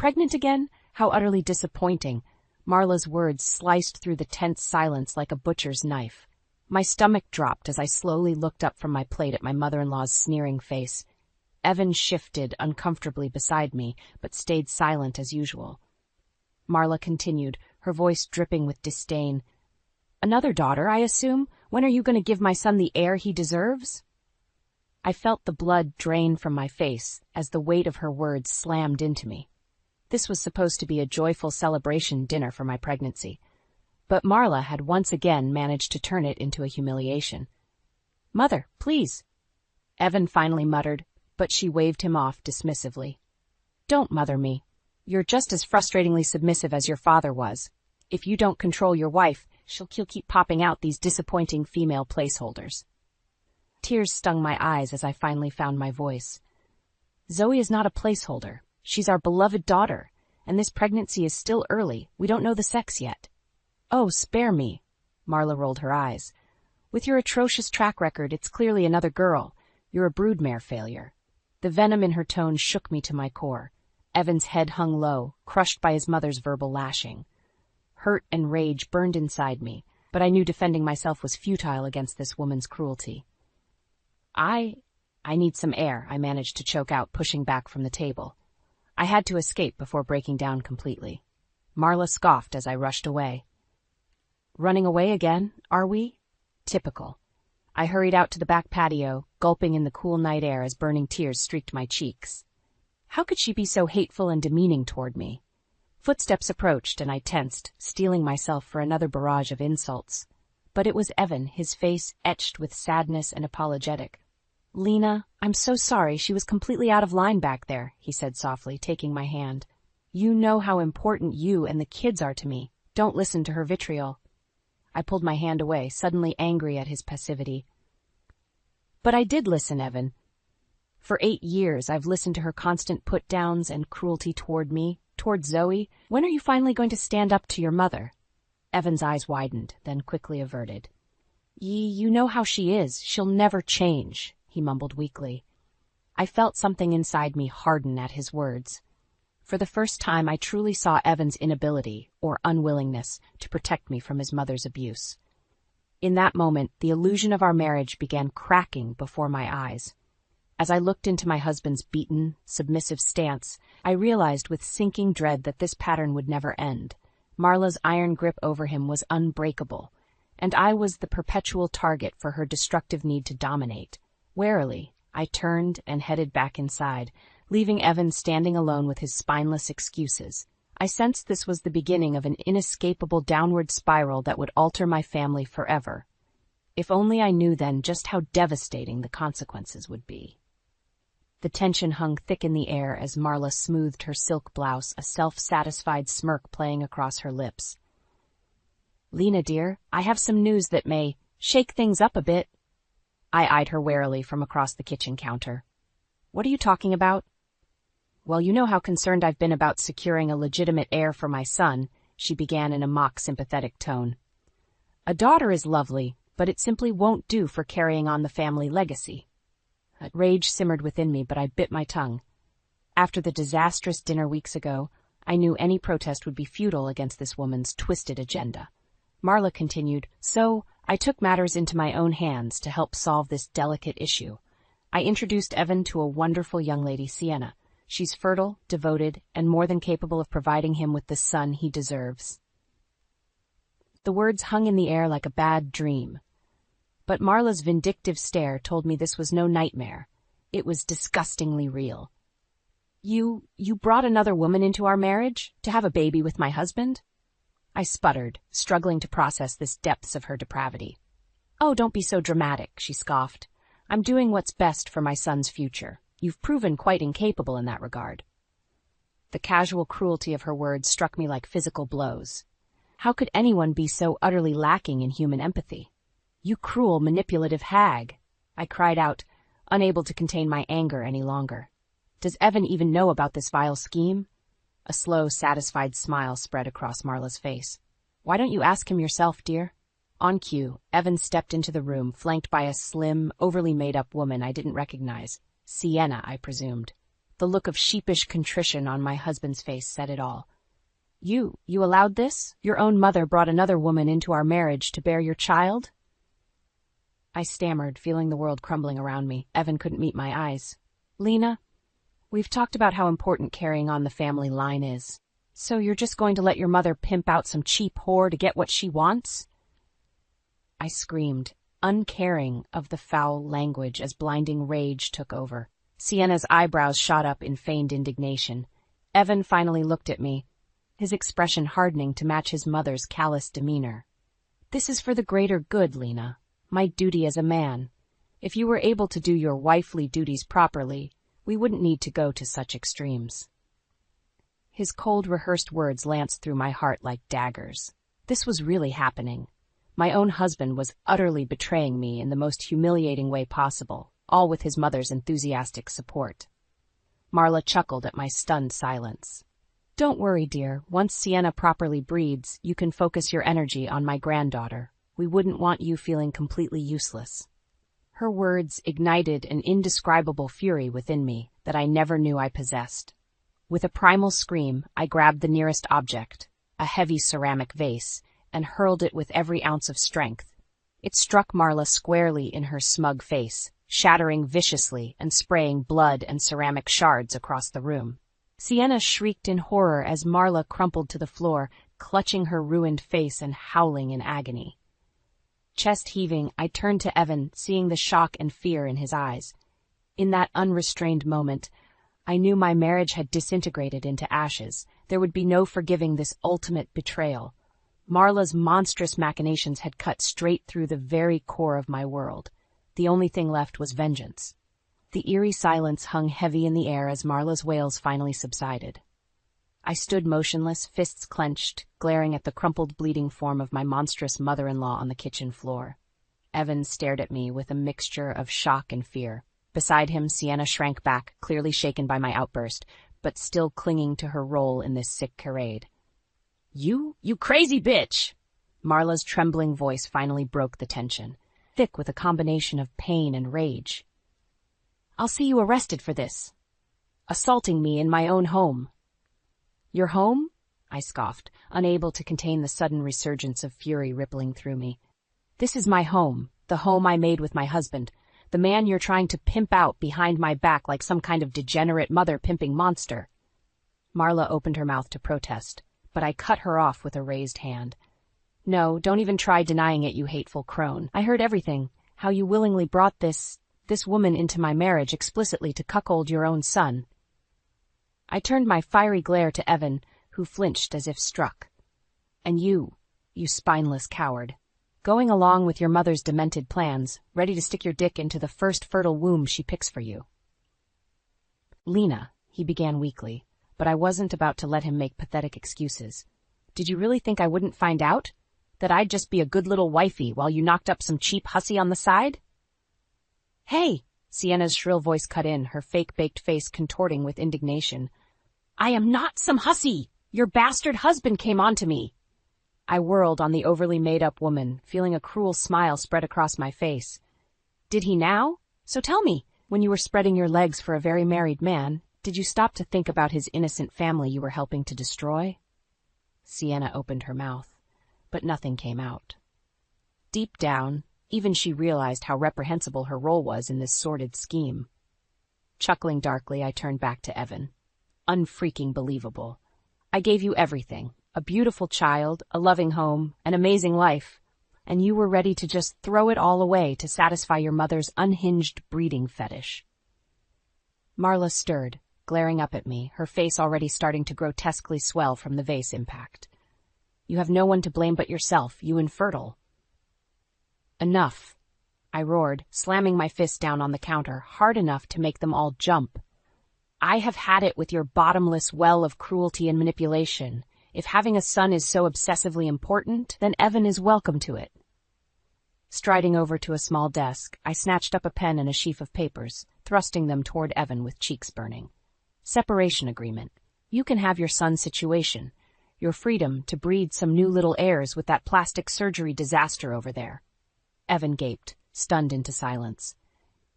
Pregnant again? How utterly disappointing. Marla's words sliced through the tense silence like a butcher's knife. My stomach dropped as I slowly looked up from my plate at my mother-in-law's sneering face. Evan shifted uncomfortably beside me, but stayed silent as usual. Marla continued, her voice dripping with disdain. Another daughter, I assume? When are you going to give my son the heir he deserves? I felt the blood drain from my face as the weight of her words slammed into me. This was supposed to be a joyful celebration dinner for my pregnancy, but Marla had once again managed to turn it into a humiliation. Mother, please. Evan finally muttered, but she waved him off dismissively. Don't mother me. You're just as frustratingly submissive as your father was. If you don't control your wife, she'll keep popping out these disappointing female placeholders. Tears stung my eyes as I finally found my voice. Zoe is not a placeholder. She's our beloved daughter, and this pregnancy is still early. We don't know the sex yet. Oh, spare me. Marla rolled her eyes. With your atrocious track record, it's clearly another girl. You're a broodmare failure. The venom in her tone shook me to my core. Evan's head hung low, crushed by his mother's verbal lashing. Hurt and rage burned inside me, but I knew defending myself was futile against this woman's cruelty. I need some air, I managed to choke out, pushing back from the table. I had to escape before breaking down completely. Marla scoffed as I rushed away. Running away again, are we? Typical. I hurried out to the back patio, gulping in the cool night air as burning tears streaked my cheeks. How could she be so hateful and demeaning toward me? Footsteps approached and I tensed, steeling myself for another barrage of insults. But it was Evan, his face etched with sadness and apologetic. Lena, I'm so sorry, she was completely out of line back there, he said softly, taking my hand. You know how important you and the kids are to me. Don't listen to her vitriol. I pulled my hand away, suddenly angry at his passivity. But I did listen, Evan. For 8 years, I've listened to her constant put-downs and cruelty toward me, toward Zoe. When are you finally going to stand up to your mother? Evan's eyes widened, then quickly averted. You know how she is. She'll never change, he mumbled weakly. I felt something inside me harden at his words. For the first time, I truly saw Evan's inability, or unwillingness, to protect me from his mother's abuse. In that moment, the illusion of our marriage began cracking before my eyes. As I looked into my husband's beaten, submissive stance, I realized with sinking dread that this pattern would never end. Marla's iron grip over him was unbreakable, and I was the perpetual target for her destructive need to dominate. Warily, I turned and headed back inside, leaving Evan standing alone with his spineless excuses. I sensed this was the beginning of an inescapable downward spiral that would alter my family forever. If only I knew then just how devastating the consequences would be. The tension hung thick in the air as Marla smoothed her silk blouse, a self-satisfied smirk playing across her lips. Lena, dear, I have some news that may shake things up a bit. I eyed her warily from across the kitchen counter. What are you talking about? Well, you know how concerned I've been about securing a legitimate heir for my son, she began in a mock-sympathetic tone. A daughter is lovely, but it simply won't do for carrying on the family legacy. Rage simmered within me, but I bit my tongue. After the disastrous dinner weeks ago, I knew any protest would be futile against this woman's twisted agenda. Marla continued, so I took matters into my own hands to help solve this delicate issue. I introduced Evan to a wonderful young lady, Sienna. She's fertile, devoted, and more than capable of providing him with the son he deserves. The words hung in the air like a bad dream. But Marla's vindictive stare told me this was no nightmare. It was disgustingly real. You brought another woman into our marriage to have a baby with my husband? I sputtered, struggling to process this depths of her depravity. Oh, don't be so dramatic, she scoffed. I'm doing what's best for my son's future. You've proven quite incapable in that regard. The casual cruelty of her words struck me like physical blows. How could anyone be so utterly lacking in human empathy? You cruel, manipulative hag, I cried out, unable to contain my anger any longer. Does Evan even know about this vile scheme? A slow, satisfied smile spread across Marla's face. Why don't you ask him yourself, dear? On cue, Evan stepped into the room, flanked by a slim, overly made-up woman I didn't recognize. Sienna, I presumed. The look of sheepish contrition on my husband's face said it all. You allowed this? Your own mother brought another woman into our marriage to bear your child? I stammered, feeling the world crumbling around me. Evan couldn't meet my eyes. Lena, we've talked about how important carrying on the family line is. So you're just going to let your mother pimp out some cheap whore to get what she wants? I screamed, uncaring of the foul language as blinding rage took over. Sienna's eyebrows shot up in feigned indignation. Evan finally looked at me, his expression hardening to match his mother's callous demeanor. This is for the greater good, Lena. My duty as a man. If you were able to do your wifely duties properly, we wouldn't need to go to such extremes. His cold, rehearsed words lanced through my heart like daggers. This was really happening. My own husband was utterly betraying me in the most humiliating way possible, all with his mother's enthusiastic support. Marla chuckled at my stunned silence. Don't worry, dear. Once Sienna properly breeds, you can focus your energy on my granddaughter. We wouldn't want you feeling completely useless. Her words ignited an indescribable fury within me that I never knew I possessed. With a primal scream, I grabbed the nearest object, a heavy ceramic vase, and hurled it with every ounce of strength. It struck Marla squarely in her smug face, shattering viciously and spraying blood and ceramic shards across the room. Sienna shrieked in horror as Marla crumpled to the floor, clutching her ruined face and howling in agony. Chest heaving, I turned to Evan, seeing the shock and fear in his eyes. In that unrestrained moment, I knew my marriage had disintegrated into ashes. There would be no forgiving this ultimate betrayal. Marla's monstrous machinations had cut straight through the very core of my world. The only thing left was vengeance. The eerie silence hung heavy in the air as Marla's wails finally subsided. I stood motionless, fists clenched, glaring at the crumpled, bleeding form of my monstrous mother-in-law on the kitchen floor. Evan stared at me with a mixture of shock and fear. Beside him, Sienna shrank back, clearly shaken by my outburst, but still clinging to her role in this sick charade. You crazy bitch! Marla's trembling voice finally broke the tension, thick with a combination of pain and rage. I'll see you arrested for this. Assaulting me in my own home. Your home? I scoffed, unable to contain the sudden resurgence of fury rippling through me. This is my home, the home I made with my husband, the man you're trying to pimp out behind my back like some kind of degenerate mother-pimping monster. Marla opened her mouth to protest, but I cut her off with a raised hand. No, don't even try denying it, you hateful crone. I heard everything, how you willingly brought this woman into my marriage explicitly to cuckold your own son. I turned my fiery glare to Evan, who flinched as if struck. And you spineless coward, going along with your mother's demented plans, ready to stick your dick into the first fertile womb she picks for you. Lena, he began weakly, but I wasn't about to let him make pathetic excuses. Did you really think I wouldn't find out? That I'd just be a good little wifey while you knocked up some cheap hussy on the side? Hey! Sienna's shrill voice cut in, her fake-baked face contorting with indignation. I am not some hussy! Your bastard husband came on to me! I whirled on the overly made-up woman, feeling a cruel smile spread across my face. Did he now? So tell me, when you were spreading your legs for a very married man, did you stop to think about his innocent family you were helping to destroy? Sienna opened her mouth, but nothing came out. Deep down, even she realized how reprehensible her role was in this sordid scheme. Chuckling darkly, I turned back to Evan. Unfreaking believable. I gave you everything. A beautiful child, a loving home, an amazing life, and you were ready to just throw it all away to satisfy your mother's unhinged breeding fetish. Marla stirred, glaring up at me, her face already starting to grotesquely swell from the vase impact. You have no one to blame but yourself, you infertile. Enough, I roared, slamming my fist down on the counter, hard enough to make them all jump. I have had it with your bottomless well of cruelty and manipulation. If having a son is so obsessively important, then Evan is welcome to it. Striding over to a small desk, I snatched up a pen and a sheaf of papers, thrusting them toward Evan with cheeks burning. Separation agreement. You can have your son's situation, your freedom to breed some new little heirs with that plastic surgery disaster over there. Evan gaped, stunned into silence.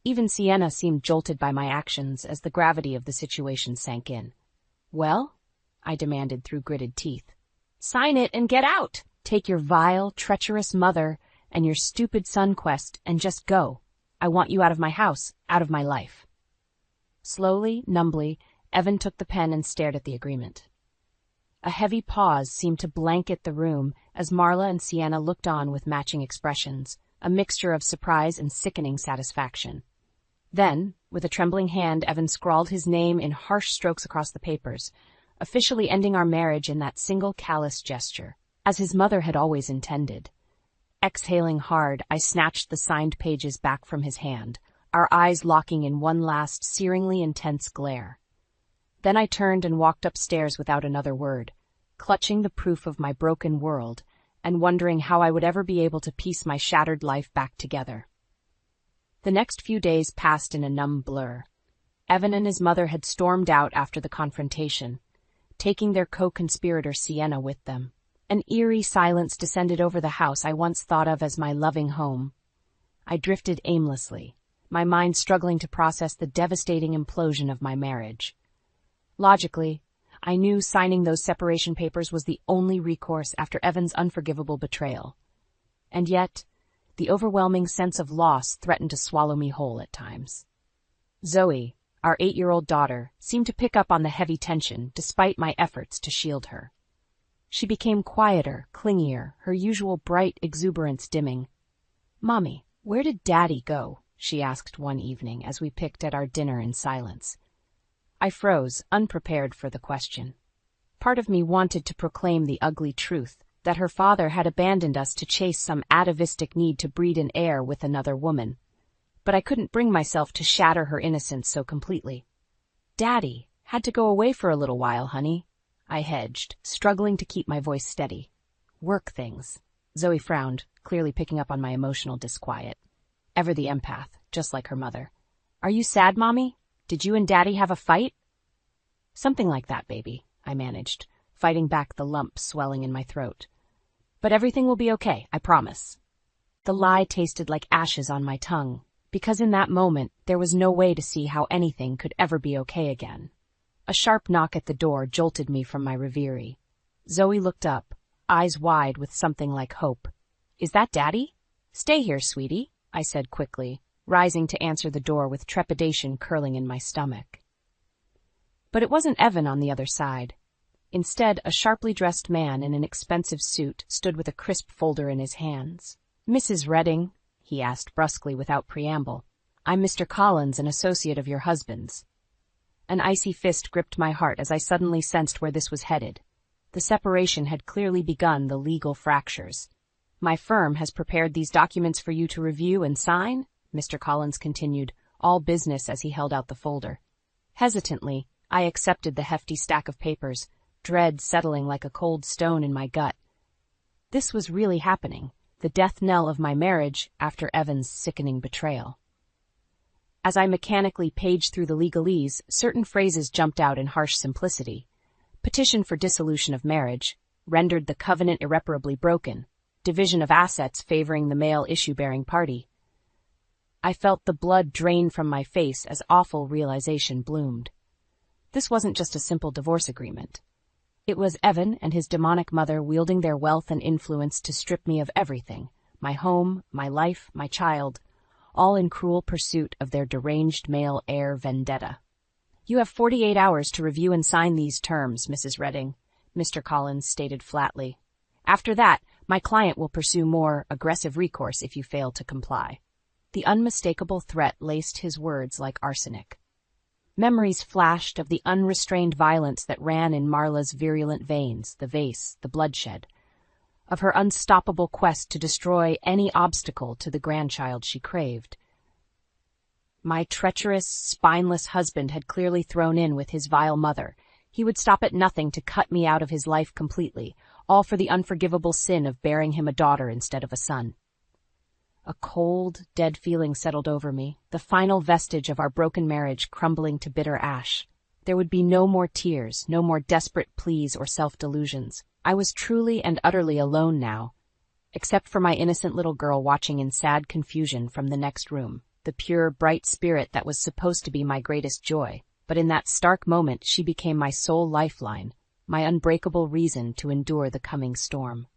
Even Sienna seemed jolted by my actions as the gravity of the situation sank in. "Well?" I demanded through gritted teeth. "Sign it and get out! Take your vile, treacherous mother and your stupid son quest and just go. I want you out of my house, out of my life." Slowly, numbly, Evan took the pen and stared at the agreement. A heavy pause seemed to blanket the room as Marla and Sienna looked on with matching expressions, a mixture of surprise and sickening satisfaction. Then, with a trembling hand, Evan scrawled his name in harsh strokes across the papers, officially ending our marriage in that single callous gesture, as his mother had always intended. Exhaling hard, I snatched the signed pages back from his hand, our eyes locking in one last, searingly intense glare. Then I turned and walked upstairs without another word, clutching the proof of my broken world and wondering how I would ever be able to piece my shattered life back together. The next few days passed in a numb blur. Evan and his mother had stormed out after the confrontation, taking their co-conspirator Sienna with them. An eerie silence descended over the house I once thought of as my loving home. I drifted aimlessly, my mind struggling to process the devastating implosion of my marriage. Logically, I knew signing those separation papers was the only recourse after Evan's unforgivable betrayal. And yet, the overwhelming sense of loss threatened to swallow me whole at times. Zoe, our 8-year-old daughter, seemed to pick up on the heavy tension despite my efforts to shield her. She became quieter, clingier, her usual bright exuberance dimming. "Mommy, where did Daddy go?" she asked one evening as we picked at our dinner in silence. I froze, unprepared for the question. Part of me wanted to proclaim the ugly truth, that her father had abandoned us to chase some atavistic need to breed an heir with another woman. But I couldn't bring myself to shatter her innocence so completely. "Daddy had to go away for a little while, honey," I hedged, struggling to keep my voice steady. "Work things." Zoe frowned, clearly picking up on my emotional disquiet. Ever the empath, just like her mother. "Are you sad, Mommy? Did you and Daddy have a fight?" "Something like that, baby," I managed, fighting back the lump swelling in my throat. "But everything will be okay, I promise." The lie tasted like ashes on my tongue, because in that moment there was no way to see how anything could ever be okay again. A sharp knock at the door jolted me from my reverie. Zoe looked up, eyes wide with something like hope. "Is that Daddy?" "Stay here, sweetie," I said quickly, rising to answer the door with trepidation curling in my stomach. But it wasn't Evan on the other side. Instead, a sharply dressed man in an expensive suit stood with a crisp folder in his hands. "Mrs. Redding?" he asked brusquely without preamble. "I'm Mr. Collins, an associate of your husband's." An icy fist gripped my heart as I suddenly sensed where this was headed. The separation had clearly begun the legal fractures. "My firm has prepared these documents for you to review and sign," Mr. Collins continued, all business as he held out the folder. Hesitantly, I accepted the hefty stack of papers, dread settling like a cold stone in my gut. This was really happening, the death knell of my marriage after Evan's sickening betrayal. As I mechanically paged through the legalese, certain phrases jumped out in harsh simplicity. Petition for dissolution of marriage, rendered the covenant irreparably broken, division of assets favoring the male issue-bearing party. I felt the blood drain from my face as awful realization bloomed. This wasn't just a simple divorce agreement. It was Evan and his demonic mother wielding their wealth and influence to strip me of everything, my home, my life, my child, all in cruel pursuit of their deranged male heir vendetta. "You have 48 hours to review and sign these terms, Mrs. Redding," Mr. Collins stated flatly. "After that, my client will pursue more aggressive recourse if you fail to comply." The unmistakable threat laced his words like arsenic. Memories flashed of the unrestrained violence that ran in Marla's virulent veins, the vase, the bloodshed, of her unstoppable quest to destroy any obstacle to the grandchild she craved. My treacherous, spineless husband had clearly thrown in with his vile mother. He would stop at nothing to cut me out of his life completely, all for the unforgivable sin of bearing him a daughter instead of a son. A cold, dead feeling settled over me, the final vestige of our broken marriage crumbling to bitter ash. There would be no more tears, no more desperate pleas or self-delusions. I was truly and utterly alone now, except for my innocent little girl watching in sad confusion from the next room. the pure, bright spirit that was supposed to be my greatest joy. But in that stark moment she became my sole lifeline, my unbreakable reason to endure the coming storm.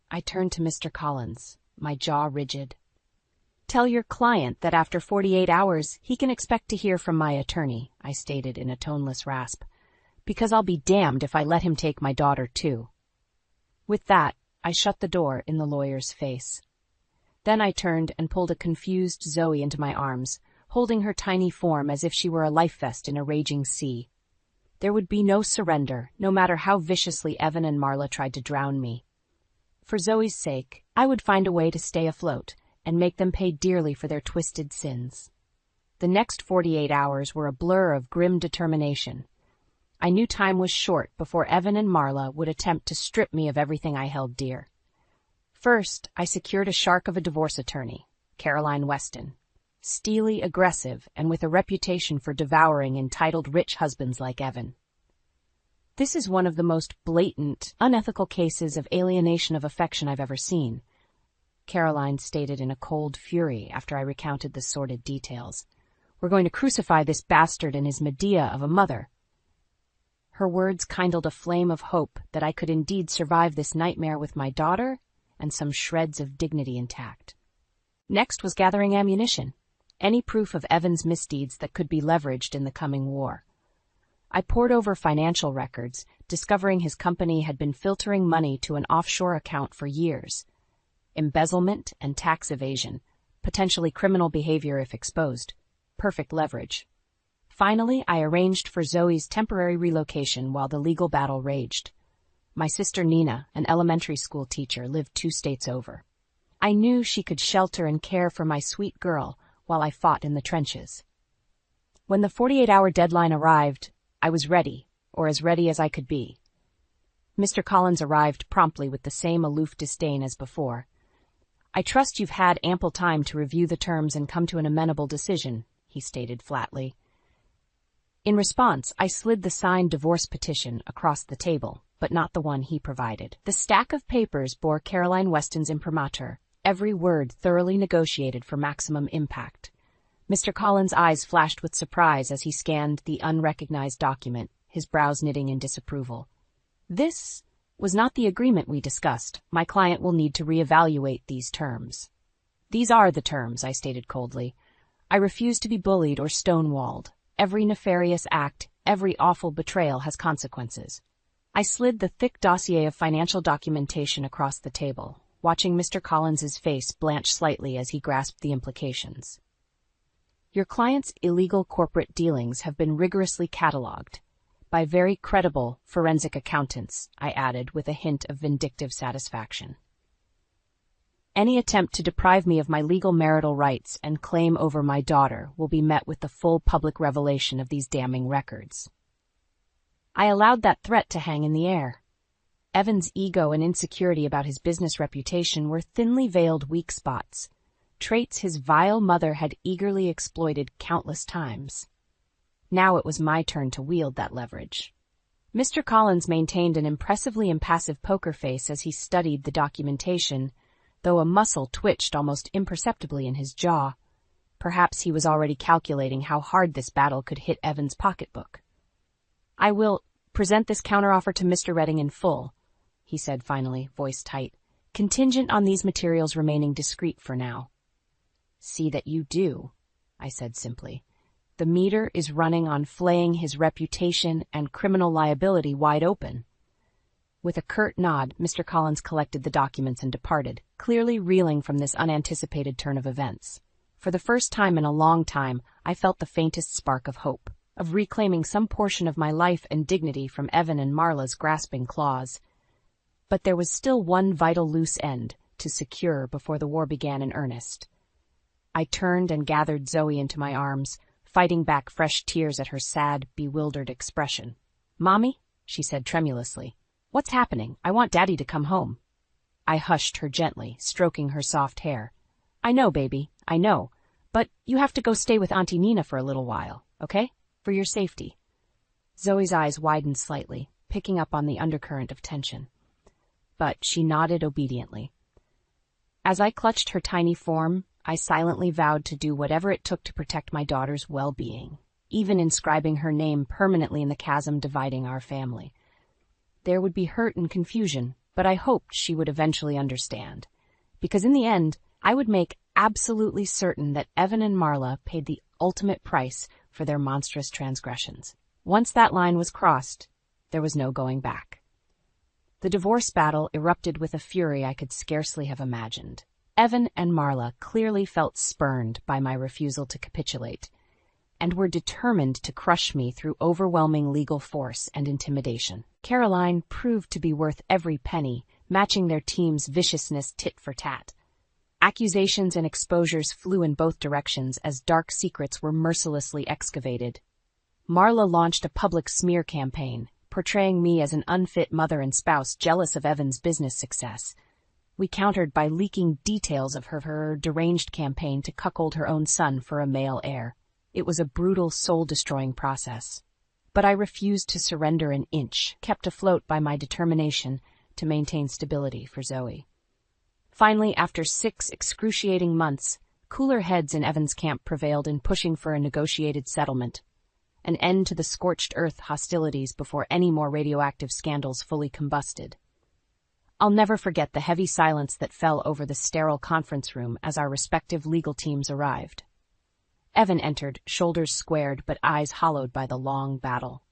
I turned to Mr. Collins, my jaw rigid. "Tell your client that after 48 hours he can expect to hear from my attorney," I stated in a toneless rasp, "because I'll be damned if I let him take my daughter too." With that, I shut the door in the lawyer's face. Then I turned and pulled a confused Zoe into my arms, holding her tiny form as if she were a life vest in a raging sea. There would be no surrender, no matter how viciously Evan and Marla tried to drown me. For Zoe's sake, I would find a way to stay afloat and make them pay dearly for their twisted sins. The next 48 hours were a blur of grim determination. I knew time was short before Evan and Marla would attempt to strip me of everything I held dear. First, I secured a shark of a divorce attorney, Caroline Weston. Steely, aggressive, and with a reputation for devouring entitled rich husbands like Evan. "This is one of the most blatant, unethical cases of alienation of affection I've ever seen," Caroline stated in a cold fury after I recounted the sordid details. "We're going to crucify this bastard and his Medea of a mother." Her words kindled a flame of hope that I could indeed survive this nightmare with my daughter and some shreds of dignity intact. Next was gathering ammunition. Any proof of Evan's misdeeds that could be leveraged in the coming war. I pored over financial records, discovering his company had been filtering money to an offshore account for years. Embezzlement and tax evasion, potentially criminal behavior if exposed. Perfect leverage. Finally, I arranged for Zoe's temporary relocation while the legal battle raged. My sister Nina, an elementary school teacher, lived 2 states over. I knew she could shelter and care for my sweet girl while I fought in the trenches. When the 48-hour deadline arrived, I was ready, or as ready as I could be. Mr. Collins arrived promptly with the same aloof disdain as before. "I trust you've had ample time to review the terms and come to an amenable decision," he stated flatly. In response, I slid the signed divorce petition across the table, but not the one he provided. The stack of papers bore Caroline Weston's imprimatur, every word thoroughly negotiated for maximum impact. Mr. Collins' eyes flashed with surprise as he scanned the unrecognized document, his brows knitting in disapproval. "This was not the agreement we discussed. My client will need to reevaluate these terms." "These are the terms," I stated coldly. "I refuse to be bullied or stonewalled. Every nefarious act, every awful betrayal has consequences." I slid the thick dossier of financial documentation across the table, watching Mr. Collins's face blanch slightly as he grasped the implications. "Your client's illegal corporate dealings have been rigorously catalogued by very credible forensic accountants," I added with a hint of vindictive satisfaction. "Any attempt to deprive me of my legal marital rights and claim over my daughter will be met with the full public revelation of these damning records." I allowed that threat to hang in the air. Evan's ego and insecurity about his business reputation were thinly veiled weak spots, traits his vile mother had eagerly exploited countless times. Now it was my turn to wield that leverage. Mr. Collins maintained an impressively impassive poker face as he studied the documentation, though a muscle twitched almost imperceptibly in his jaw. Perhaps he was already calculating how hard this battle could hit Evan's pocketbook. "I will present this counteroffer to Mr. Redding in full," he said finally, voice tight, "contingent on these materials remaining discreet for now." "See that you do," I said simply. "The meter is running on flaying his reputation and criminal liability wide open." With a curt nod, Mr. Collins collected the documents and departed, clearly reeling from this unanticipated turn of events. For the first time in a long time, I felt the faintest spark of hope, of reclaiming some portion of my life and dignity from Evan and Marla's grasping claws. But there was still one vital loose end to secure before the war began in earnest. I turned and gathered Zoe into my arms, fighting back fresh tears at her sad, bewildered expression. "Mommy," she said tremulously, "what's happening? I want Daddy to come home." I hushed her gently, stroking her soft hair. "I know, baby, I know, but you have to go stay with Auntie Nina for a little while, okay? For your safety." Zoe's eyes widened slightly, picking up on the undercurrent of tension. But she nodded obediently. As I clutched her tiny form, I silently vowed to do whatever it took to protect my daughter's well-being, even inscribing her name permanently in the chasm dividing our family. There would be hurt and confusion, but I hoped she would eventually understand, because in the end, I would make absolutely certain that Evan and Marla paid the ultimate price for their monstrous transgressions. Once that line was crossed, there was no going back. The divorce battle erupted with a fury I could scarcely have imagined. Evan and Marla clearly felt spurned by my refusal to capitulate, and were determined to crush me through overwhelming legal force and intimidation. Caroline proved to be worth every penny, matching their team's viciousness tit for tat. Accusations and exposures flew in both directions as dark secrets were mercilessly excavated. Marla launched a public smear campaign, portraying me as an unfit mother and spouse jealous of Evan's business success. We countered by leaking details of her deranged campaign to cuckold her own son for a male heir. It was a brutal, soul-destroying process. But I refused to surrender an inch, kept afloat by my determination to maintain stability for Zoe. Finally, after 6 excruciating months, cooler heads in Evan's camp prevailed in pushing for a negotiated settlement, an end to the scorched earth hostilities before any more radioactive scandals fully combusted. I'll never forget the heavy silence that fell over the sterile conference room as our respective legal teams arrived. Evan entered, shoulders squared but eyes hollowed by the long battle.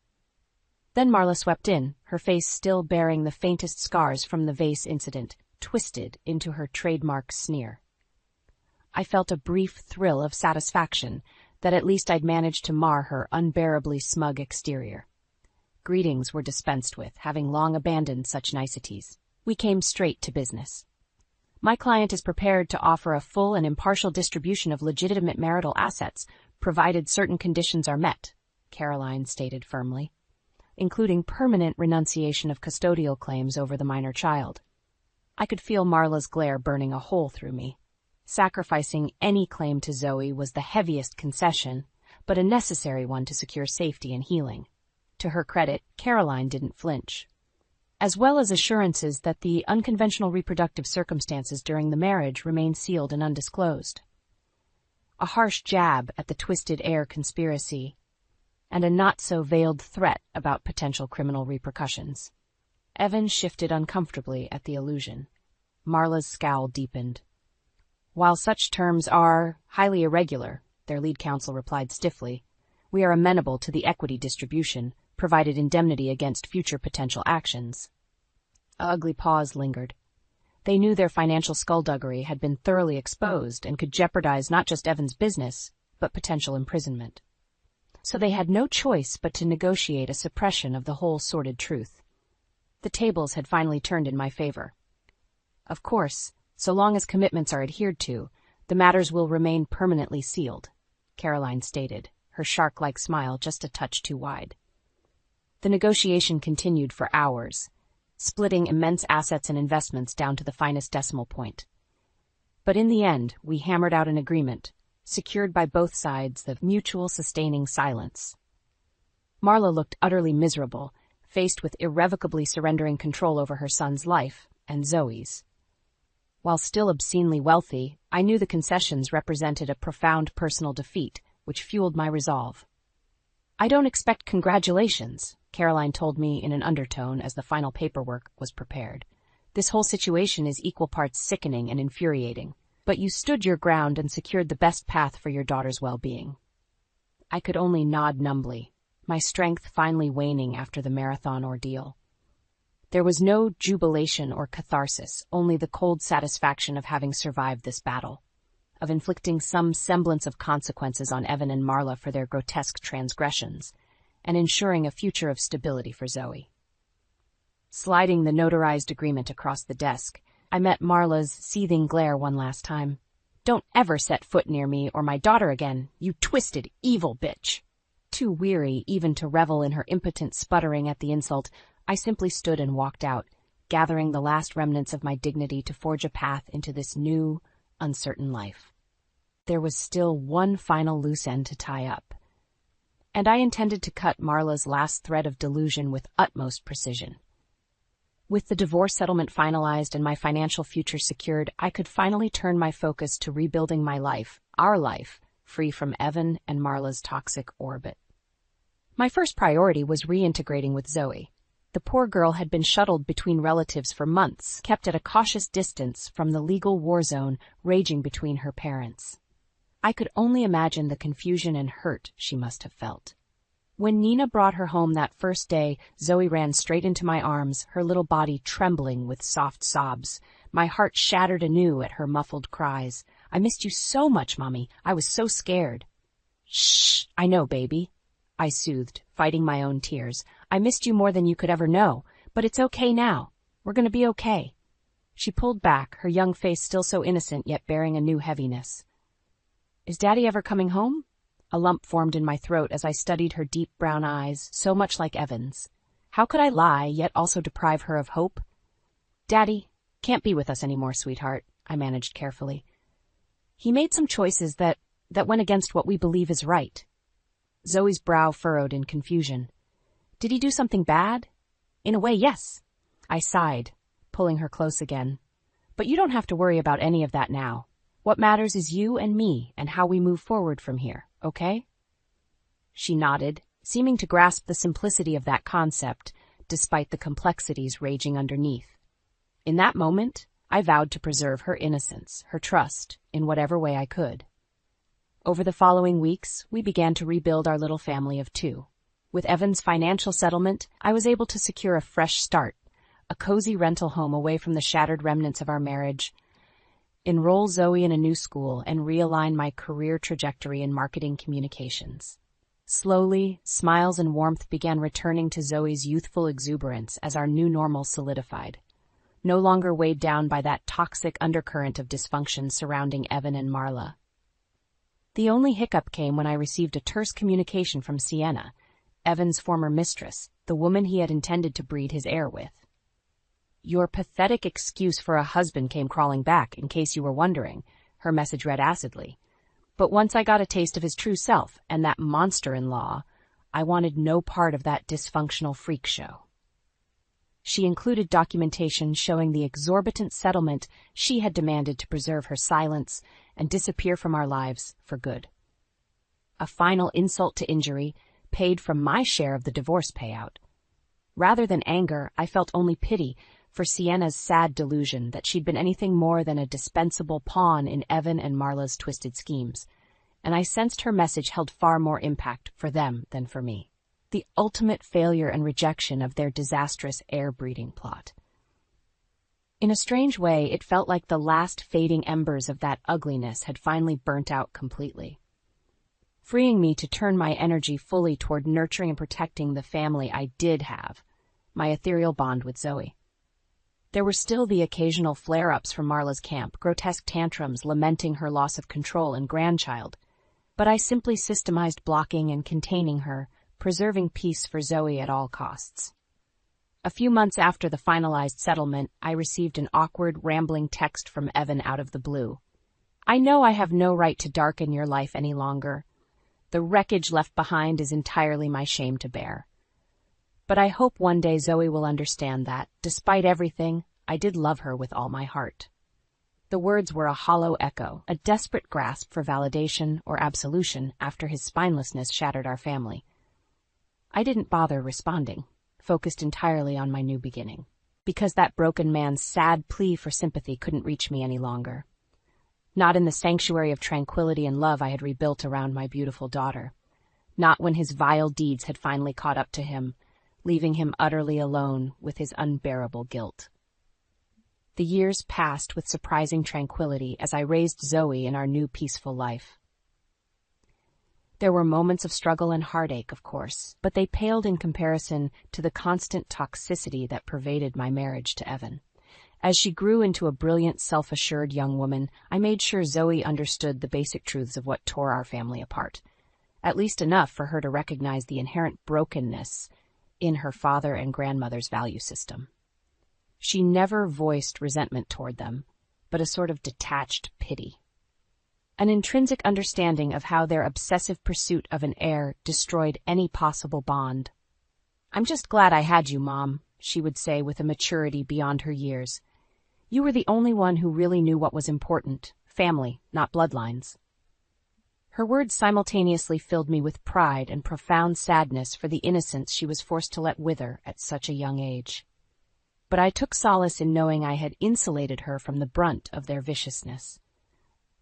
Then Marla swept in, her face still bearing the faintest scars from the vase incident, twisted into her trademark sneer. I felt a brief thrill of satisfaction that at least I'd managed to mar her unbearably smug exterior. Greetings were dispensed with, having long abandoned such niceties. We came straight to business. My client is prepared to offer a full and impartial distribution of legitimate marital assets, provided certain conditions are met, Caroline stated firmly, including permanent renunciation of custodial claims over the minor child. I could feel Marla's glare burning a hole through me. Sacrificing any claim to Zoe was the heaviest concession, but a necessary one to secure safety and healing. To her credit, Caroline didn't flinch, as well as assurances that the unconventional reproductive circumstances during the marriage remained sealed and undisclosed. A harsh jab at the twisted heir conspiracy, and a not-so-veiled threat about potential criminal repercussions. Evan shifted uncomfortably at the allusion. Marla's scowl deepened. While such terms are highly irregular, their lead counsel replied stiffly, we are amenable to the equity distribution, provided indemnity against future potential actions. A ugly pause lingered. They knew their financial skullduggery had been thoroughly exposed and could jeopardize not just Evan's business, but potential imprisonment. So they had no choice but to negotiate a suppression of the whole sordid truth. The tables had finally turned in my favor. Of course, so long as commitments are adhered to, the matters will remain permanently sealed, Caroline stated, her shark-like smile just a touch too wide. The negotiation continued for hours, splitting immense assets and investments down to the finest decimal point. But in the end, we hammered out an agreement, secured by both sides the mutual sustaining silence. Marla looked utterly miserable, faced with irrevocably surrendering control over her son's life and Zoe's. While still obscenely wealthy, I knew the concessions represented a profound personal defeat, which fueled my resolve. I don't expect congratulations, Caroline told me in an undertone as the final paperwork was prepared. This whole situation is equal parts sickening and infuriating, but you stood your ground and secured the best path for your daughter's well-being. I could only nod numbly, my strength finally waning after the marathon ordeal. There was no jubilation or catharsis, only the cold satisfaction of having survived this battle, of inflicting some semblance of consequences on Evan and Marla for their grotesque transgressions, and ensuring a future of stability for Zoe. Sliding the notarized agreement across the desk, I met Marla's seething glare one last time. Don't ever set foot near me or my daughter again, you twisted, evil bitch. Too weary even to revel in her impotent sputtering at the insult, I simply stood and walked out, gathering the last remnants of my dignity to forge a path into this new, uncertain life. There was still one final loose end to tie up, and I intended to cut Marla's last thread of delusion with utmost precision. With the divorce settlement finalized and my financial future secured, I could finally turn my focus to rebuilding my life, our life, free from Evan and Marla's toxic orbit. My first priority was reintegrating with Zoe. The poor girl had been shuttled between relatives for months, kept at a cautious distance from the legal war zone raging between her parents. I could only imagine the confusion and hurt she must have felt. When Nina brought her home that first day, Zoe ran straight into my arms, her little body trembling with soft sobs. My heart shattered anew at her muffled cries. "I missed you so much, Mommy. I was so scared." "Shh, I know, baby," I soothed, fighting my own tears. "I missed you more than you could ever know, but it's okay now. We're going to be okay." She pulled back, her young face still so innocent yet bearing a new heaviness. "Is Daddy ever coming home?" A lump formed in my throat as I studied her deep brown eyes, so much like Evan's. How could I lie, yet also deprive her of hope? "Daddy can't be with us anymore, sweetheart," I managed carefully. "He made some choices that went against what we believe is right." Zoe's brow furrowed in confusion. "Did he do something bad?" "In a way, yes." I sighed, pulling her close again. "But you don't have to worry about any of that now. What matters is you and me and how we move forward from here, okay?" She nodded, seeming to grasp the simplicity of that concept, despite the complexities raging underneath. In that moment, I vowed to preserve her innocence, her trust, in whatever way I could. Over the following weeks, we began to rebuild our little family of two. With Evan's financial settlement, I was able to secure a fresh start, a cozy rental home away from the shattered remnants of our marriage, enroll Zoe in a new school, and realign my career trajectory in marketing communications. Slowly, smiles and warmth began returning to Zoe's youthful exuberance as our new normal solidified, no longer weighed down by that toxic undercurrent of dysfunction surrounding Evan and Marla. The only hiccup came when I received a terse communication from Sienna, Evan's former mistress, the woman he had intended to breed his heir with. "Your pathetic excuse for a husband came crawling back, in case you were wondering," her message read acidly. "But once I got a taste of his true self and that monster-in-law, I wanted no part of that dysfunctional freak show." She included documentation showing the exorbitant settlement she had demanded to preserve her silence and disappear from our lives for good. A final insult to injury, paid from my share of the divorce payout. Rather than anger, I felt only pity for Sienna's sad delusion that she'd been anything more than a dispensable pawn in Evan and Marla's twisted schemes, and I sensed her message held far more impact for them than for me. The ultimate failure and rejection of their disastrous heir-breeding plot. In a strange way, it felt like the last fading embers of that ugliness had finally burnt out completely, freeing me to turn my energy fully toward nurturing and protecting the family I did have, my ethereal bond with Zoe. There were still the occasional flare-ups from Marla's camp, grotesque tantrums lamenting her loss of control and grandchild, but I simply systemized blocking and containing her, preserving peace for Zoe at all costs. A few months after the finalized settlement, I received an awkward, rambling text from Evan out of the blue. "I know I have no right to darken your life any longer. The wreckage left behind is entirely my shame to bear. But I hope one day Zoe will understand that, despite everything, I did love her with all my heart." The words were a hollow echo, a desperate grasp for validation or absolution after his spinelessness shattered our family. I didn't bother responding, focused entirely on my new beginning, because that broken man's sad plea for sympathy couldn't reach me any longer. Not in the sanctuary of tranquility and love I had rebuilt around my beautiful daughter. Not when his vile deeds had finally caught up to him, leaving him utterly alone with his unbearable guilt. The years passed with surprising tranquility as I raised Zoe in our new peaceful life. There were moments of struggle and heartache, of course, but they paled in comparison to the constant toxicity that pervaded my marriage to Evan. As she grew into a brilliant, self-assured young woman, I made sure Zoe understood the basic truths of what tore our family apart, at least enough for her to recognize the inherent brokenness in her father and grandmother's value system. She never voiced resentment toward them, but a sort of detached pity. An intrinsic understanding of how their obsessive pursuit of an heir destroyed any possible bond. "I'm just glad I had you, Mom," she would say with a maturity beyond her years. You were the only one who really knew what was important. Family, not bloodlines. Her words simultaneously filled me with pride and profound sadness for the innocence she was forced to let wither at such a young age. But I took solace in knowing I had insulated her from the brunt of their viciousness.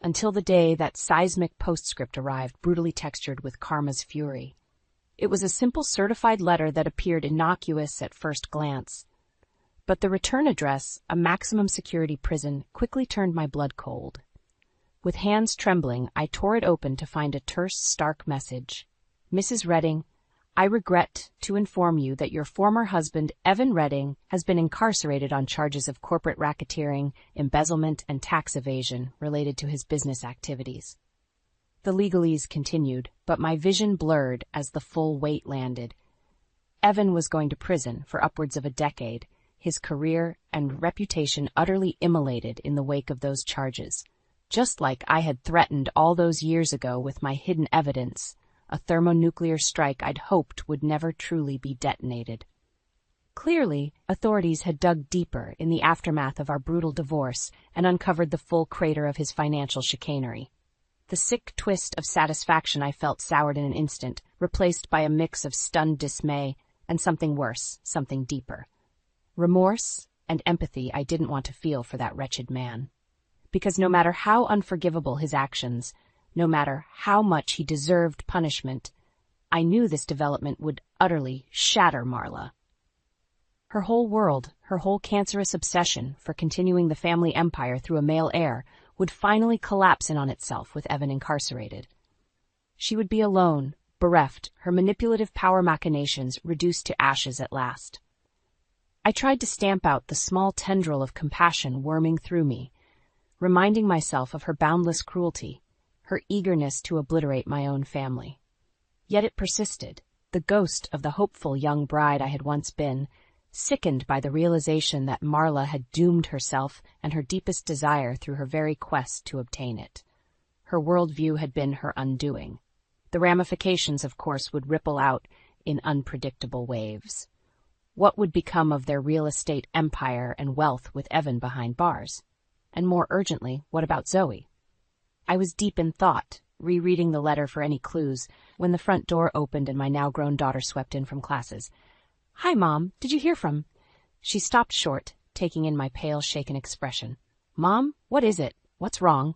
Until the day that seismic postscript arrived, brutally textured with karma's fury. It was a simple certified letter that appeared innocuous at first glance. But the return address, a maximum security prison, quickly turned my blood cold. With hands trembling, I tore it open to find a terse, stark message. Mrs. Redding, I regret to inform you that your former husband, Evan Redding, has been incarcerated on charges of corporate racketeering, embezzlement, and tax evasion related to his business activities. The legalese continued, but my vision blurred as the full weight landed. Evan was going to prison for upwards of a decade, his career and reputation utterly immolated in the wake of those charges. Just like I had threatened all those years ago with my hidden evidence, a thermonuclear strike I'd hoped would never truly be detonated. Clearly, authorities had dug deeper in the aftermath of our brutal divorce and uncovered the full crater of his financial chicanery. The sick twist of satisfaction I felt soured in an instant, replaced by a mix of stunned dismay and something worse, something deeper. Remorse and empathy I didn't want to feel for that wretched man. Because no matter how unforgivable his actions, no matter how much he deserved punishment, I knew this development would utterly shatter Marla. Her whole world, her whole cancerous obsession for continuing the family empire through a male heir, would finally collapse in on itself with Evan incarcerated. She would be alone, bereft, her manipulative power machinations reduced to ashes at last. I tried to stamp out the small tendril of compassion worming through me, reminding myself of her boundless cruelty, her eagerness to obliterate my own family. Yet it persisted, the ghost of the hopeful young bride I had once been, sickened by the realization that Marla had doomed herself and her deepest desire through her very quest to obtain it. Her worldview had been her undoing. The ramifications, of course, would ripple out in unpredictable waves. What would become of their real estate empire and wealth with Evan behind bars? And more urgently, what about Zoe? I was deep in thought, rereading the letter for any clues, when the front door opened and my now-grown daughter swept in from classes. "Hi, Mom. Did you hear from—" She stopped short, taking in my pale, shaken expression. "Mom, what is it? What's wrong?"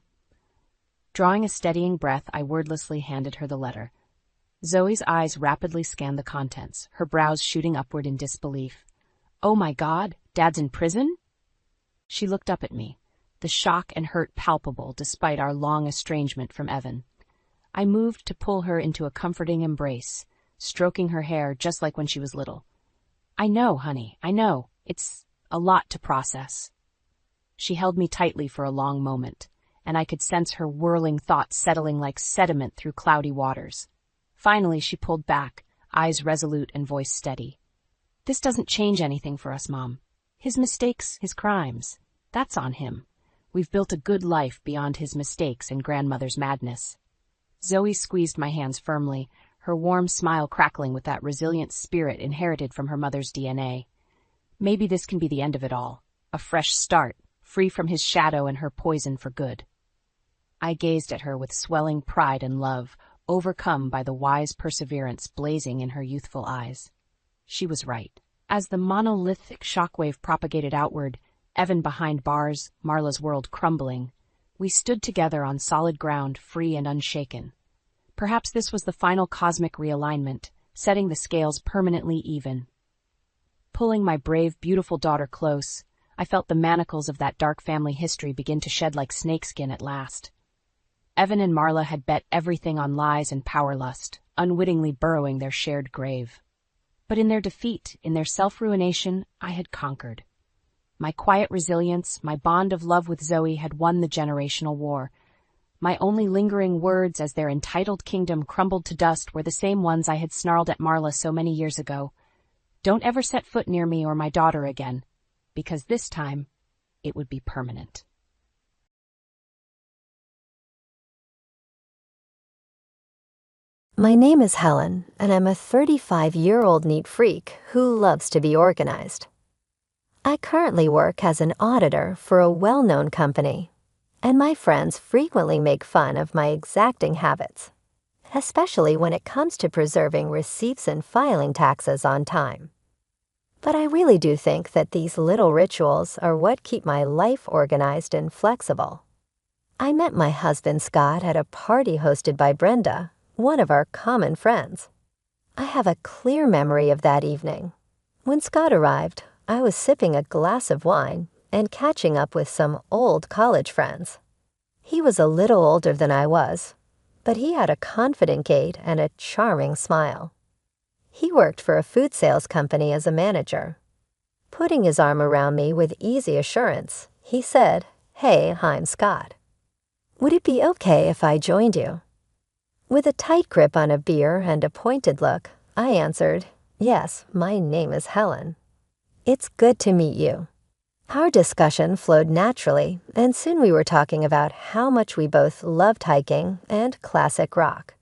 Drawing a steadying breath, I wordlessly handed her the letter. Zoe's eyes rapidly scanned the contents, her brows shooting upward in disbelief. "Oh my God, Dad's in prison?" She looked up at me, the shock and hurt palpable despite our long estrangement from Evan. I moved to pull her into a comforting embrace, stroking her hair just like when she was little. "I know, honey, I know. It's a lot to process." She held me tightly for a long moment, and I could sense her whirling thoughts settling like sediment through cloudy waters. Finally, she pulled back, eyes resolute and voice steady. "This doesn't change anything for us, Mom. His mistakes, his crimes, that's on him. We've built a good life beyond his mistakes and grandmother's madness." Zoe squeezed my hands firmly, her warm smile crackling with that resilient spirit inherited from her mother's DNA. Maybe this can be the end of it all, a fresh start, free from his shadow and her poison for good. I gazed at her with swelling pride and love, overcome by the wise perseverance blazing in her youthful eyes. She was right. As the monolithic shockwave propagated outward, Evan behind bars, Marla's world crumbling, we stood together on solid ground, free and unshaken. Perhaps this was the final cosmic realignment, setting the scales permanently even. Pulling my brave, beautiful daughter close, I felt the manacles of that dark family history begin to shed like snakeskin at last. Evan and Marla had bet everything on lies and power lust, unwittingly burrowing their shared grave. But in their defeat, in their self-ruination, I had conquered. My quiet resilience, my bond of love with Zoe had won the generational war. My only lingering words as their entitled kingdom crumbled to dust were the same ones I had snarled at Marla so many years ago. "Don't ever set foot near me or my daughter again, because this time it would be permanent." My name is Helen, and I'm a 35-year-old neat freak who loves to be organized. I currently work as an auditor for a well-known company, and my friends frequently make fun of my exacting habits, especially when it comes to preserving receipts and filing taxes on time. But I really do think that these little rituals are what keep my life organized and flexible. I met my husband Scott at a party hosted by Brenda, one of our common friends. I have a clear memory of that evening. When Scott arrived, I was sipping a glass of wine and catching up with some old college friends. He was a little older than I was, but he had a confident gait and a charming smile. He worked for a food sales company as a manager. Putting his arm around me with easy assurance, he said, "Hey, I'm Scott. Would it be okay if I joined you?" With a tight grip on a beer and a pointed look, I answered, "Yes, my name is Helen. It's good to meet you." Our discussion flowed naturally, and soon we were talking about how much we both loved hiking and classic rock.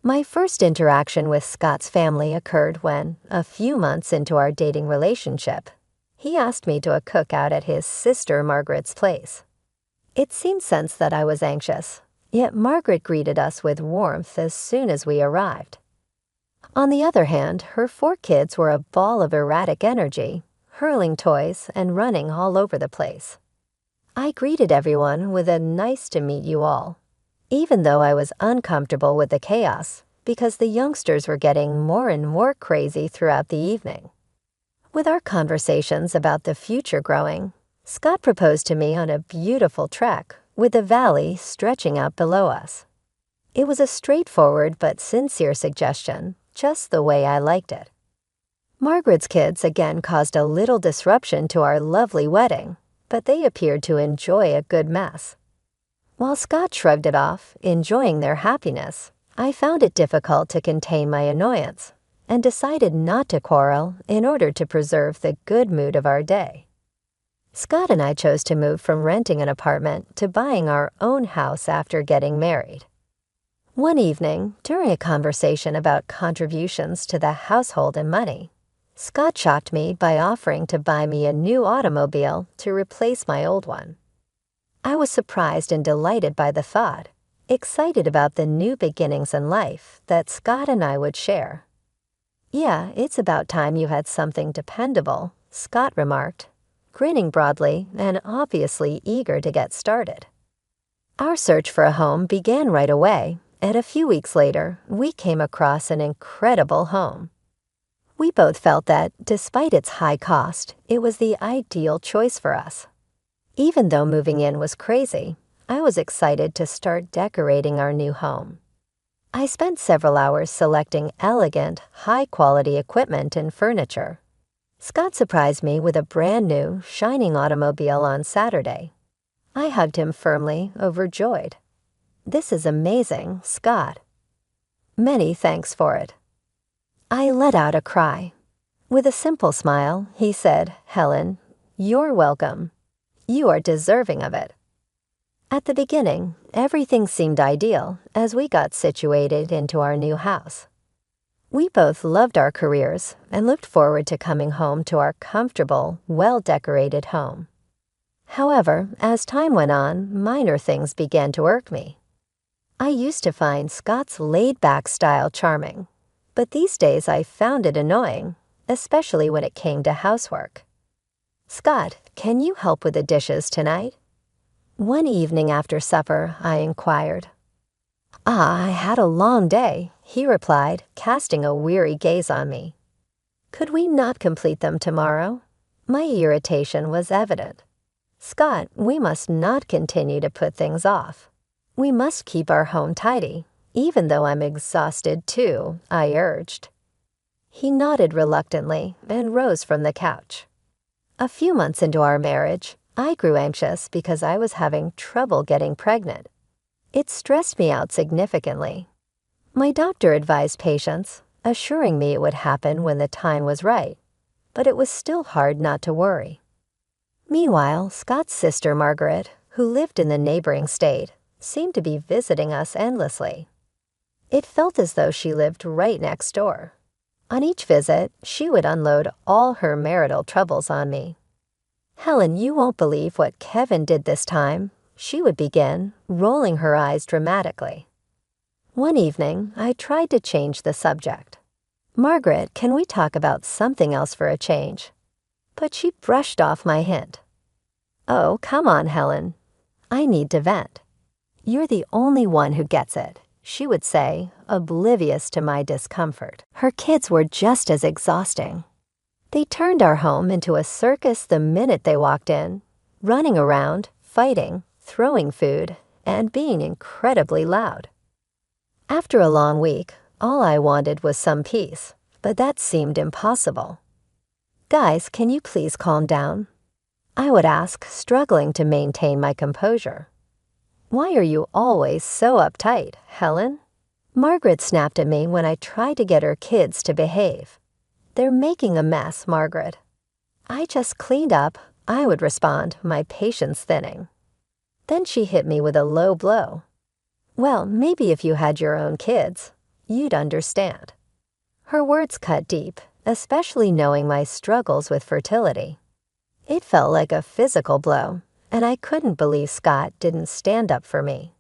My first interaction with Scott's family occurred when, a few months into our dating relationship, he asked me to a cookout at his sister Margaret's place. It seemed sense that I was anxious, yet Margaret greeted us with warmth as soon as we arrived. On the other hand, her 4 kids were a ball of erratic energy, hurling toys and running all over the place. I greeted everyone with a "nice to meet you all," even though I was uncomfortable with the chaos because the youngsters were getting more and more crazy throughout the evening. With our conversations about the future growing, Scott proposed to me on a beautiful trek with the valley stretching out below us. It was a straightforward but sincere suggestion, just the way I liked it. Margaret's kids again caused a little disruption to our lovely wedding, but they appeared to enjoy a good mess. While Scott shrugged it off, enjoying their happiness, I found it difficult to contain my annoyance and decided not to quarrel in order to preserve the good mood of our day. Scott and I chose to move from renting an apartment to buying our own house after getting married. One evening, during a conversation about contributions to the household and money, Scott shocked me by offering to buy me a new automobile to replace my old one. I was surprised and delighted by the thought, excited about the new beginnings in life that Scott and I would share. "Yeah, it's about time you had something dependable," Scott remarked, grinning broadly and obviously eager to get started. Our search for a home began right away, and a few weeks later, we came across an incredible home. We both felt that, despite its high cost, it was the ideal choice for us. Even though moving in was crazy, I was excited to start decorating our new home. I spent several hours selecting elegant, high-quality equipment and furniture. Scott surprised me with a brand-new, shining automobile on Saturday. I hugged him firmly, overjoyed. "This is amazing, Scott." "Many thanks for it." I let out a cry. With a simple smile, he said, "Helen, you're welcome. You are deserving of it." At the beginning, everything seemed ideal as we got situated into our new house. We both loved our careers and looked forward to coming home to our comfortable, well-decorated home. However, as time went on, minor things began to irk me. I used to find Scott's laid-back style charming, but these days I found it annoying, especially when it came to housework. "Scott, can you help with the dishes tonight?" One evening after supper, I inquired. "I had a long day," he replied, casting a weary gaze on me. "Could we not complete them tomorrow?" My irritation was evident. "Scott, we must not continue to put things off. We must keep our home tidy, even though I'm exhausted too," I urged. He nodded reluctantly and rose from the couch. A few months into our marriage, I grew anxious because I was having trouble getting pregnant. It stressed me out significantly. My doctor advised patience, assuring me it would happen when the time was right, but it was still hard not to worry. Meanwhile, Scott's sister Margaret, who lived in the neighboring state, seemed to be visiting us endlessly. It felt as though she lived right next door. On each visit, she would unload all her marital troubles on me. Helen, you won't believe what Kevin did this time, she would begin, rolling her eyes dramatically. One evening, I tried to change the subject. Margaret, can we talk about something else for a change? But she brushed off my hint. Oh, come on, Helen. I need to vent. You're the only one who gets it, she would say, oblivious to my discomfort. Her kids were just as exhausting. They turned our home into a circus the minute they walked in, running around, fighting, throwing food, and being incredibly loud. After a long week, all I wanted was some peace, but that seemed impossible. Guys, can you please calm down? I would ask, struggling to maintain my composure. Why are you always so uptight, Helen? Margaret snapped at me when I tried to get her kids to behave. They're making a mess, Margaret. I just cleaned up, I would respond, my patience thinning. Then she hit me with a low blow. Well, maybe if you had your own kids, you'd understand. Her words cut deep, especially knowing my struggles with fertility. It felt like a physical blow, and I couldn't believe Scott didn't stand up for me.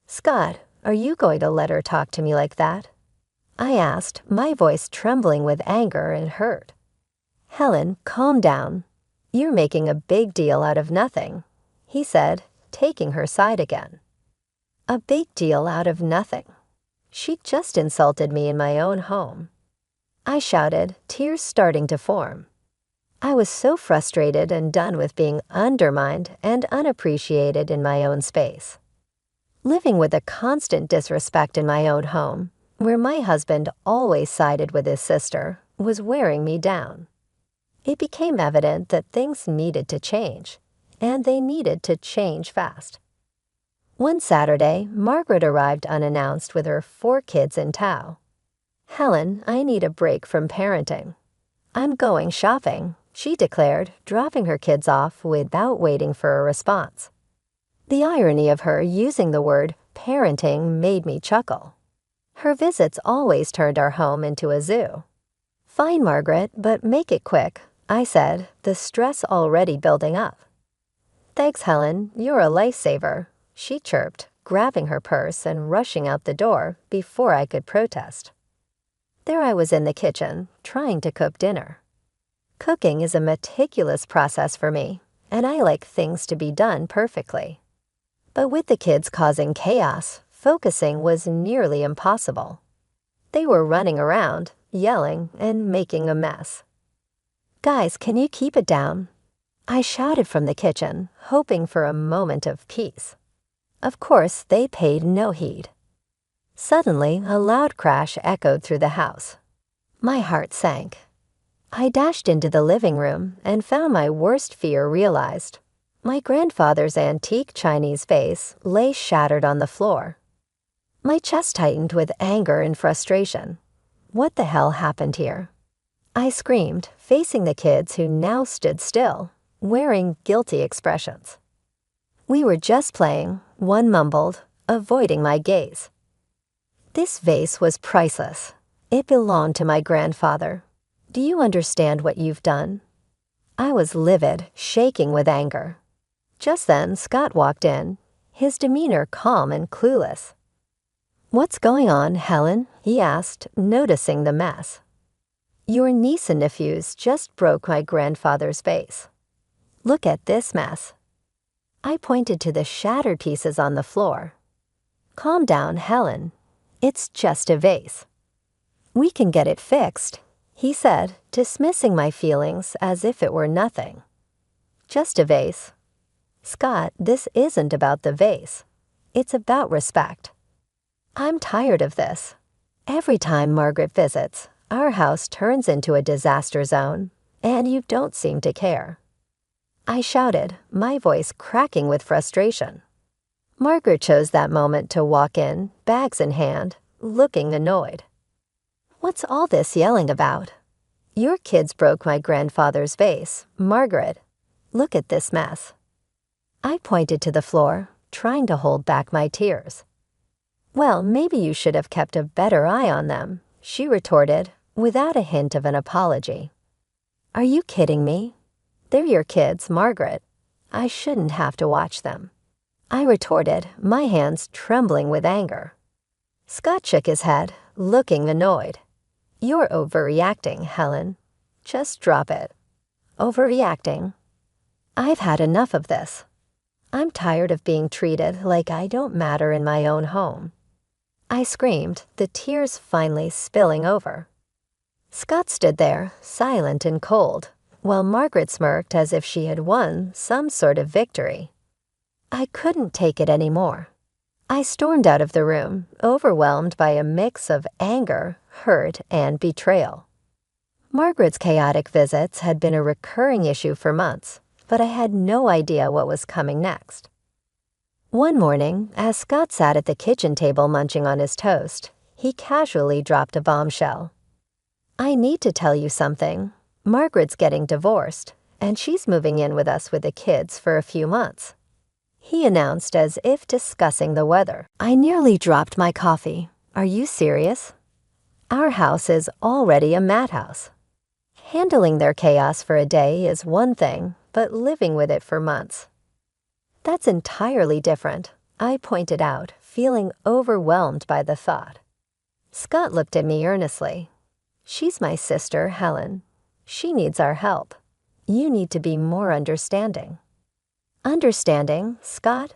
Scott, are you going to let her talk to me like that? I asked, my voice trembling with anger and hurt. Helen, calm down. You're making a big deal out of nothing, he said, taking her side again. A big deal out of nothing. She just insulted me in my own home. I shouted, tears starting to form. I was so frustrated and done with being undermined and unappreciated in my own space. Living with a constant disrespect in my own home, where my husband always sided with his sister, was wearing me down. It became evident that things needed to change, and they needed to change fast. One Saturday, Margaret arrived unannounced with her 4 kids in tow. Helen, I need a break from parenting. I'm going shopping, she declared, dropping her kids off without waiting for a response. The irony of her using the word parenting made me chuckle. Her visits always turned our home into a zoo. Fine, Margaret, but make it quick, I said, the stress already building up. Thanks, Helen, you're a lifesaver, she chirped, grabbing her purse and rushing out the door before I could protest. There I was in the kitchen, trying to cook dinner. Cooking is a meticulous process for me, and I like things to be done perfectly. But with the kids causing chaos, focusing was nearly impossible. They were running around, yelling, and making a mess. Guys, can you keep it down? I shouted from the kitchen, hoping for a moment of peace. Of course, they paid no heed. Suddenly, a loud crash echoed through the house. My heart sank. I dashed into the living room and found my worst fear realized. My grandfather's antique Chinese vase lay shattered on the floor. My chest tightened with anger and frustration. What the hell happened here? I screamed, facing the kids who now stood still, wearing guilty expressions. We were just playing, one mumbled, avoiding my gaze. This vase was priceless. It belonged to my grandfather. Do you understand what you've done? I was livid, shaking with anger. Just then, Scott walked in, his demeanor calm and clueless. What's going on, Helen? He asked, noticing the mess. Your niece and nephews just broke my grandfather's vase. Look at this mess. I pointed to the shattered pieces on the floor. Calm down, Helen. It's just a vase. We can get it fixed, he said, dismissing my feelings as if it were nothing. Just a vase. Scott, this isn't about the vase. It's about respect. I'm tired of this. Every time Margaret visits, our house turns into a disaster zone, and you don't seem to care. I shouted, my voice cracking with frustration. Margaret chose that moment to walk in, bags in hand, looking annoyed. What's all this yelling about? Your kids broke my grandfather's vase, Margaret. Look at this mess. I pointed to the floor, trying to hold back my tears. Well, maybe you should have kept a better eye on them, she retorted, without a hint of an apology. Are you kidding me? They're your kids, Margaret. I shouldn't have to watch them. I retorted, my hands trembling with anger. Scott shook his head, looking annoyed. You're overreacting, Helen. Just drop it. Overreacting? I've had enough of this. I'm tired of being treated like I don't matter in my own home. I screamed, the tears finally spilling over. Scott stood there, silent and cold, while Margaret smirked as if she had won some sort of victory. I couldn't take it anymore. I stormed out of the room, overwhelmed by a mix of anger, hurt, and betrayal. Margaret's chaotic visits had been a recurring issue for months, but I had no idea what was coming next. One morning, as Scott sat at the kitchen table munching on his toast, he casually dropped a bombshell. I need to tell you something. Margaret's getting divorced, and she's moving in with us with the kids for a few months. He announced as if discussing the weather. I nearly dropped my coffee. Are you serious? Our house is already a madhouse. Handling their chaos for a day is one thing, but living with it for months. That's entirely different, I pointed out, feeling overwhelmed by the thought. Scott looked at me earnestly. She's my sister, Helen. She needs our help. You need to be more understanding. Understanding, Scott?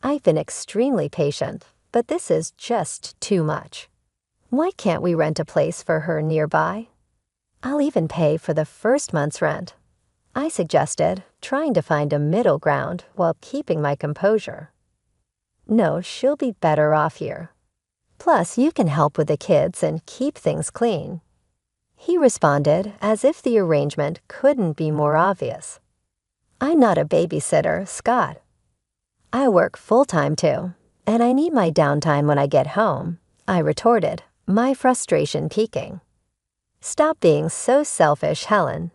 I've been extremely patient, but this is just too much. Why can't we rent a place for her nearby? I'll even pay for the first month's rent, I suggested, trying to find a middle ground while keeping my composure. No, she'll be better off here. Plus, you can help with the kids and keep things clean. He responded as if the arrangement couldn't be more obvious. I'm not a babysitter, Scott. I work full-time too, and I need my downtime when I get home, I retorted, my frustration peaking. Stop being so selfish, Helen.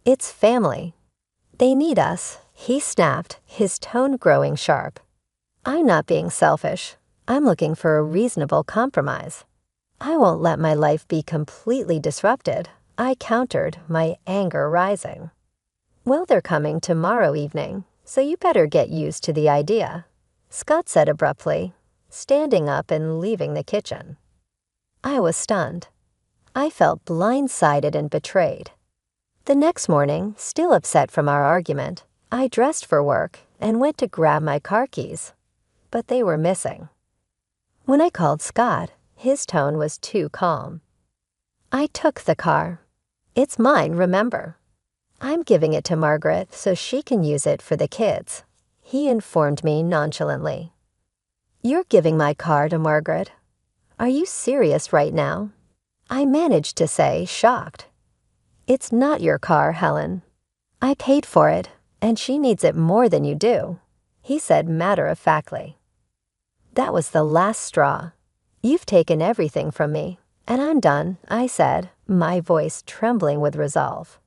It's family. They need us, he snapped, his tone growing sharp. I'm not being selfish. I'm looking for a reasonable compromise. I won't let my life be completely disrupted, I countered, my anger rising. Well, they're coming tomorrow evening, so you better get used to the idea, Scott said abruptly, standing up and leaving the kitchen. I was stunned. I felt blindsided and betrayed. The next morning, still upset from our argument, I dressed for work and went to grab my car keys, but they were missing. When I called Scott, his tone was too calm. I took the car. It's mine, remember. I'm giving it to Margaret so she can use it for the kids, he informed me nonchalantly. You're giving my car to Margaret? Are you serious right now? I managed to say, shocked. It's not your car, Helen. I paid for it, and she needs it more than you do, he said matter-of-factly. That was the last straw. You've taken everything from me, and I'm done, I said, my voice trembling with resolve.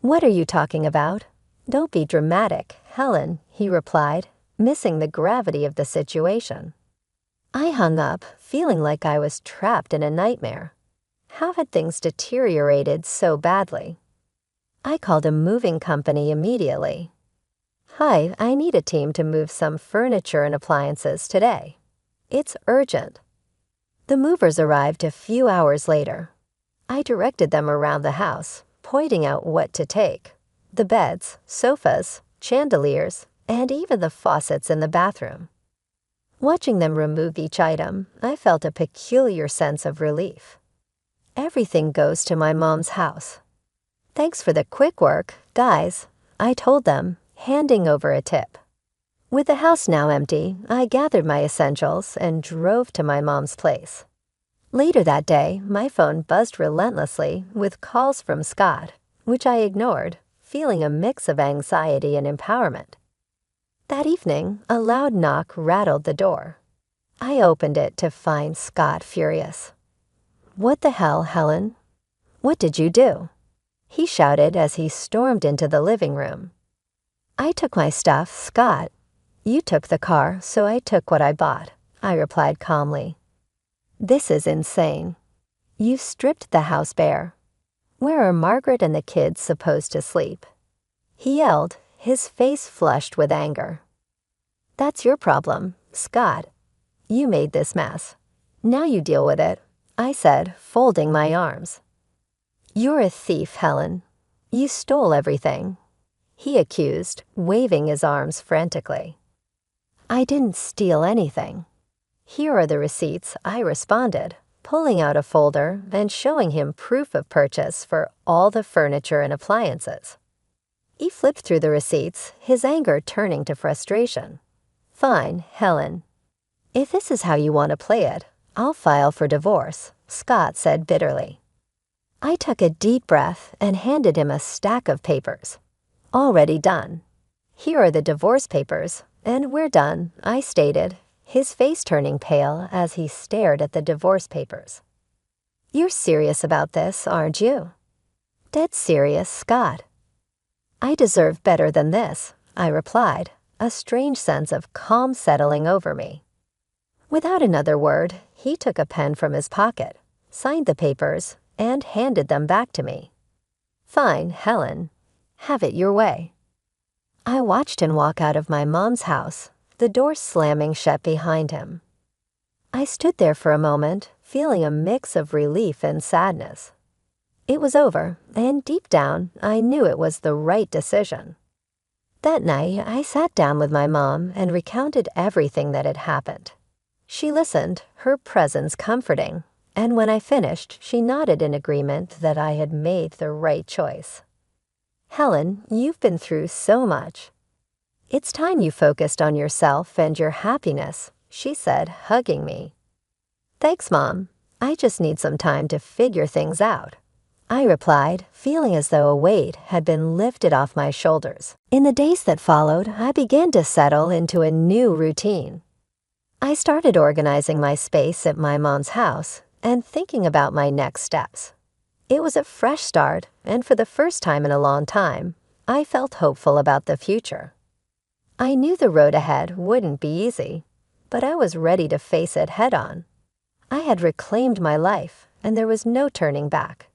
What are you talking about? Don't be dramatic, Helen, he replied, missing the gravity of the situation. I hung up, feeling like I was trapped in a nightmare. How had things deteriorated so badly? I called a moving company immediately. Hi, I need a team to move some furniture and appliances today. It's urgent. The movers arrived a few hours later. I directed them around the house, pointing out what to take: the beds, sofas, chandeliers, and even the faucets in the bathroom. Watching them remove each item, I felt a peculiar sense of relief. Everything goes to my mom's house. Thanks for the quick work, guys, I told them, handing over a tip. With the house now empty, I gathered my essentials and drove to my mom's place. Later that day, my phone buzzed relentlessly with calls from Scott, which I ignored, feeling a mix of anxiety and empowerment. That evening, a loud knock rattled the door. I opened it to find Scott furious. What the hell, Helen? What did you do? He shouted as he stormed into the living room. I took my stuff, Scott. You took the car, so I took what I bought, I replied calmly. This is insane. You've stripped the house bare. Where are Margaret and the kids supposed to sleep? he yelled, his face flushed with anger. "That's your problem, Scott. You made this mess. Now you deal with it," I said, folding my arms. "You're a thief, Helen. You stole everything," he accused, waving his arms frantically. "I didn't steal anything. Here are the receipts," I responded, pulling out a folder and showing him proof of purchase for all the furniture and appliances. He flipped through the receipts, his anger turning to frustration. "Fine, Helen. If this is how you want to play it, I'll file for divorce," Scott said bitterly. I took a deep breath and handed him a stack of papers. "Already done. Here are the divorce papers, and we're done," I stated, his face turning pale as he stared at the divorce papers. "You're serious about this, aren't you?" "Dead serious, Scott." "I deserve better than this," I replied, a strange sense of calm settling over me. Without another word, he took a pen from his pocket, signed the papers, and handed them back to me. "Fine, Helen. Have it your way." I watched him walk out of my mom's house, the door slamming shut behind him. I stood there for a moment, feeling a mix of relief and sadness. It was over, and deep down, I knew it was the right decision. That night, I sat down with my mom and recounted everything that had happened. She listened, her presence comforting, and when I finished, she nodded in agreement that I had made the right choice. "Helen, you've been through so much. It's time you focused on yourself and your happiness," she said, hugging me. "Thanks, Mom. I just need some time to figure things out," I replied, feeling as though a weight had been lifted off my shoulders. In the days that followed, I began to settle into a new routine. I started organizing my space at my mom's house and thinking about my next steps. It was a fresh start, and for the first time in a long time, I felt hopeful about the future. I knew the road ahead wouldn't be easy, but I was ready to face it head-on. I had reclaimed my life, and there was no turning back.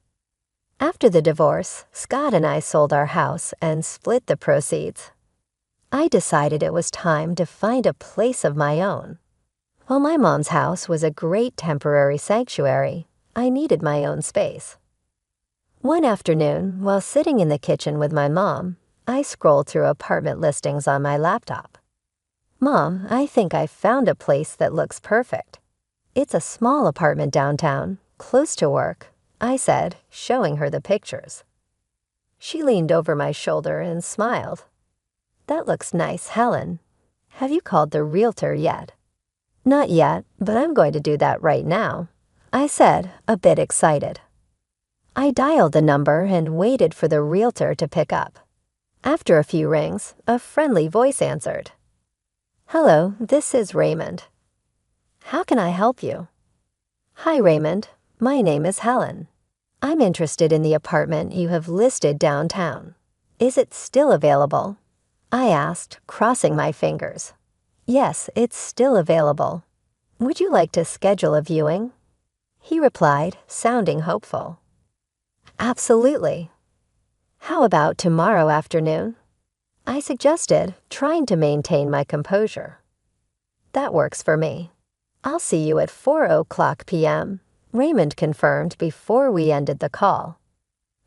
After the divorce, Scott and I sold our house and split the proceeds. I decided it was time to find a place of my own. While my mom's house was a great temporary sanctuary, I needed my own space. One afternoon, while sitting in the kitchen with my mom, I scrolled through apartment listings on my laptop. "Mom, I think I found a place that looks perfect. It's a small apartment downtown, close to work," I said, showing her the pictures. She leaned over my shoulder and smiled. "That looks nice, Helen. Have you called the realtor yet?" "Not yet, but I'm going to do that right now," I said, a bit excited. I dialed the number and waited for the realtor to pick up. After a few rings, a friendly voice answered. "Hello, this is Raymond. How can I help you?" "Hi, Raymond. My name is Helen. I'm interested in the apartment you have listed downtown. Is it still available?" I asked, crossing my fingers. "Yes, it's still available. Would you like to schedule a viewing?" He replied, sounding hopeful. "Absolutely. How about tomorrow afternoon?" I suggested, trying to maintain my composure. "That works for me. I'll see you at 4:00 p.m., Raymond confirmed before we ended the call.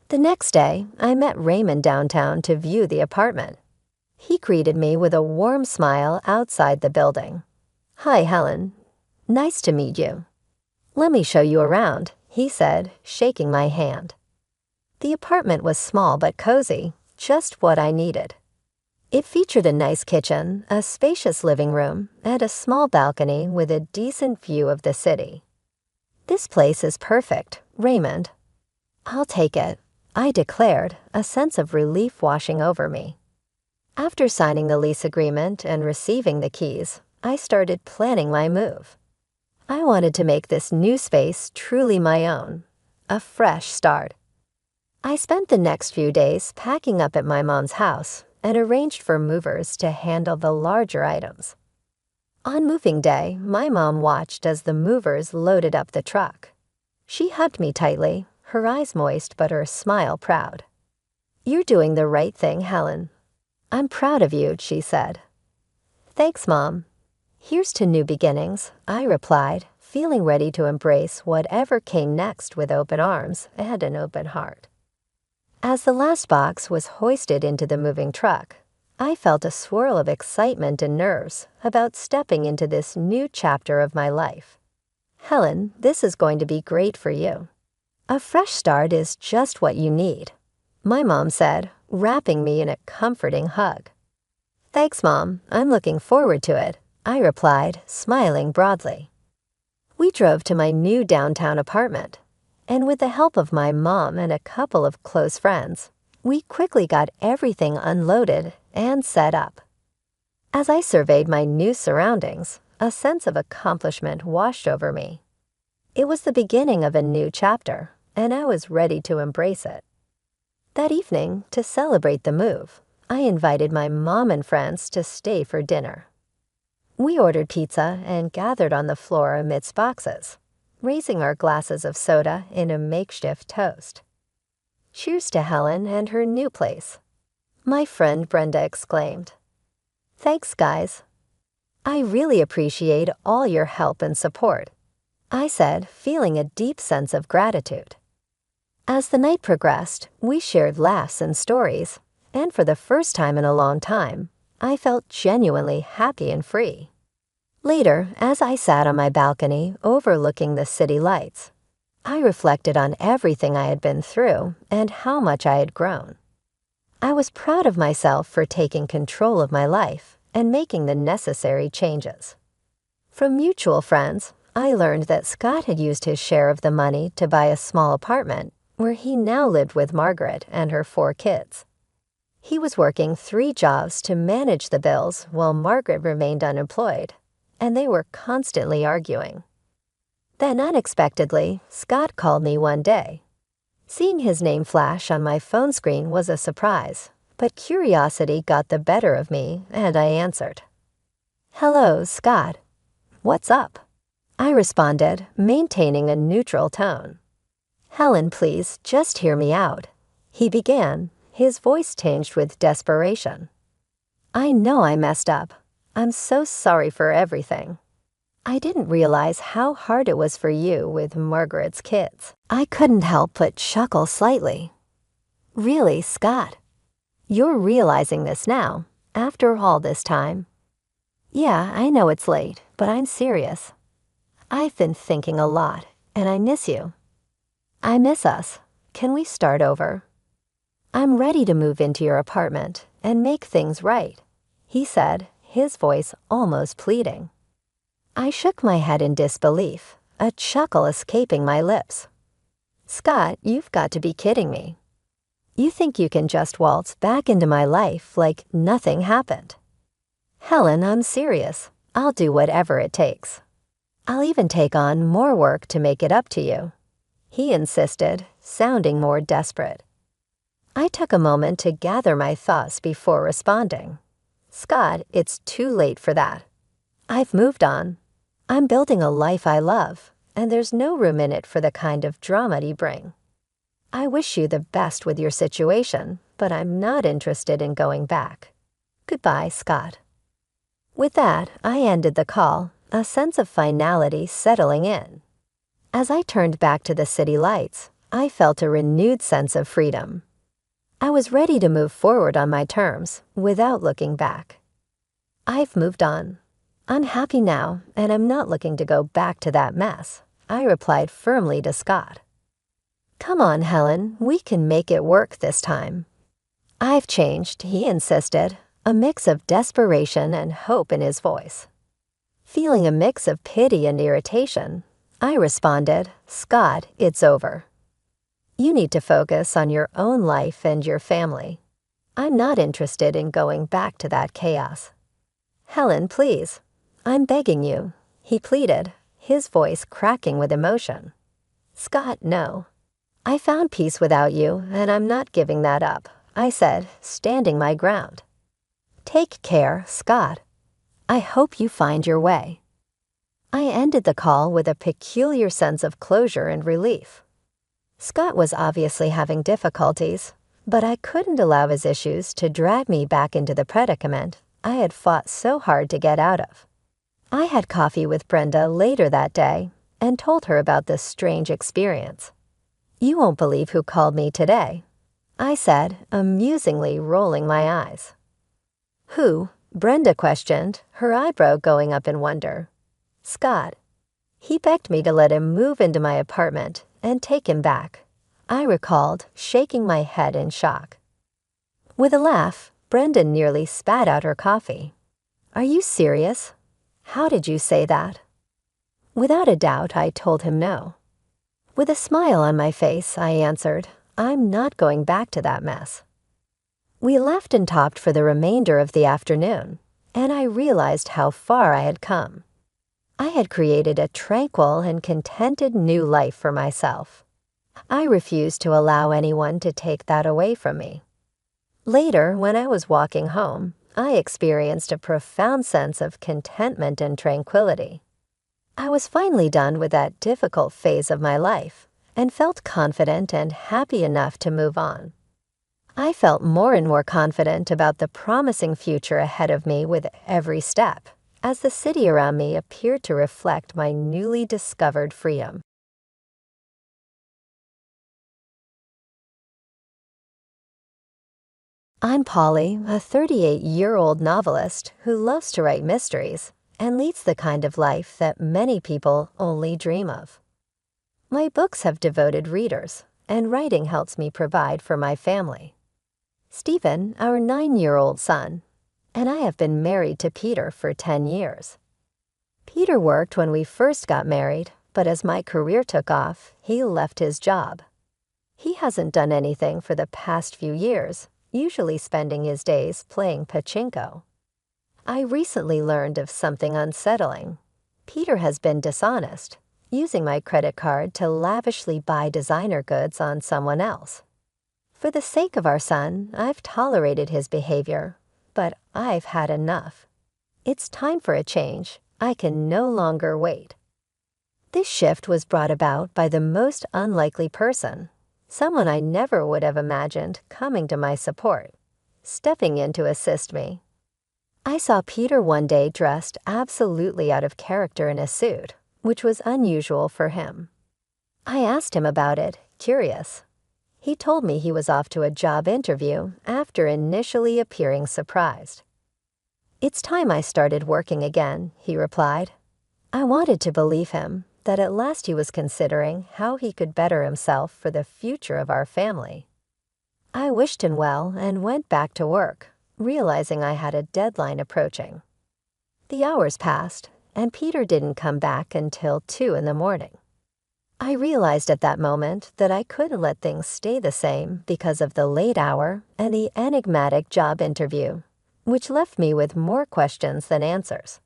The next day, I met Raymond downtown to view the apartment. He greeted me with a warm smile outside the building. "Hi, Helen. Nice to meet you. Let me show you around," he said, shaking my hand. The apartment was small but cozy, just what I needed. It featured a nice kitchen, a spacious living room, and a small balcony with a decent view of the city. "This place is perfect, Raymond." "I'll take it," I declared, a sense of relief washing over me. After signing the lease agreement and receiving the keys, I started planning my move. I wanted to make this new space truly my own, a fresh start. I spent the next few days packing up at my mom's house and arranged for movers to handle the larger items. On moving day, my mom watched as the movers loaded up the truck. She hugged me tightly, her eyes moist but her smile proud. You're doing the right thing, Helen. I'm proud of you, she said. Thanks, Mom. Here's to new beginnings, I replied, feeling ready to embrace whatever came next with open arms and an open heart. As the last box was hoisted into the moving truck, I felt a swirl of excitement and nerves about stepping into this new chapter of my life. Helen, this is going to be great for you. A fresh start is just what you need, my mom said, wrapping me in a comforting hug. Thanks, Mom. I'm looking forward to it, I replied, smiling broadly. We drove to my new downtown apartment, and with the help of my mom and a couple of close friends, we quickly got everything unloaded and set up. As I surveyed my new surroundings, a sense of accomplishment washed over me. It was the beginning of a new chapter, and I was ready to embrace it. That evening, to celebrate the move, I invited my mom and friends to stay for dinner. We ordered pizza and gathered on the floor amidst boxes, raising our glasses of soda in a makeshift toast. Cheers to Helen and her new place, my friend Brenda exclaimed. Thanks, guys. I really appreciate all your help and support, I said, feeling a deep sense of gratitude. As the night progressed, we shared laughs and stories, and for the first time in a long time, I felt genuinely happy and free. Later, as I sat on my balcony overlooking the city lights, I reflected on everything I had been through and how much I had grown. I was proud of myself for taking control of my life and making the necessary changes. From mutual friends, I learned that Scott had used his share of the money to buy a small apartment where he now lived with Margaret and her 4 kids. He was working 3 jobs to manage the bills while Margaret remained unemployed, and they were constantly arguing. Then unexpectedly, Scott called me one day. Seeing his name flash on my phone screen was a surprise, but curiosity got the better of me and I answered. Hello, Scott. What's up? I responded, maintaining a neutral tone. Helen, please, just hear me out, he began, his voice tinged with desperation. I know I messed up. I'm so sorry for everything. I didn't realize how hard it was for you with Margaret's kids. I couldn't help but chuckle slightly. Really, Scott? You're realizing this now, after all this time? Yeah, I know it's late, but I'm serious. I've been thinking a lot, and I miss you. I miss us. Can we start over? I'm ready to move into your apartment and make things right, he said, his voice almost pleading. I shook my head in disbelief, a chuckle escaping my lips. Scott, you've got to be kidding me. You think you can just waltz back into my life like nothing happened? Helen, I'm serious. I'll do whatever it takes. I'll even take on more work to make it up to you, he insisted, sounding more desperate. I took a moment to gather my thoughts before responding. Scott, it's too late for that. I've moved on. I'm building a life I love, and there's no room in it for the kind of drama you bring. I wish you the best with your situation, but I'm not interested in going back. Goodbye, Scott. With that, I ended the call, a sense of finality settling in. As I turned back to the city lights, I felt a renewed sense of freedom. I was ready to move forward on my terms without looking back. I've moved on. I'm happy now, and I'm not looking to go back to that mess, I replied firmly to Scott. Come on, Helen, we can make it work this time. I've changed, he insisted, a mix of desperation and hope in his voice. Feeling a mix of pity and irritation, I responded, Scott, it's over. You need to focus on your own life and your family. I'm not interested in going back to that chaos. Helen, please. I'm begging you, he pleaded, his voice cracking with emotion. Scott, no. I found peace without you, and I'm not giving that up, I said, standing my ground. Take care, Scott. I hope you find your way. I ended the call with a peculiar sense of closure and relief. Scott was obviously having difficulties, But I couldn't allow his issues to drag me back into the predicament I had fought so hard to get out of. I had coffee with Brenda later that day and told her about this strange experience. "You won't believe who called me today," I said, amusingly rolling my eyes. "Who?" Brenda questioned, her eyebrow going up in wonder. "Scott. He begged me to let him move into my apartment and take him back," I recalled, shaking my head in shock. With a laugh, Brenda nearly spat out her coffee. "Are you serious? How did you say that?" Without a doubt, I told him no. With a smile on my face, I answered, "I'm not going back to that mess." We left and talked for the remainder of the afternoon, and I realized how far I had come. I had created a tranquil and contented new life for myself. I refused to allow anyone to take that away from me. Later, when I was walking home, I experienced a profound sense of contentment and tranquility. I was finally done with that difficult phase of my life and felt confident and happy enough to move on. I felt more and more confident about the promising future ahead of me with every step, as the city around me appeared to reflect my newly discovered freedom. I'm Polly, a 38-year-old novelist who loves to write mysteries and leads the kind of life that many people only dream of. My books have devoted readers, and writing helps me provide for my family. Stephen, our 9-year-old son, and I have been married to Peter for 10 years. Peter worked when we first got married, but as my career took off, he left his job. He hasn't done anything for the past few years, usually spending his days playing pachinko. I recently learned of something unsettling. Peter has been dishonest, using my credit card to lavishly buy designer goods on someone else. For the sake of our son, I've tolerated his behavior, but I've had enough. It's time for a change. I can no longer wait. This shift was brought about by the most unlikely person, someone I never would have imagined coming to my support, stepping in to assist me. I saw Peter one day dressed absolutely out of character in a suit, which was unusual for him. I asked him about it, curious. He told me he was off to a job interview after initially appearing surprised. "It's time I started working again," he replied. I wanted to believe him, that at last he was considering how he could better himself for the future of our family. I wished him well and went back to work, realizing I had a deadline approaching. The hours passed, and Peter didn't come back until 2 in the morning. I realized at that moment that I couldn't let things stay the same because of the late hour and the enigmatic job interview, which left me with more questions than answers.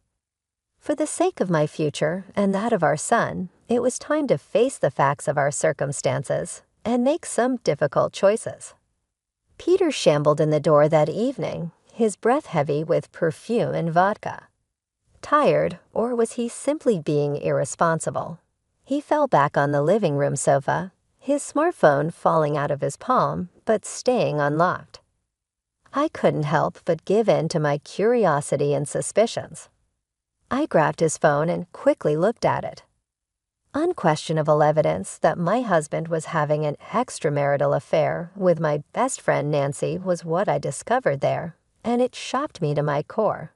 For the sake of my future and that of our son, it was time to face the facts of our circumstances and make some difficult choices. Peter shambled in the door that evening, his breath heavy with perfume and vodka. Tired, or was he simply being irresponsible? He fell back on the living room sofa, his smartphone falling out of his palm but staying unlocked. I couldn't help but give in to my curiosity and suspicions. I grabbed his phone and quickly looked at it. Unquestionable evidence that my husband was having an extramarital affair with my best friend Nancy was what I discovered there, and it shocked me to my core.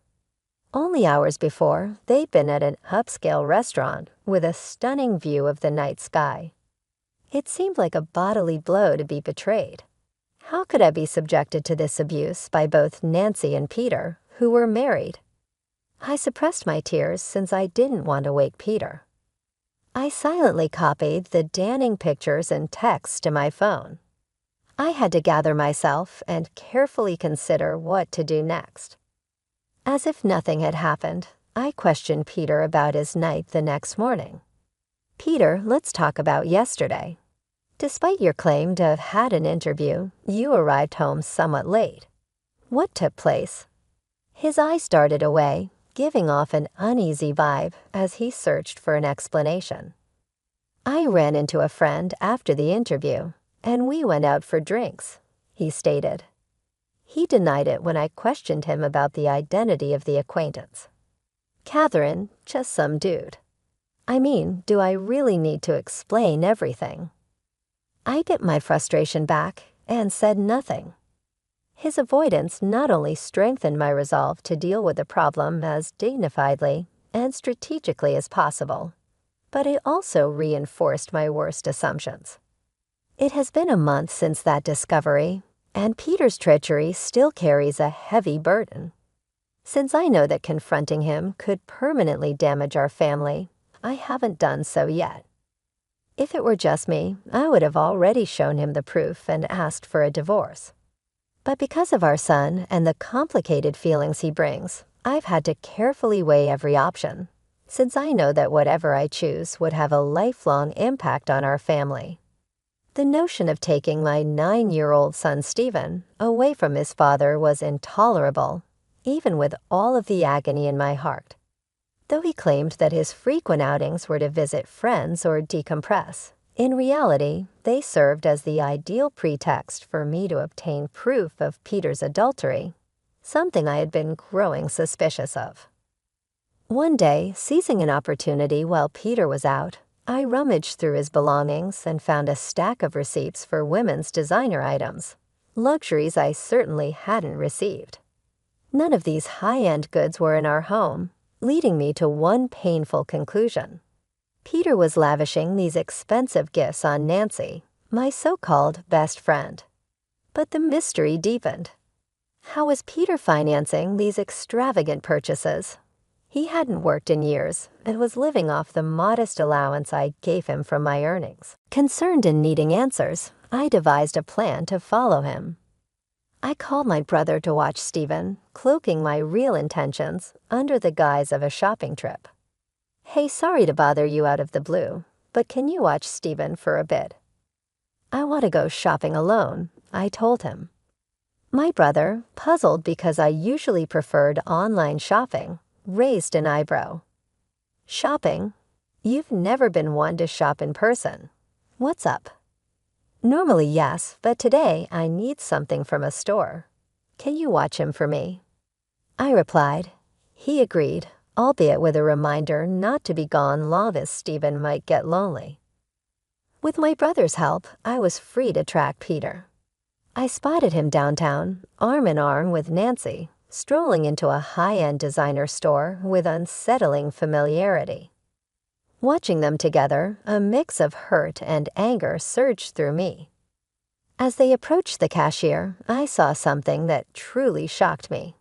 Only hours before, they'd been at an upscale restaurant with a stunning view of the night sky. It seemed like a bodily blow to be betrayed. How could I be subjected to this abuse by both Nancy and Peter, who were married? I suppressed my tears since I didn't want to wake Peter. I silently copied the damning pictures and texts to my phone. I had to gather myself and carefully consider what to do next. As if nothing had happened, I questioned Peter about his night the next morning. "Peter, let's talk about yesterday. Despite your claim to have had an interview, you arrived home somewhat late. What took place?" His eyes darted away, giving off an uneasy vibe as he searched for an explanation. "I ran into a friend after the interview, and we went out for drinks. he stated. He denied it when I questioned him about the identity of the acquaintance. Catherine, just some dude. I mean, do I really need to explain everything? I get my frustration back and said nothing. His avoidance not only strengthened my resolve to deal with the problem as dignifiedly and strategically as possible, but it also reinforced my worst assumptions. It has been a month since that discovery, and Peter's treachery still carries a heavy burden. Since I know that confronting him could permanently damage our family, I haven't done so yet. If it were just me, I would have already shown him the proof and asked for a divorce. But because of our son and the complicated feelings he brings, I've had to carefully weigh every option, since I know that whatever I choose would have a lifelong impact on our family. The notion of taking my 9-year-old son Stephen away from his father was intolerable, even with all of the agony in my heart. Though he claimed that his frequent outings were to visit friends or decompress, in reality, they served as the ideal pretext for me to obtain proof of Peter's adultery, something I had been growing suspicious of. One day, seizing an opportunity while Peter was out, I rummaged through his belongings and found a stack of receipts for women's designer items, luxuries I certainly hadn't received. None of these high-end goods were in our home, leading me to one painful conclusion. Peter was lavishing these expensive gifts on Nancy, my so-called best friend. But the mystery deepened. How was Peter financing these extravagant purchases? He hadn't worked in years and was living off the modest allowance I gave him from my earnings. Concerned and needing answers, I devised a plan to follow him. I called my brother to watch Stephen, cloaking my real intentions under the guise of a shopping trip. Hey, sorry to bother you out of the blue, but can you watch Stephen for a bit? I want to go shopping alone, I told him. My brother, puzzled because I usually preferred online shopping, raised an eyebrow. Shopping? You've never been one to shop in person. What's up? Normally, yes, but today I need something from a store. Can you watch him for me? I replied. He agreed, albeit with a reminder not to be gone long as Stephen might get lonely. With my brother's help, I was free to track Peter. I spotted him downtown, arm in arm with Nancy, strolling into a high-end designer store with unsettling familiarity. Watching them together, a mix of hurt and anger surged through me. As they approached the cashier, I saw something that truly shocked me.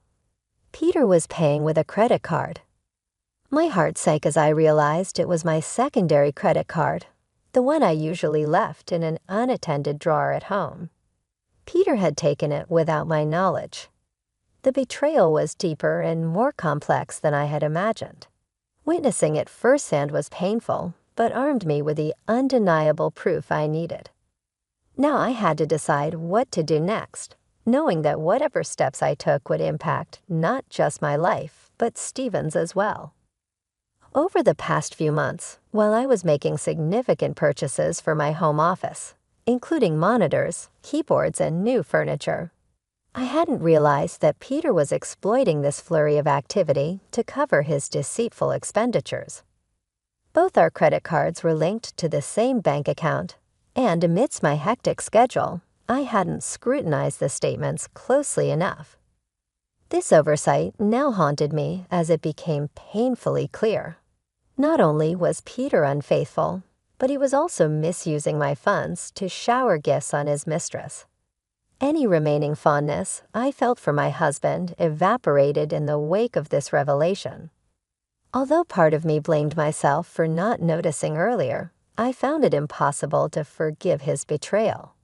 Peter was paying with a credit card. My heart sank as I realized it was my secondary credit card, the one I usually left in an unattended drawer at home. Peter had taken it without my knowledge. The betrayal was deeper and more complex than I had imagined. Witnessing it firsthand was painful, but armed me with the undeniable proof I needed. Now I had to decide what to do next, knowing that whatever steps I took would impact not just my life, but Stephen's as well. Over the past few months, while I was making significant purchases for my home office, including monitors, keyboards, and new furniture, I hadn't realized that Peter was exploiting this flurry of activity to cover his deceitful expenditures. Both our credit cards were linked to the same bank account, and amidst my hectic schedule, I hadn't scrutinized the statements closely enough. This oversight now haunted me as it became painfully clear. Not only was Peter unfaithful, but he was also misusing my funds to shower gifts on his mistress. Any remaining fondness I felt for my husband evaporated in the wake of this revelation. Although part of me blamed myself for not noticing earlier, I found it impossible to forgive his betrayal.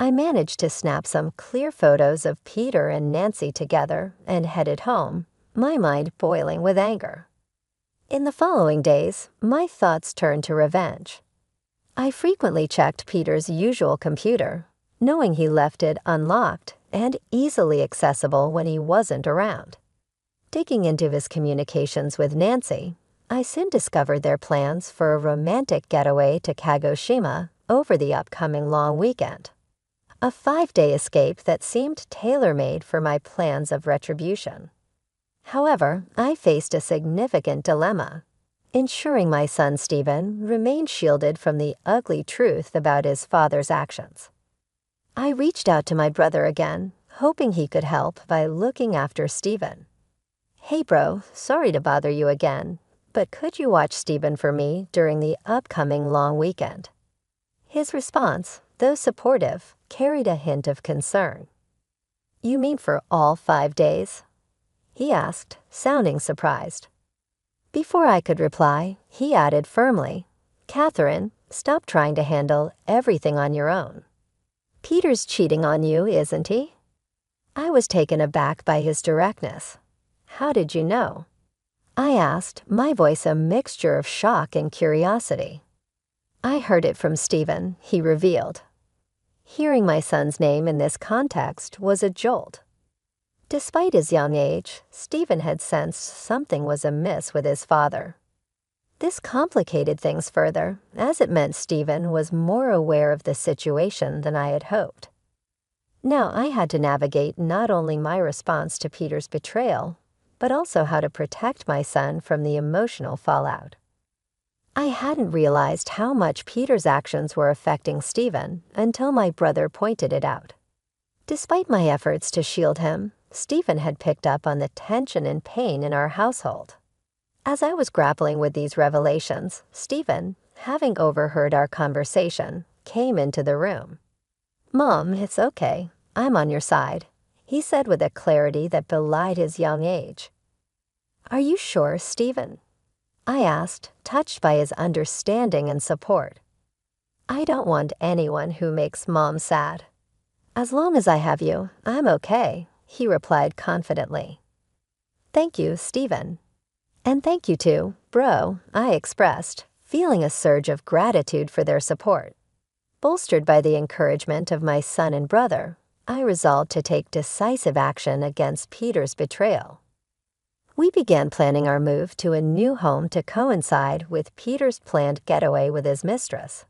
I managed to snap some clear photos of Peter and Nancy together and headed home, my mind boiling with anger. In the following days, my thoughts turned to revenge. I frequently checked Peter's usual computer, knowing he left it unlocked and easily accessible when he wasn't around. Digging into his communications with Nancy, I soon discovered their plans for a romantic getaway to Kagoshima over the upcoming long weekend. a 5-day escape that seemed tailor-made for my plans of retribution. However, I faced a significant dilemma: ensuring my son Stephen remained shielded from the ugly truth about his father's actions. I reached out to my brother again, hoping he could help by looking after Stephen. "Hey bro, sorry to bother you again, but could you watch Stephen for me during the upcoming long weekend?" His response, though supportive, carried a hint of concern. "You mean for all 5 days?" he asked, sounding surprised. Before I could reply, he added firmly, "Catherine, stop trying to handle everything on your own. Peter's cheating on you, isn't he?" I was taken aback by his directness. "How did you know?" I asked, my voice a mixture of shock and curiosity. "I heard it from Stephen," he revealed. Hearing my son's name in this context was a jolt. Despite his young age, Stephen had sensed something was amiss with his father. This complicated things further, as it meant Stephen was more aware of the situation than I had hoped. Now I had to navigate not only my response to Peter's betrayal, but also how to protect my son from the emotional fallout. I hadn't realized how much Peter's actions were affecting Stephen until my brother pointed it out. Despite my efforts to shield him, Stephen had picked up on the tension and pain in our household. As I was grappling with these revelations, Stephen, having overheard our conversation, came into the room. "Mom, it's okay. I'm on your side," he said with a clarity that belied his young age. "Are you sure, Stephen?" I asked, touched by his understanding and support. "I don't want anyone who makes Mom sad." "As long as I have you, I'm okay," he replied confidently. "Thank you, Stephen." "And thank you too, bro," I expressed, feeling a surge of gratitude for their support. Bolstered by the encouragement of my son and brother, I resolved to take decisive action against Peter's betrayal. We began planning our move to a new home to coincide with Peter's planned getaway with his mistress.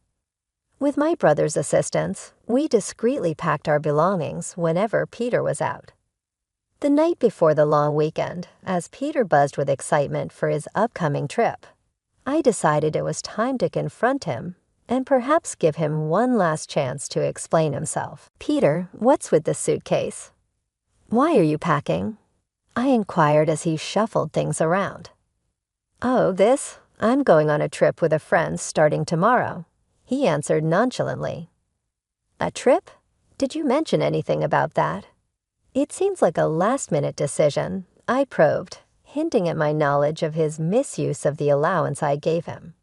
With my brother's assistance, we discreetly packed our belongings whenever Peter was out. The night before the long weekend, as Peter buzzed with excitement for his upcoming trip, I decided it was time to confront him and perhaps give him one last chance to explain himself. "Peter, what's with the suitcase? Why are you packing?" I inquired as he shuffled things around. "Oh, this? I'm going on a trip with a friend starting tomorrow," he answered nonchalantly. "A trip? Did you mention anything about that?" "It seems like a last-minute decision," I probed, hinting at my knowledge of his misuse of the allowance I gave him.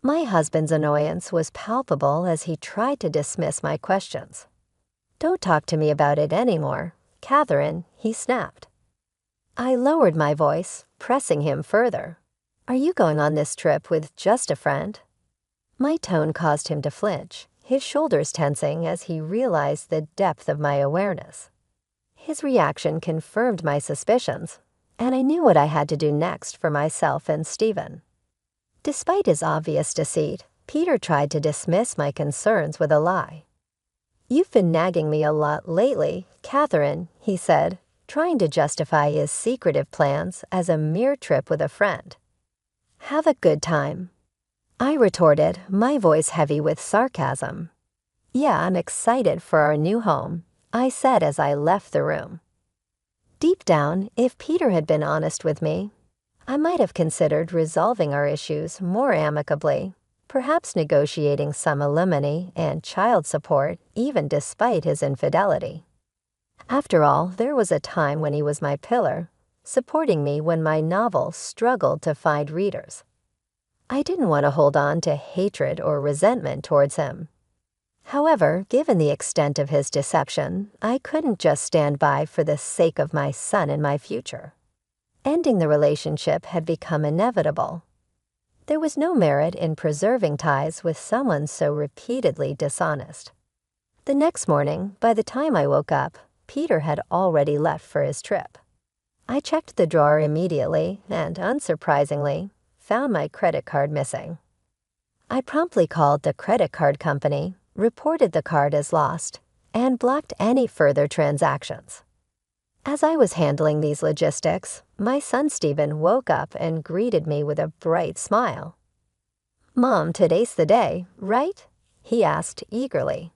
My husband's annoyance was palpable as he tried to dismiss my questions. "Don't talk to me about it anymore, Catherine," he snapped. I lowered my voice, pressing him further. "Are you going on this trip with just a friend?" My tone caused him to flinch, his shoulders tensing as he realized the depth of my awareness. His reaction confirmed my suspicions, and I knew what I had to do next for myself and Stephen. Despite his obvious deceit, Peter tried to dismiss my concerns with a lie. "You've been nagging me a lot lately, Catherine," he said, trying to justify his secretive plans as a mere trip with a friend. "Have a good time," I retorted, my voice heavy with sarcasm. "Yeah, I'm excited for our new home," I said as I left the room. Deep down, if Peter had been honest with me, I might have considered resolving our issues more amicably, perhaps negotiating some alimony and child support even despite his infidelity. After all, there was a time when he was my pillar, supporting me when my novel struggled to find readers. I didn't want to hold on to hatred or resentment towards him. However, given the extent of his deception, I couldn't just stand by for the sake of my son and my future. Ending the relationship had become inevitable. There was no merit in preserving ties with someone so repeatedly dishonest. The next morning, by the time I woke up, Peter had already left for his trip. I checked the drawer immediately and, unsurprisingly, found my credit card missing. I promptly called the credit card company, reported the card as lost, and blocked any further transactions. As I was handling these logistics, my son Stephen woke up and greeted me with a bright smile. "Mom, today's the day, right?" he asked eagerly.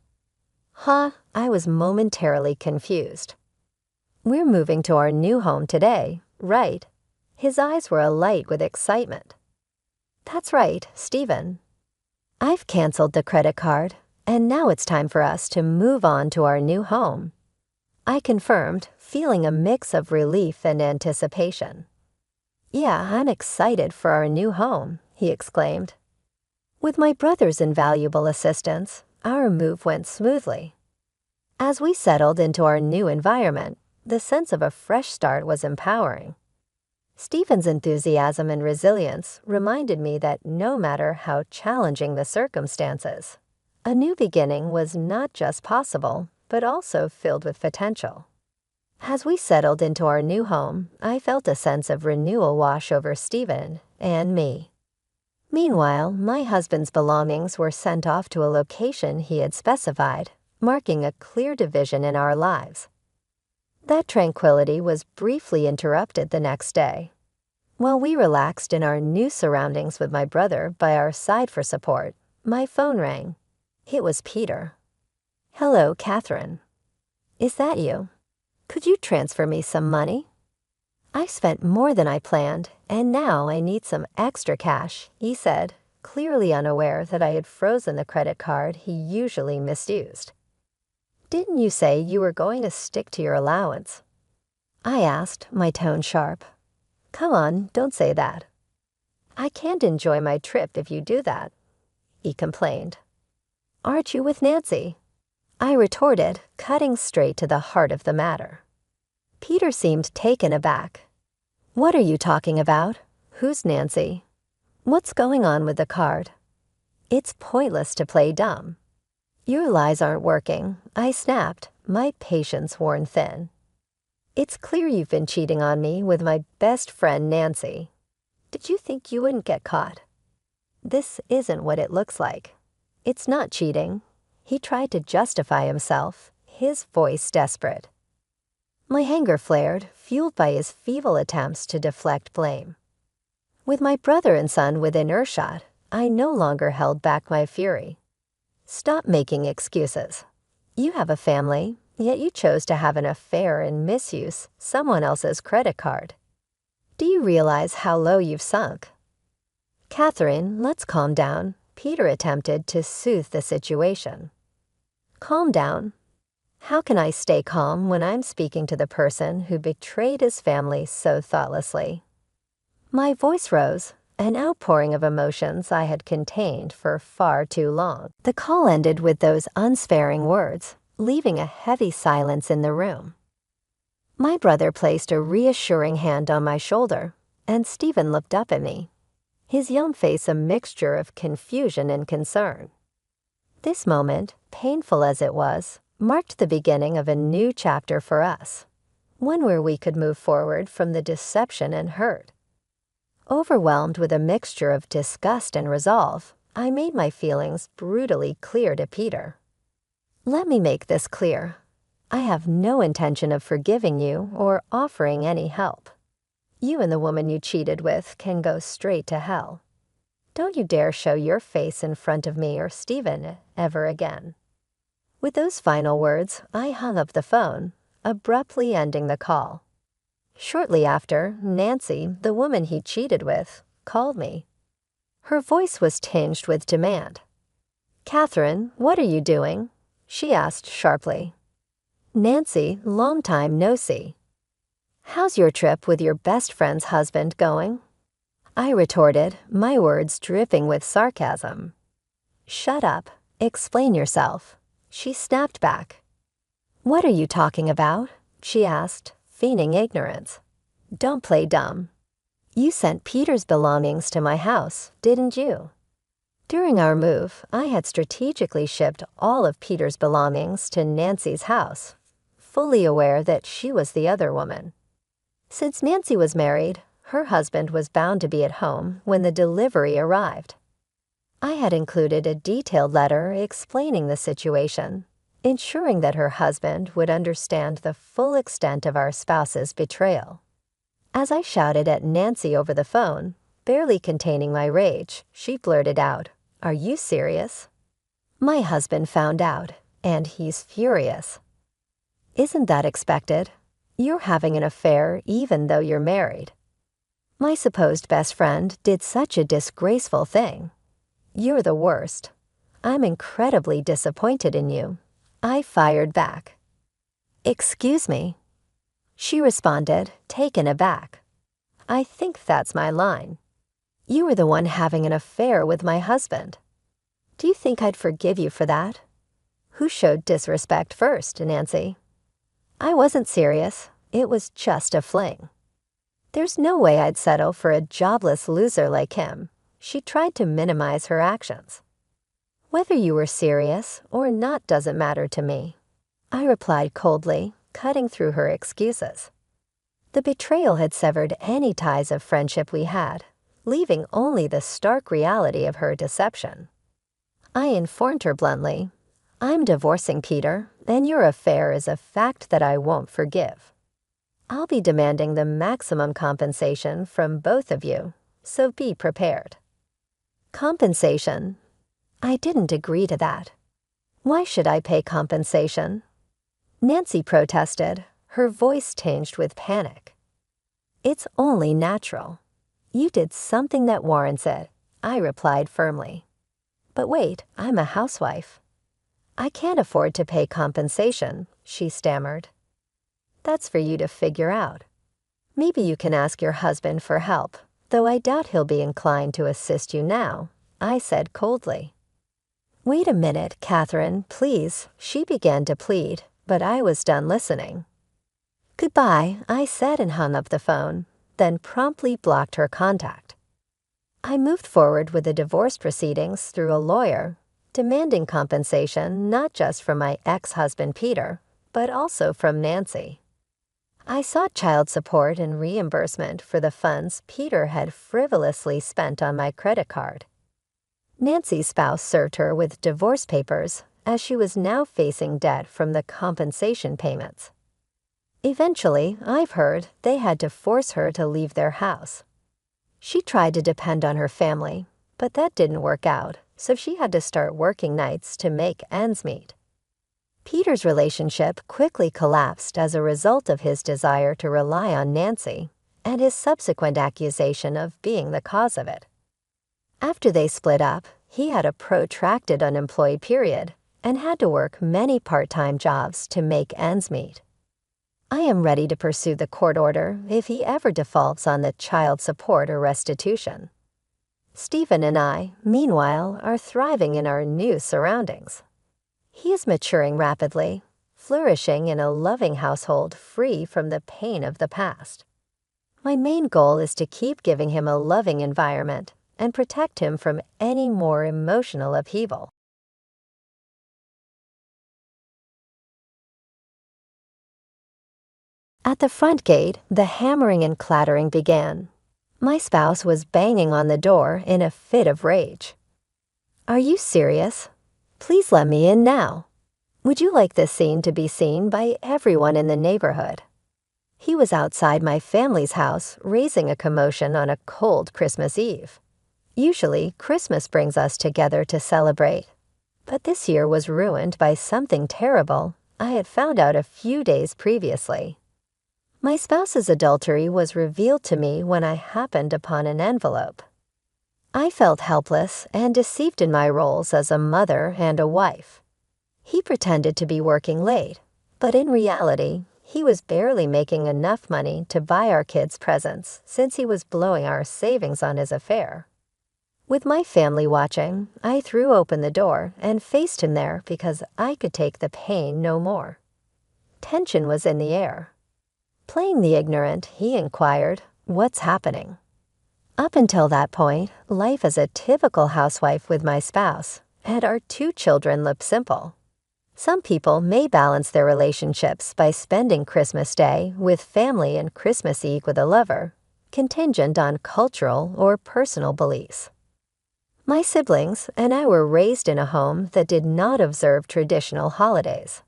"Huh?" I was momentarily confused. "We're moving to our new home today, right?" His eyes were alight with excitement. "That's right, Stephen. I've canceled the credit card, and now it's time for us to move on to our new home," I confirmed, feeling a mix of relief and anticipation. "Yeah, I'm excited for our new home," he exclaimed. With my brother's invaluable assistance, our move went smoothly. As we settled into our new environment, the sense of a fresh start was empowering. Stephen's enthusiasm and resilience reminded me that no matter how challenging the circumstances, a new beginning was not just possible, but also filled with potential. As we settled into our new home, I felt a sense of renewal wash over Stephen and me. Meanwhile, my husband's belongings were sent off to a location he had specified, marking a clear division in our lives. That tranquility was briefly interrupted the next day. While we relaxed in our new surroundings with my brother by our side for support, my phone rang. It was Peter. "Hello, Catherine. Is that you? Could you transfer me some money? I spent more than I planned, and now I need some extra cash," he said, clearly unaware that I had frozen the credit card he usually misused. "Didn't you say you were going to stick to your allowance?" I asked, my tone sharp. "Come on, don't say that. I can't enjoy my trip if you do that," he complained. "Aren't you with Nancy?" I retorted, cutting straight to the heart of the matter. Peter seemed taken aback. "What are you talking about? Who's Nancy? What's going on with the card?" "It's pointless to play dumb." "Your lies aren't working," I snapped, my patience worn thin. "It's clear you've been cheating on me with my best friend Nancy. Did you think you wouldn't get caught?" "This isn't what it looks like. It's not cheating." He tried to justify himself, his voice desperate. My anger flared, fueled by his feeble attempts to deflect blame. With my brother and son within earshot, I no longer held back my fury. "Stop making excuses. You have a family, yet you chose to have an affair and misuse someone else's credit card. Do you realize how low you've sunk?" "Catherine, let's calm down," Peter attempted to soothe the situation. "Calm down? How can I stay calm when I'm speaking to the person who betrayed his family so thoughtlessly?" My voice rose, an outpouring of emotions I had contained for far too long. The call ended with those unsparing words, leaving a heavy silence in the room. My brother placed a reassuring hand on my shoulder, and Stephen looked up at me, his young face a mixture of confusion and concern. This moment, painful as it was, marked the beginning of a new chapter for us, one where we could move forward from the deception and hurt. Overwhelmed with a mixture of disgust and resolve, I made my feelings brutally clear to Peter. "Let me make this clear. I have no intention of forgiving you or offering any help. You and the woman you cheated with can go straight to hell. Don't you dare show your face in front of me or Stephen ever again." With those final words, I hung up the phone, abruptly ending the call. Shortly after, Nancy, the woman he cheated with, called me. Her voice was tinged with demand. "Catherine, what are you doing?" she asked sharply. "Nancy, long time no see. How's your trip with your best friend's husband going?" I retorted, my words dripping with sarcasm. "Shut up. Explain yourself," she snapped back. "What are you talking about?" she asked, feigning ignorance. "Don't play dumb. You sent Peter's belongings to my house, didn't you?" During our move, I had strategically shipped all of Peter's belongings to Nancy's house, fully aware that she was the other woman. Since Nancy was married, her husband was bound to be at home when the delivery arrived. I had included a detailed letter explaining the situation, ensuring that her husband would understand the full extent of our spouse's betrayal. As I shouted at Nancy over the phone, barely containing my rage, she blurted out, "Are you serious?" My husband found out, and he's furious. "Isn't that expected? You're having an affair even though you're married. My supposed best friend did such a disgraceful thing. You're the worst. I'm incredibly disappointed in you," I fired back. "Excuse me?" She responded, taken aback. "I think that's my line. You were the one having an affair with my husband. Do you think I'd forgive you for that? Who showed disrespect first, Nancy? I wasn't serious. It was just a fling. There's no way I'd settle for a jobless loser like him." She tried to minimize her actions. "Whether you were serious or not doesn't matter to me," I replied coldly, cutting through her excuses. The betrayal had severed any ties of friendship we had, leaving only the stark reality of her deception. I informed her bluntly, "I'm divorcing Peter, and your affair is a fact that I won't forgive. I'll be demanding the maximum compensation from both of you, so be prepared." Compensation? I didn't agree to that. Why should I pay compensation? Nancy protested, her voice tinged with panic. "It's only natural. You did something that warrants it," I replied firmly. "But wait, I'm a housewife." "I can't afford to pay compensation," she stammered. "That's for you to figure out. Maybe you can ask your husband for help, though I doubt he'll be inclined to assist you now," I said coldly. "Wait a minute, Catherine, please," she began to plead, but I was done listening. "Goodbye," I said and hung up the phone, then promptly blocked her contact. I moved forward with the divorce proceedings through a lawyer, demanding compensation not just from my ex-husband Peter, but also from Nancy. I sought child support and reimbursement for the funds Peter had frivolously spent on my credit card. Nancy's spouse served her with divorce papers, as she was now facing debt from the compensation payments. Eventually, I've heard, they had to force her to leave their house. She tried to depend on her family, but that didn't work out, so she had to start working nights to make ends meet. Peter's relationship quickly collapsed as a result of his desire to rely on Nancy and his subsequent accusation of being the cause of it. After they split up, he had a protracted unemployed period and had to work many part-time jobs to make ends meet. I am ready to pursue the court order if he ever defaults on the child support or restitution. Stephen and I, meanwhile, are thriving in our new surroundings. He is maturing rapidly, flourishing in a loving household free from the pain of the past. My main goal is to keep giving him a loving environment and protect him from any more emotional upheaval. At the front gate, the hammering and clattering began. My spouse was banging on the door in a fit of rage. "Are you serious? Please let me in now. Would you like this scene to be seen by everyone in the neighborhood?" He was outside my family's house raising a commotion on a cold Christmas Eve. Usually, Christmas brings us together to celebrate, but this year was ruined by something terrible I had found out a few days previously. My spouse's adultery was revealed to me when I happened upon an envelope. I felt helpless and deceived in my roles as a mother and a wife. He pretended to be working late, but in reality, he was barely making enough money to buy our kids presents since he was blowing our savings on his affair. With my family watching, I threw open the door and faced him there because I could take the pain no more. Tension was in the air. Playing the ignorant, he inquired, "What's happening?" Up until that point, life as a typical housewife with my spouse and our 2 children looked simple. Some people may balance their relationships by spending Christmas Day with family and Christmas Eve with a lover, contingent on cultural or personal beliefs. My siblings and I were raised in a home that did not observe traditional holidays.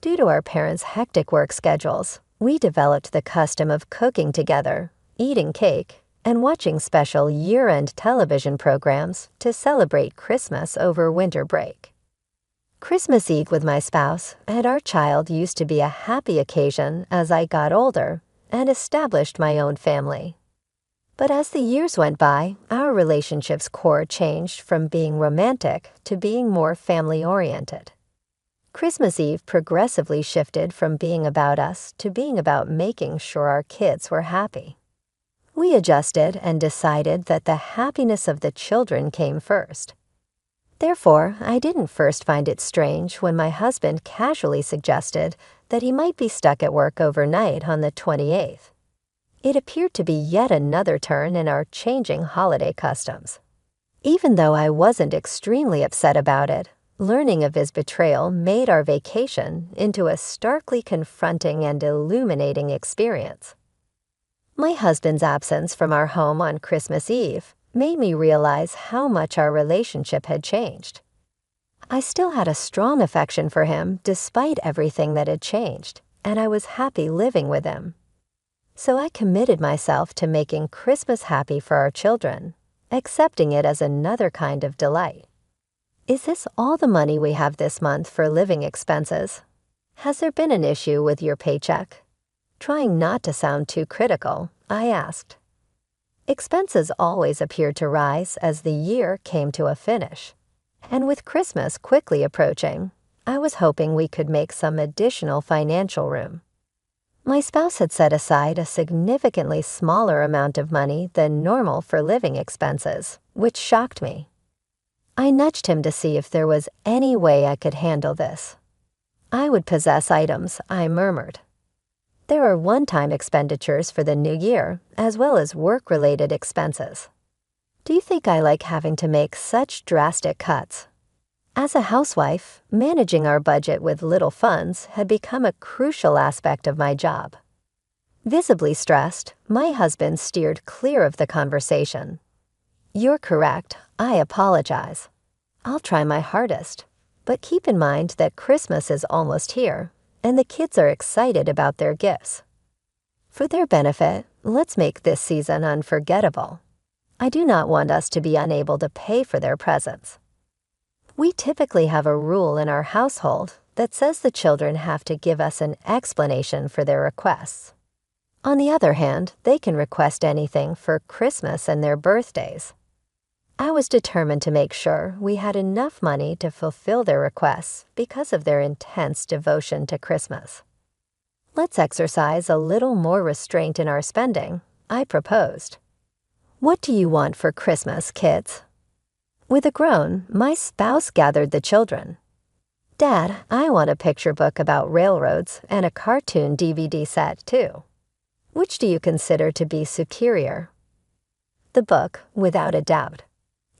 Due to our parents' hectic work schedules, we developed the custom of cooking together, eating cake, and watching special year-end television programs to celebrate Christmas over winter break. Christmas Eve with my spouse and our child used to be a happy occasion as I got older and established my own family. But as the years went by, our relationship's core changed from being romantic to being more family-oriented. Christmas Eve progressively shifted from being about us to being about making sure our kids were happy. We adjusted and decided that the happiness of the children came first. Therefore, I didn't first find it strange when my husband casually suggested that he might be stuck at work overnight on the 28th. It appeared to be yet another turn in our changing holiday customs. Even though I wasn't extremely upset about it, learning of his betrayal made our vacation into a starkly confronting and illuminating experience. My husband's absence from our home on Christmas Eve made me realize how much our relationship had changed. I still had a strong affection for him despite everything that had changed, and I was happy living with him. So I committed myself to making Christmas happy for our children, accepting it as another kind of delight. Is this all the money we have this month for living expenses? Has there been an issue with your paycheck? Trying not to sound too critical, I asked. Expenses always appeared to rise as the year came to a finish. And with Christmas quickly approaching, I was hoping we could make some additional financial room. My spouse had set aside a significantly smaller amount of money than normal for living expenses, which shocked me. I nudged him to see if there was any way I could handle this. I would possess items, I murmured. There are one-time expenditures for the new year, as well as work-related expenses. Do you think I like having to make such drastic cuts? As a housewife, managing our budget with little funds had become a crucial aspect of my job. Visibly stressed, my husband steered clear of the conversation. You're correct. I apologize. I'll try my hardest, but keep in mind that Christmas is almost here, and the kids are excited about their gifts. For their benefit, let's make this season unforgettable. I do not want us to be unable to pay for their presents. We typically have a rule in our household that says the children have to give us an explanation for their requests. On the other hand, they can request anything for Christmas and their birthdays. I was determined to make sure we had enough money to fulfill their requests because of their intense devotion to Christmas. Let's exercise a little more restraint in our spending, I proposed. What do you want for Christmas, kids? With a groan, my spouse gathered the children. Dad, I want a picture book about railroads and a cartoon DVD set, too. Which do you consider to be superior? The book, without a doubt.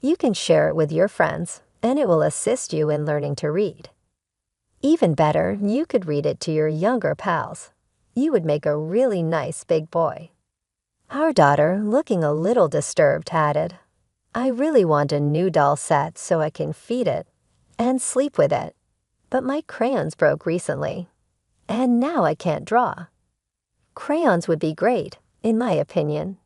You can share it with your friends, and it will assist you in learning to read. Even better, you could read it to your younger pals. You would make a really nice big boy. Our daughter, looking a little disturbed, added, I really want a new doll set so I can feed it and sleep with it, but my crayons broke recently, and now I can't draw. Crayons would be great, in my opinion.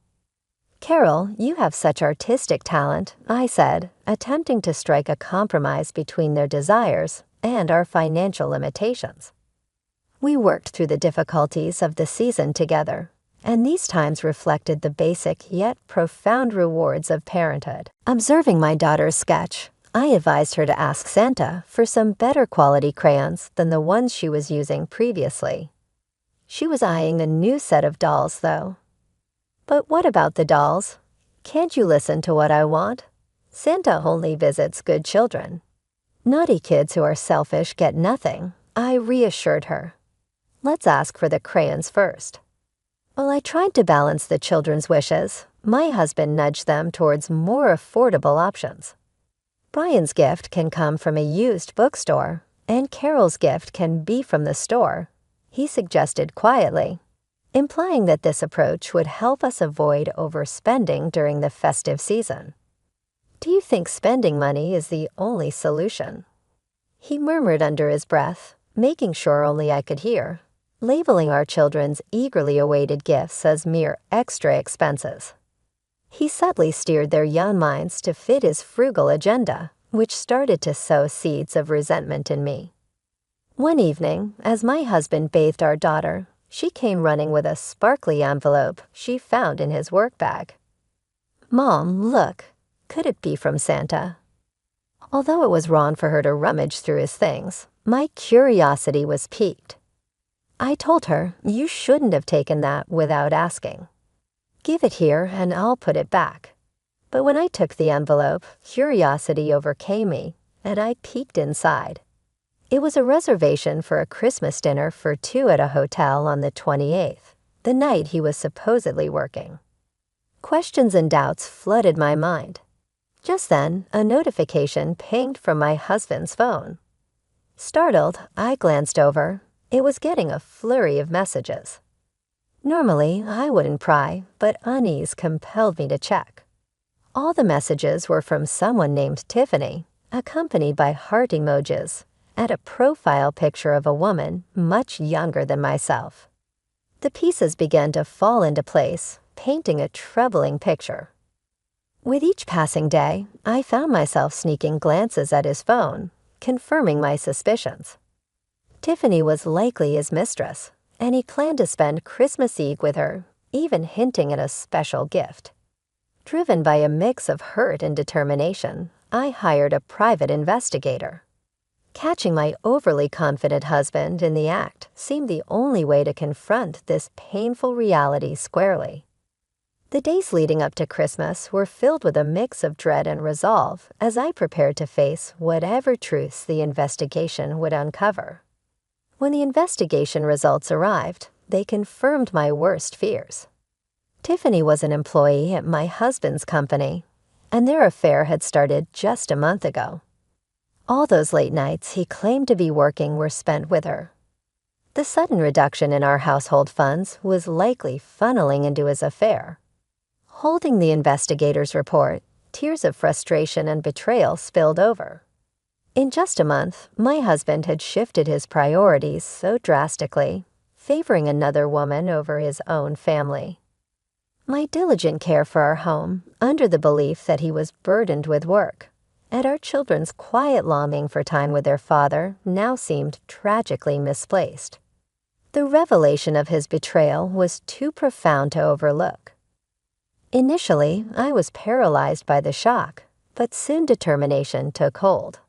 Carol, you have such artistic talent, I said, attempting to strike a compromise between their desires and our financial limitations. We worked through the difficulties of the season together, and these times reflected the basic yet profound rewards of parenthood. Observing my daughter's sketch, I advised her to ask Santa for some better quality crayons than the ones she was using previously. She was eyeing the new set of dolls, though. But what about the dolls? Can't you listen to what I want? Santa only visits good children. Naughty kids who are selfish get nothing, I reassured her. Let's ask for the crayons first. While I tried to balance the children's wishes, my husband nudged them towards more affordable options. Brian's gift can come from a used bookstore, and Carol's gift can be from the store, he suggested quietly, implying that this approach would help us avoid overspending during the festive season. Do you think spending money is the only solution," he murmured under his breath, making sure only I could hear, labeling our children's eagerly awaited gifts as mere extra expenses. He subtly steered their young minds to fit his frugal agenda, which started to sow seeds of resentment in me. One evening, as my husband bathed our daughter, she came running with a sparkly envelope she found in his work bag. "Mom, look. Could it be from Santa?" Although it was wrong for her to rummage through his things, my curiosity was piqued. I told her, "You shouldn't have taken that without asking. Give it here and I'll put it back." But when I took the envelope, curiosity overcame me, and I peeked inside. It was a reservation for a Christmas dinner for 2 at a hotel on the 28th, the night he was supposedly working. Questions and doubts flooded my mind. Just then, a notification pinged from my husband's phone. Startled, I glanced over. It was getting a flurry of messages. Normally, I wouldn't pry, but unease compelled me to check. All the messages were from someone named Tiffany, accompanied by heart emojis, and a profile picture of a woman much younger than myself. The pieces began to fall into place, painting a troubling picture. With each passing day, I found myself sneaking glances at his phone, confirming my suspicions. Tiffany was likely his mistress, and he planned to spend Christmas Eve with her, even hinting at a special gift. Driven by a mix of hurt and determination, I hired a private investigator. Catching my overly confident husband in the act seemed the only way to confront this painful reality squarely. The days leading up to Christmas were filled with a mix of dread and resolve as I prepared to face whatever truths the investigation would uncover. When the investigation results arrived, they confirmed my worst fears. Tiffany was an employee at my husband's company, and their affair had started just a month ago. All those late nights he claimed to be working were spent with her. The sudden reduction in our household funds was likely funneling into his affair. Holding the investigator's report, tears of frustration and betrayal spilled over. In just a month, my husband had shifted his priorities so drastically, favoring another woman over his own family. My diligent care for our home, under the belief that he was burdened with work, and our children's quiet longing for time with their father now seemed tragically misplaced. The revelation of his betrayal was too profound to overlook. Initially, I was paralyzed by the shock, but soon determination took hold.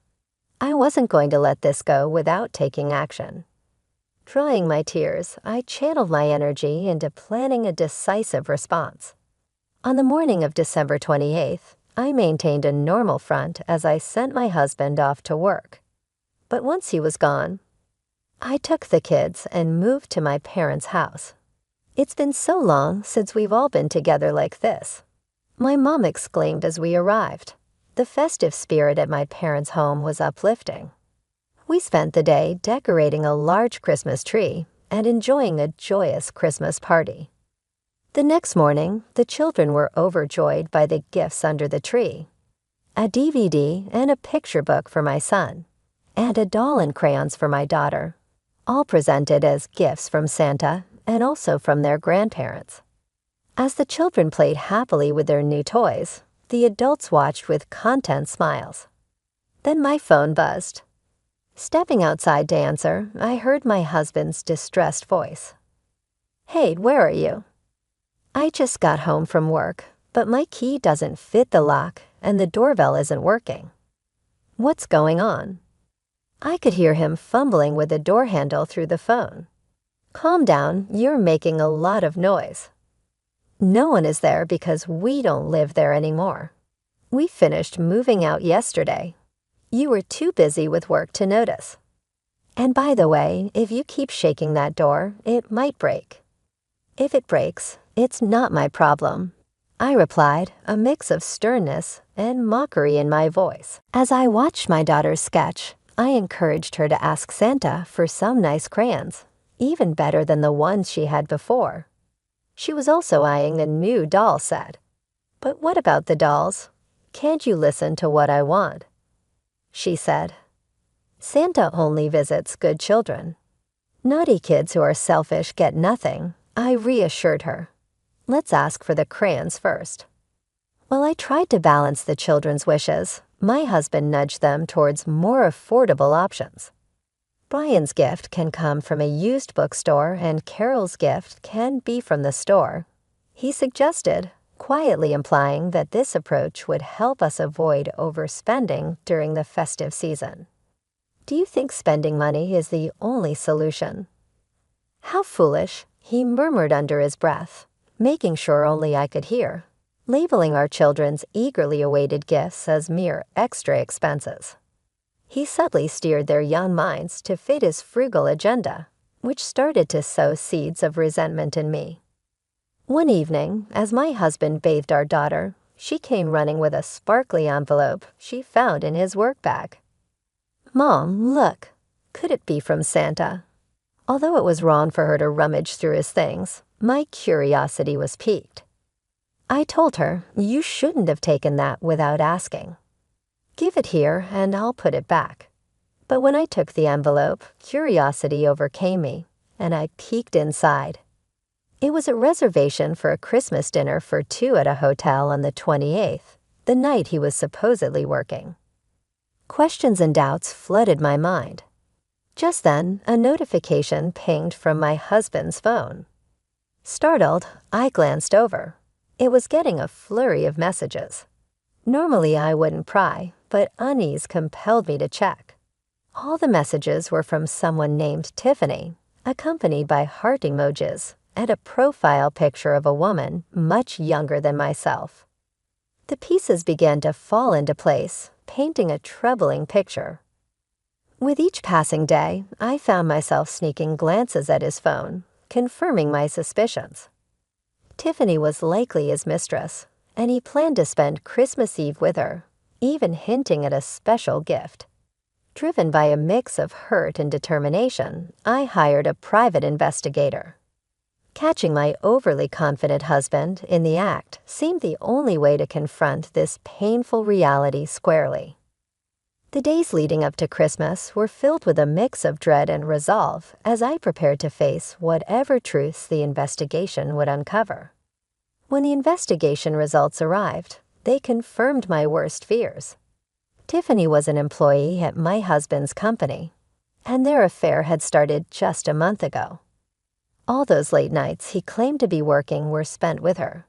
I wasn't going to let this go without taking action. Drying my tears, I channeled my energy into planning a decisive response. On the morning of December 28th, I maintained a normal front as I sent my husband off to work. But once he was gone, I took the kids and moved to my parents' house. "It's been so long since we've all been together like this," my mom exclaimed as we arrived. The festive spirit at my parents' home was uplifting. We spent the day decorating a large Christmas tree and enjoying a joyous Christmas party. The next morning, the children were overjoyed by the gifts under the tree: a DVD and a picture book for my son, and a doll and crayons for my daughter, all presented as gifts from Santa and also from their grandparents. As the children played happily with their new toys, the adults watched with content smiles. Then my phone buzzed. Stepping outside to answer, I heard my husband's distressed voice. "Hey, where are you?" "I just got home from work, but my key doesn't fit the lock and the doorbell isn't working." "What's going on?" I could hear him fumbling with the door handle through the phone. "Calm down, you're making a lot of noise." "No one is there because we don't live there anymore. We finished moving out yesterday. You were too busy with work to notice. And by the way, if you keep shaking that door, it might break." "If it breaks, it's not my problem," I replied, a mix of sternness and mockery in my voice. As I watched my daughter's sketch, I encouraged her to ask Santa for some nice crayons, even better than the ones she had before. She was also eyeing the new doll set. "But what about the dolls? "Can't you listen to what I want?" She said. "Santa only visits good children. Naughty kids who are selfish get nothing," I reassured her. "Let's ask for the crayons first." While I tried to balance the children's wishes, my husband nudged them towards more affordable options. Brian's gift can come from a used bookstore and Carol's gift can be from the store, he suggested, quietly implying that this approach would help us avoid overspending during the festive season. "Do you think spending money is the only solution?" "How foolish," he murmured under his breath, making sure only I could hear, labeling our children's eagerly awaited gifts as mere extra expenses. He subtly steered their young minds to fit his frugal agenda, which started to sow seeds of resentment in me. One evening, as my husband bathed our daughter, she came running with a sparkly envelope she found in his work bag. "Mom, look. Could it be from Santa?" Although it was wrong for her to rummage through his things, my curiosity was piqued. I told her, "You shouldn't have taken that without asking. Give it here and I'll put it back." But when I took the envelope, curiosity overcame me, and I peeked inside. It was a reservation for a Christmas dinner for two at a hotel on the 28th, the night he was supposedly working. Questions and doubts flooded my mind. Just then, a notification pinged from my husband's phone. Startled, I glanced over. It was getting a flurry of messages. Normally I wouldn't pry, but unease compelled me to check. All the messages were from someone named Tiffany, accompanied by heart emojis and a profile picture of a woman much younger than myself. The pieces began to fall into place, painting a troubling picture. With each passing day, I found myself sneaking glances at his phone, confirming my suspicions. Tiffany was likely his mistress, and he planned to spend Christmas Eve with her, even hinting at a special gift. Driven by a mix of hurt and determination, I hired a private investigator. Catching my overly confident husband in the act seemed the only way to confront this painful reality squarely. The days leading up to Christmas were filled with a mix of dread and resolve as I prepared to face whatever truths the investigation would uncover. When the investigation results arrived, they confirmed my worst fears. Tiffany was an employee at my husband's company, and their affair had started just a month ago. All those late nights he claimed to be working were spent with her.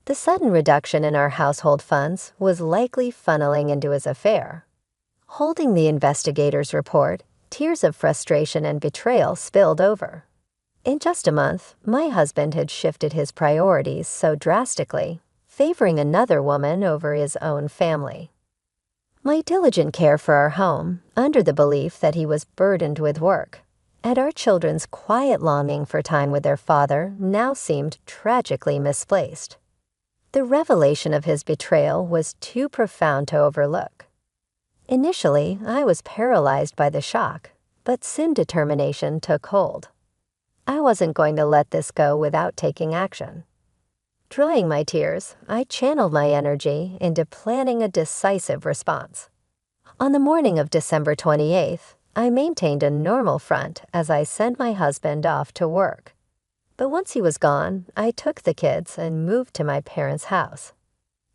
The sudden reduction in our household funds was likely funneling into his affair. Holding the investigator's report, tears of frustration and betrayal spilled over. In just a month, my husband had shifted his priorities so drastically, favoring another woman over his own family. My diligent care for our home, under the belief that he was burdened with work, and our children's quiet longing for time with their father now seemed tragically misplaced. The revelation of his betrayal was too profound to overlook. Initially, I was paralyzed by the shock, but soon determination took hold. I wasn't going to let this go without taking action. Drying my tears, I channeled my energy into planning a decisive response. On the morning of December 28th, I maintained a normal front as I sent my husband off to work. But once he was gone, I took the kids and moved to my parents' house.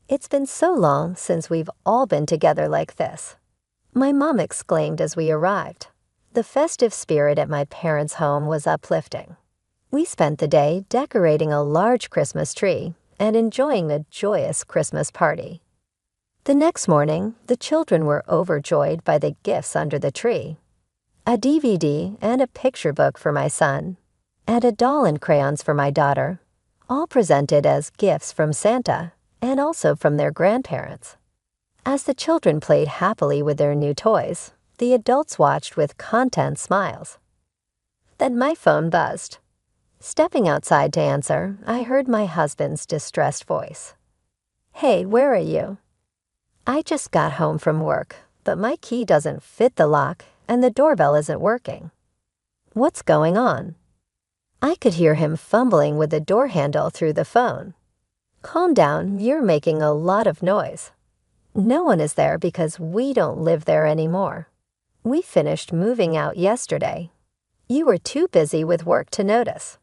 "It's been so long since we've all been together like this," my mom exclaimed as we arrived. The festive spirit at my parents' home was uplifting. We spent the day decorating a large Christmas tree and enjoying a joyous Christmas party. The next morning, the children were overjoyed by the gifts under the tree. A DVD and a picture book for my son, and a doll and crayons for my daughter, all presented as gifts from Santa and also from their grandparents. As the children played happily with their new toys, the adults watched with content smiles. Then my phone buzzed. Stepping outside to answer, I heard my husband's distressed voice. "Hey, where are you?" "I just got home from work, but my key doesn't fit the lock and the doorbell isn't working." "What's going on?" I could hear him fumbling with the door handle through the phone. "Calm down, you're making a lot of noise." No one is there because we don't live there anymore. We finished moving out yesterday. You were too busy with work to notice.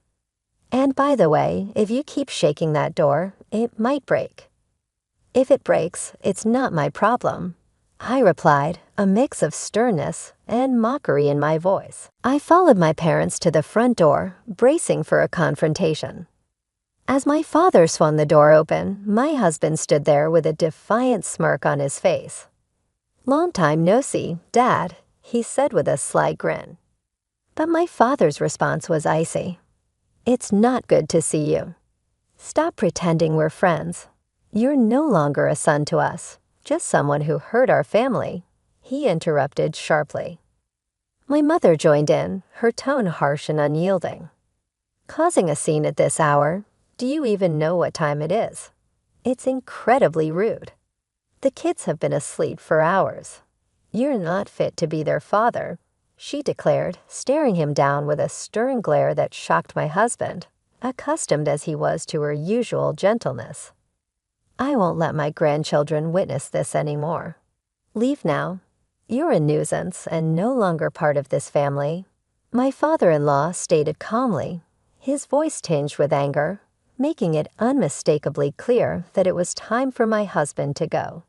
And by the way, if you keep shaking that door, it might break. If it breaks, it's not my problem, I replied, a mix of sternness and mockery in my voice. I followed my parents to the front door, bracing for a confrontation. As my father swung the door open, my husband stood there with a defiant smirk on his face. "Long time no see, Dad," he said with a sly grin. But my father's response was icy. "It's not good to see you. Stop pretending we're friends. You're no longer a son to us, just someone who hurt our family," he interrupted sharply. My mother joined in, her tone harsh and unyielding. "Causing a scene at this hour? Do you even know what time it is? It's incredibly rude. The kids have been asleep for hours. You're not fit to be their father," she declared, staring him down with a stern glare that shocked my husband, accustomed as he was to her usual gentleness. "I won't let my grandchildren witness this anymore. Leave now. You're a nuisance and no longer part of this family," my father-in-law stated calmly, his voice tinged with anger, making it unmistakably clear that it was time for my husband to go.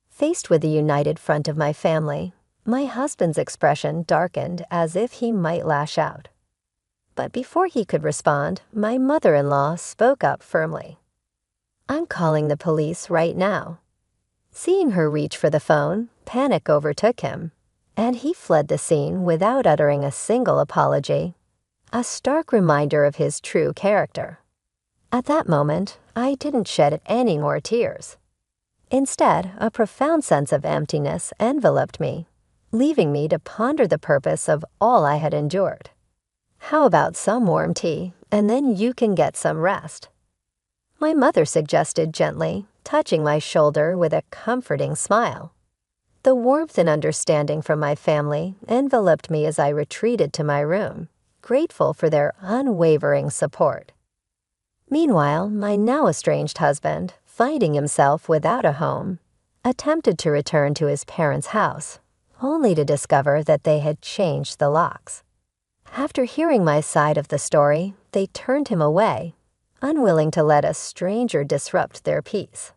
Faced with the united front of my family, my husband's expression darkened as if he might lash out. But before he could respond, my mother-in-law spoke up firmly. "I'm calling the police right now." Seeing her reach for the phone, panic overtook him, and he fled the scene without uttering a single apology, a stark reminder of his true character. At that moment, I didn't shed any more tears. Instead, a profound sense of emptiness enveloped me, leaving me to ponder the purpose of all I had endured. "How about some warm tea, and then you can get some rest?" my mother suggested gently, touching my shoulder with a comforting smile. The warmth and understanding from my family enveloped me as I retreated to my room, grateful for their unwavering support. Meanwhile, my now estranged husband, finding himself without a home, attempted to return to his parents' house, only to discover that they had changed the locks. After hearing my side of the story, they turned him away, unwilling to let a stranger disrupt their peace.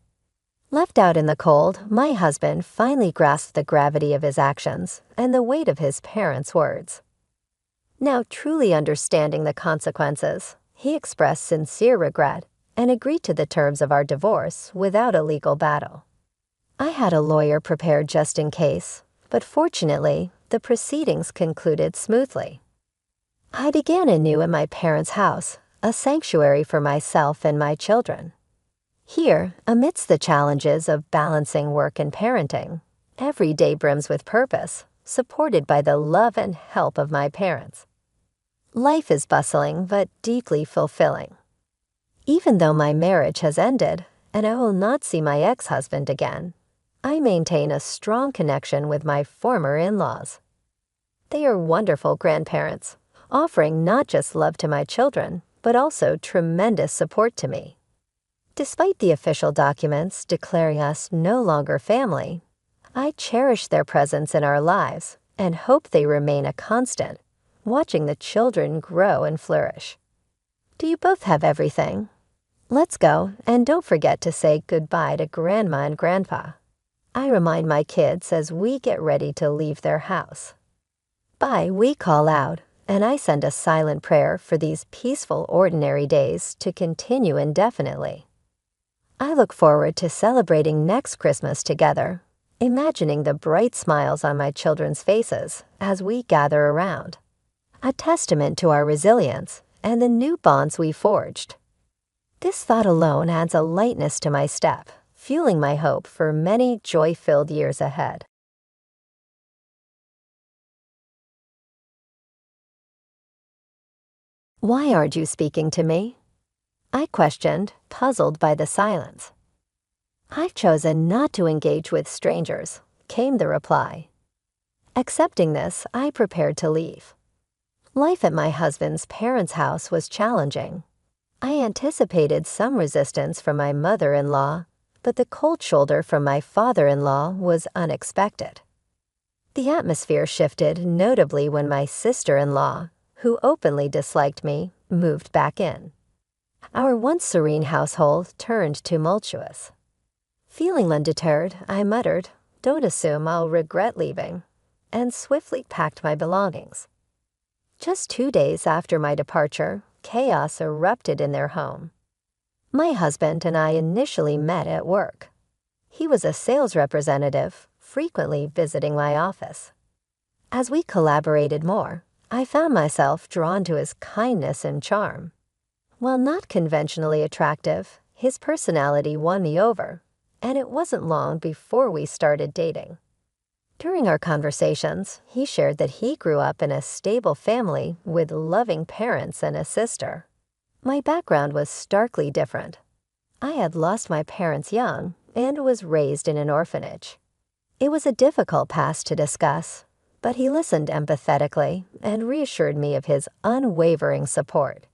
Left out in the cold, my husband finally grasped the gravity of his actions and the weight of his parents' words. Now truly understanding the consequences, he expressed sincere regret and agreed to the terms of our divorce without a legal battle. I had a lawyer prepared just in case, but fortunately, the proceedings concluded smoothly. I began anew in my parents' house, a sanctuary for myself and my children. Here, amidst the challenges of balancing work and parenting, every day brims with purpose, supported by the love and help of my parents. Life is bustling but deeply fulfilling. Even though my marriage has ended, and I will not see my ex-husband again, I maintain a strong connection with my former in-laws. They are wonderful grandparents, offering not just love to my children, but also tremendous support to me. Despite the official documents declaring us no longer family, I cherish their presence in our lives and hope they remain a constant, watching the children grow and flourish. Do you both have everything? Let's go, and don't forget to say goodbye to Grandma and Grandpa. I remind my kids as we get ready to leave their house. Bye, we call out, and I send a silent prayer for these peaceful, ordinary days to continue indefinitely. I look forward to celebrating next Christmas together, imagining the bright smiles on my children's faces as we gather around, a testament to our resilience and the new bonds we forged. This thought alone adds a lightness to my step, fueling my hope for many joy-filled years ahead. "Why aren't you speaking to me?" I questioned, puzzled by the silence. "I've chosen not to engage with strangers," came the reply. Accepting this, I prepared to leave. Life at my husband's parents' house was challenging. I anticipated some resistance from my mother-in-law, but the cold shoulder from my father-in-law was unexpected. The atmosphere shifted notably when my sister-in-law, who openly disliked me, moved back in. Our once serene household turned tumultuous. Feeling undeterred, I muttered, "Don't assume I'll regret leaving," and swiftly packed my belongings. Just 2 days after my departure, chaos erupted in their home. My husband and I initially met at work. He was a sales representative, frequently visiting my office. As we collaborated more, I found myself drawn to his kindness and charm. While not conventionally attractive, his personality won me over, and it wasn't long before we started dating. During our conversations, he shared that he grew up in a stable family with loving parents and a sister. My background was starkly different. I had lost my parents young and was raised in an orphanage. It was a difficult past to discuss, but he listened empathetically and reassured me of his unwavering support.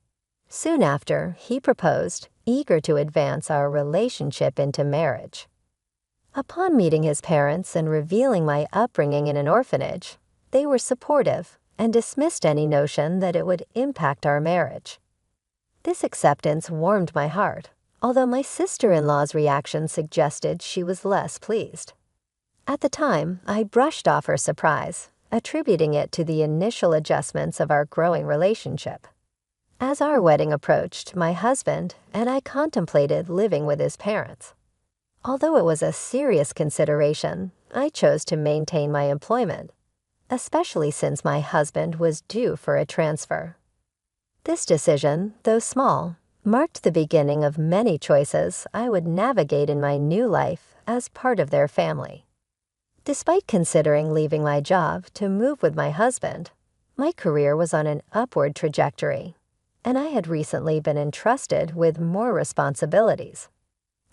Soon after, he proposed, eager to advance our relationship into marriage. Upon meeting his parents and revealing my upbringing in an orphanage, they were supportive and dismissed any notion that it would impact our marriage. This acceptance warmed my heart, although my sister-in-law's reaction suggested she was less pleased. At the time, I brushed off her surprise, attributing it to the initial adjustments of our growing relationship. As our wedding approached, my husband and I contemplated living with his parents. Although it was a serious consideration, I chose to maintain my employment, especially since my husband was due for a transfer. This decision, though small, marked the beginning of many choices I would navigate in my new life as part of their family. Despite considering leaving my job to move with my husband, my career was on an upward trajectory, and I had recently been entrusted with more responsibilities.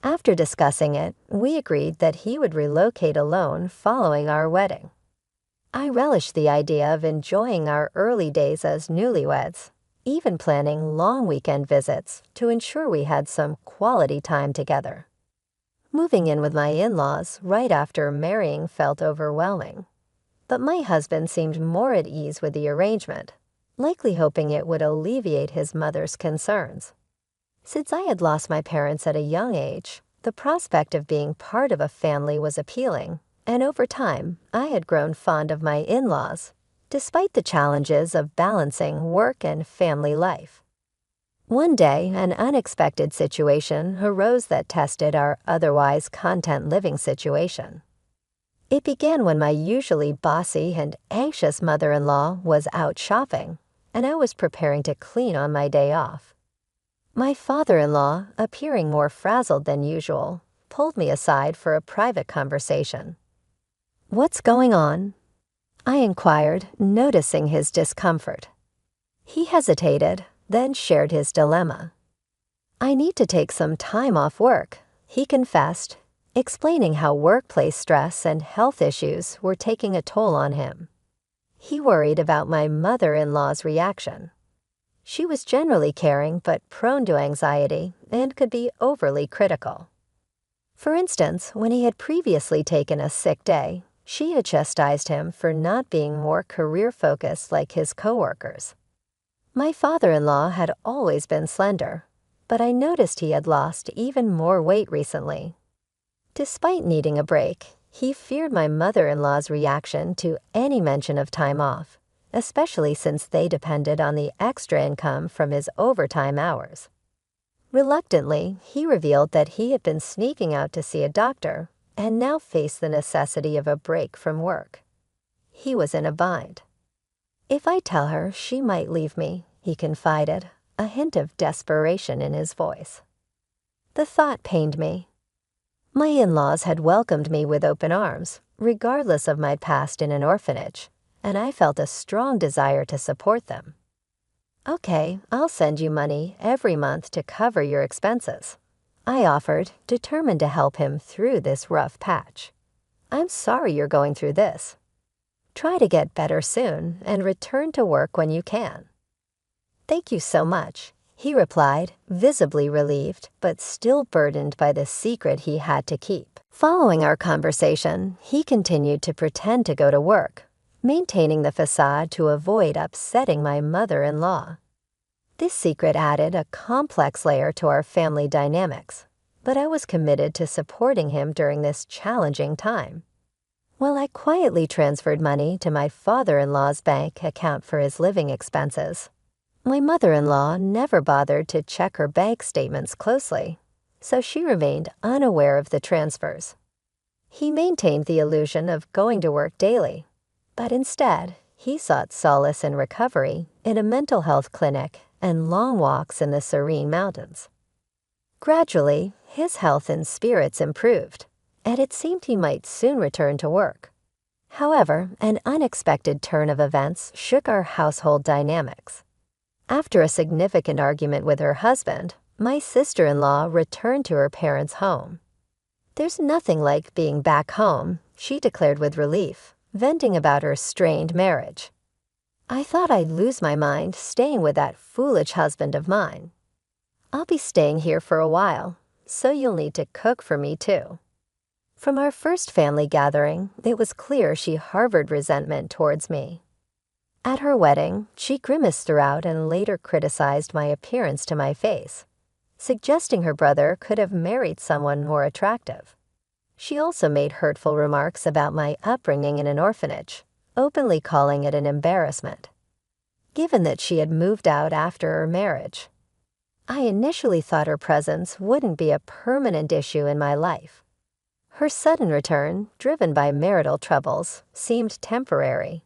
After discussing it, we agreed that he would relocate alone following our wedding. I relished the idea of enjoying our early days as newlyweds, even planning long weekend visits to ensure we had some quality time together. Moving in with my in-laws right after marrying felt overwhelming, but my husband seemed more at ease with the arrangement, likely hoping it would alleviate his mother's concerns. Since I had lost my parents at a young age, the prospect of being part of a family was appealing, and over time, I had grown fond of my in-laws, despite the challenges of balancing work and family life. One day, an unexpected situation arose that tested our otherwise content living situation. It began when my usually bossy and anxious mother-in-law was out shopping, and I was preparing to clean on my day off. My father-in-law, appearing more frazzled than usual, pulled me aside for a private conversation. "What's going on?" I inquired, noticing his discomfort. He hesitated, then shared his dilemma. "I need to take some time off work," he confessed, explaining how workplace stress and health issues were taking a toll on him. He worried about my mother-in-law's reaction. She was generally caring but prone to anxiety and could be overly critical. For instance, when he had previously taken a sick day, she had chastised him for not being more career-focused like his coworkers. My father-in-law had always been slender, but I noticed he had lost even more weight recently. Despite needing a break, he feared my mother-in-law's reaction to any mention of time off, especially since they depended on the extra income from his overtime hours. Reluctantly, he revealed that he had been sneaking out to see a doctor and now faced the necessity of a break from work. He was in a bind. "If I tell her, she might leave me," he confided, a hint of desperation in his voice. The thought pained me. My in-laws had welcomed me with open arms, regardless of my past in an orphanage, and I felt a strong desire to support them. "Okay, I'll send you money every month to cover your expenses," I offered, determined to help him through this rough patch. "I'm sorry you're going through this. Try to get better soon and return to work when you can." "Thank you so much," he replied, visibly relieved, but still burdened by the secret he had to keep. Following our conversation, he continued to pretend to go to work, maintaining the facade to avoid upsetting my mother-in-law. This secret added a complex layer to our family dynamics, but I was committed to supporting him during this challenging time. While I quietly transferred money to my father-in-law's bank account for his living expenses, my mother-in-law never bothered to check her bank statements closely, so she remained unaware of the transfers. He maintained the illusion of going to work daily, but instead, he sought solace and recovery in a mental health clinic and long walks in the serene mountains. Gradually, his health and spirits improved, and it seemed he might soon return to work. However, an unexpected turn of events shook our household dynamics. After a significant argument with her husband, my sister-in-law returned to her parents' home. "There's nothing like being back home," she declared with relief, venting about her strained marriage. "I thought I'd lose my mind staying with that foolish husband of mine. I'll be staying here for a while, so you'll need to cook for me too." From our first family gathering, it was clear she harbored resentment towards me. At her wedding, she grimaced throughout and later criticized my appearance to my face, suggesting her brother could have married someone more attractive. She also made hurtful remarks about my upbringing in an orphanage, openly calling it an embarrassment. Given that she had moved out after her marriage, I initially thought her presence wouldn't be a permanent issue in my life. Her sudden return, driven by marital troubles, seemed temporary.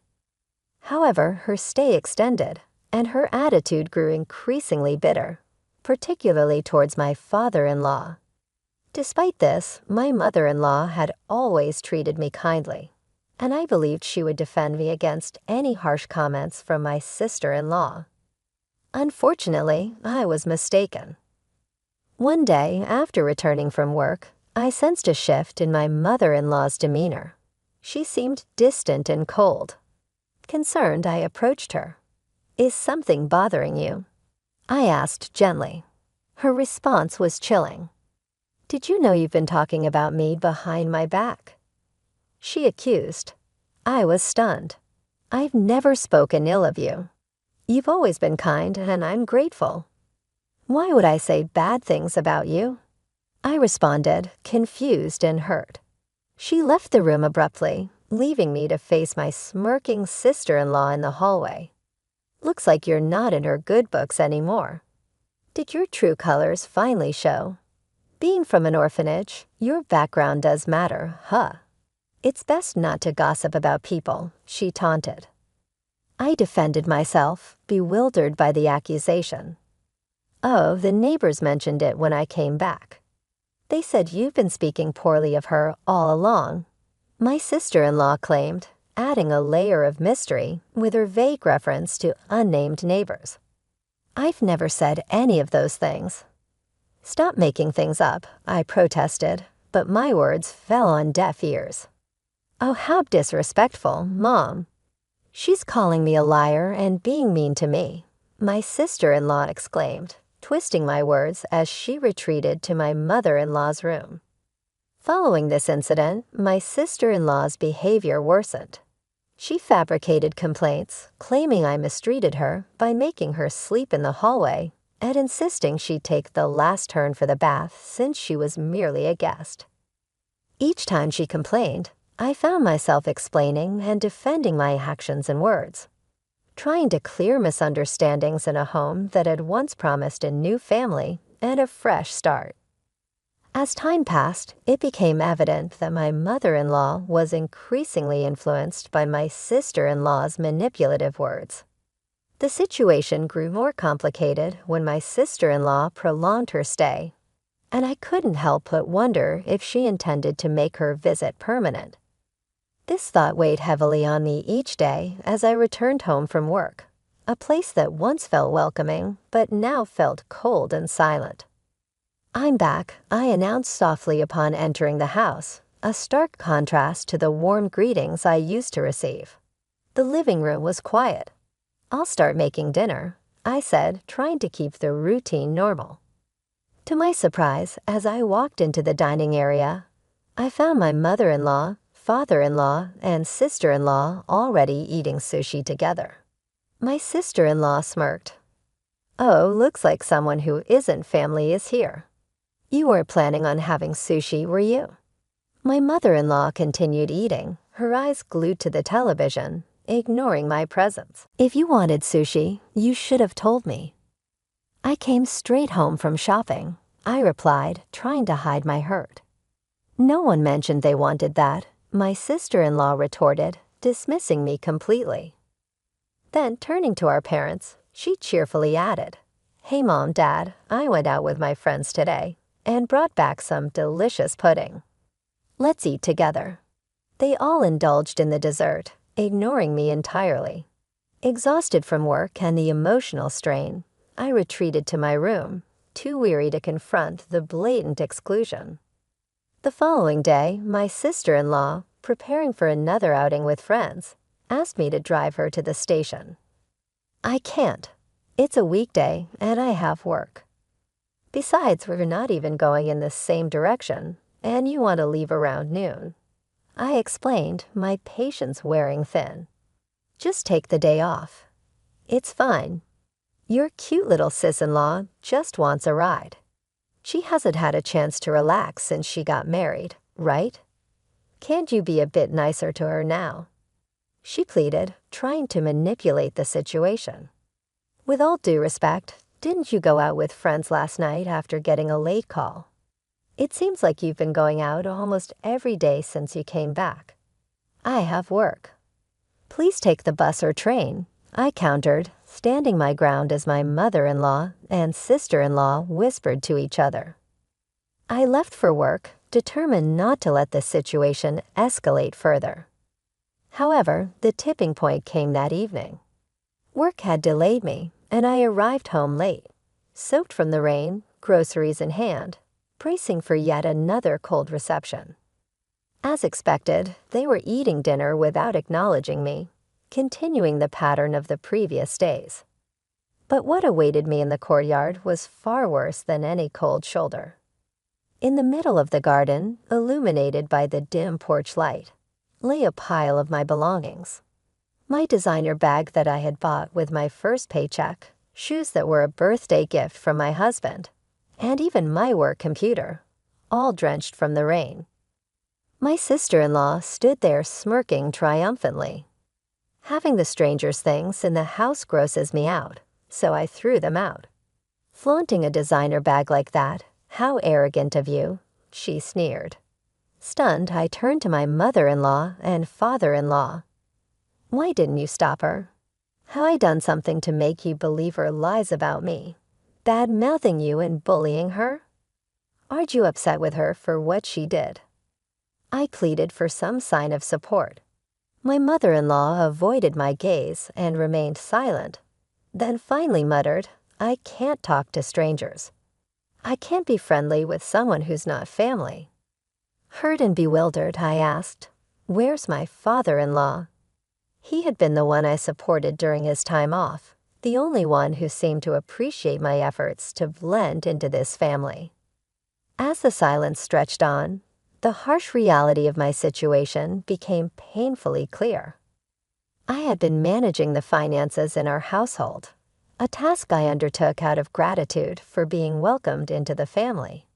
However, her stay extended, and her attitude grew increasingly bitter, particularly towards my father-in-law. Despite this, my mother-in-law had always treated me kindly, and I believed she would defend me against any harsh comments from my sister-in-law. Unfortunately, I was mistaken. One day, after returning from work, I sensed a shift in my mother-in-law's demeanor. She seemed distant and cold. Concerned, I approached her. "Is something bothering you?" I asked gently. Her response was chilling. "Did you know you've been talking about me behind my back?" She accused. I was stunned. "I've never spoken ill of you. You've always been kind, and I'm grateful. Why would I say bad things about you?" I responded, confused and hurt. She left the room abruptly, leaving me to face my smirking sister-in-law in the hallway. "Looks like you're not in her good books anymore. Did your true colors finally show? Being from an orphanage, your background does matter, huh? It's best not to gossip about people," she taunted. I defended myself, bewildered by the accusation. "Oh, the neighbors mentioned it when I came back. They said you've been speaking poorly of her all along," my sister-in-law claimed, adding a layer of mystery with her vague reference to unnamed neighbors. "I've never said any of those things." "Stop making things up," I protested, but my words fell on deaf ears. "Oh, how disrespectful, Mom. She's calling me a liar and being mean to me," my sister-in-law exclaimed, twisting my words as she retreated to my mother-in-law's room. Following this incident, my sister-in-law's behavior worsened. She fabricated complaints, claiming I mistreated her by making her sleep in the hallway and insisting she'd take the last turn for the bath since she was merely a guest. Each time she complained, I found myself explaining and defending my actions and words, trying to clear misunderstandings in a home that had once promised a new family and a fresh start. As time passed, it became evident that my mother-in-law was increasingly influenced by my sister-in-law's manipulative words. The situation grew more complicated when my sister-in-law prolonged her stay, and I couldn't help but wonder if she intended to make her visit permanent. This thought weighed heavily on me each day as I returned home from work, a place that once felt welcoming but now felt cold and silent. "I'm back," I announced softly upon entering the house, a stark contrast to the warm greetings I used to receive. The living room was quiet. "I'll start making dinner," I said, trying to keep the routine normal. To my surprise, as I walked into the dining area, I found my mother-in-law, father-in-law, and sister-in-law already eating sushi together. My sister-in-law smirked. "Oh, looks like someone who isn't family is here. You weren't planning on having sushi, were you?" My mother-in-law continued eating, her eyes glued to the television, ignoring my presence. "If you wanted sushi, you should have told me." "I came straight home from shopping," I replied, trying to hide my hurt. "No one mentioned they wanted that," my sister-in-law retorted, dismissing me completely. Then, turning to our parents, she cheerfully added, "Hey Mom, Dad, I went out with my friends today and brought back some delicious pudding. Let's eat together." They all indulged in the dessert, ignoring me entirely. Exhausted from work and the emotional strain, I retreated to my room, too weary to confront the blatant exclusion. The following day, my sister-in-law, preparing for another outing with friends, asked me to drive her to the station. "I can't. It's a weekday and I have work. Besides, we're not even going in the same direction, and you want to leave around noon," I explained, my patience wearing thin. "Just take the day off. It's fine. Your cute little sis-in-law just wants a ride. She hasn't had a chance to relax since she got married, right? Can't you be a bit nicer to her now?" she pleaded, trying to manipulate the situation. "With all due respect, didn't you go out with friends last night after getting a late call? It seems like you've been going out almost every day since you came back. I have work." "Please take the bus or train," I countered, standing my ground as my mother-in-law and sister-in-law whispered to each other. I left for work, determined not to let the situation escalate further. However, the tipping point came that evening. Work had delayed me, and I arrived home late, soaked from the rain, groceries in hand, bracing for yet another cold reception. As expected, they were eating dinner without acknowledging me, continuing the pattern of the previous days. But what awaited me in the courtyard was far worse than any cold shoulder. In the middle of the garden, illuminated by the dim porch light, lay a pile of my belongings. My designer bag that I had bought with my first paycheck, shoes that were a birthday gift from my husband, and even my work computer, all drenched from the rain. My sister-in-law stood there smirking triumphantly. Having the stranger's things in the house grosses me out, so I threw them out. "Flaunting a designer bag like that, how arrogant of you," she sneered. Stunned, I turned to my mother-in-law and father-in-law. "Why didn't you stop her? Have I done something to make you believe her lies about me, bad-mouthing you and bullying her? Aren't you upset with her for what she did?" I pleaded for some sign of support. My mother-in-law avoided my gaze and remained silent, then finally muttered, "I can't talk to strangers. I can't be friendly with someone who's not family." Hurt and bewildered, I asked, "Where's my father-in-law?" He had been the one I supported during his time off, the only one who seemed to appreciate my efforts to blend into this family. As the silence stretched on, the harsh reality of my situation became painfully clear. I had been managing the finances in our household, a task I undertook out of gratitude for being welcomed into the family.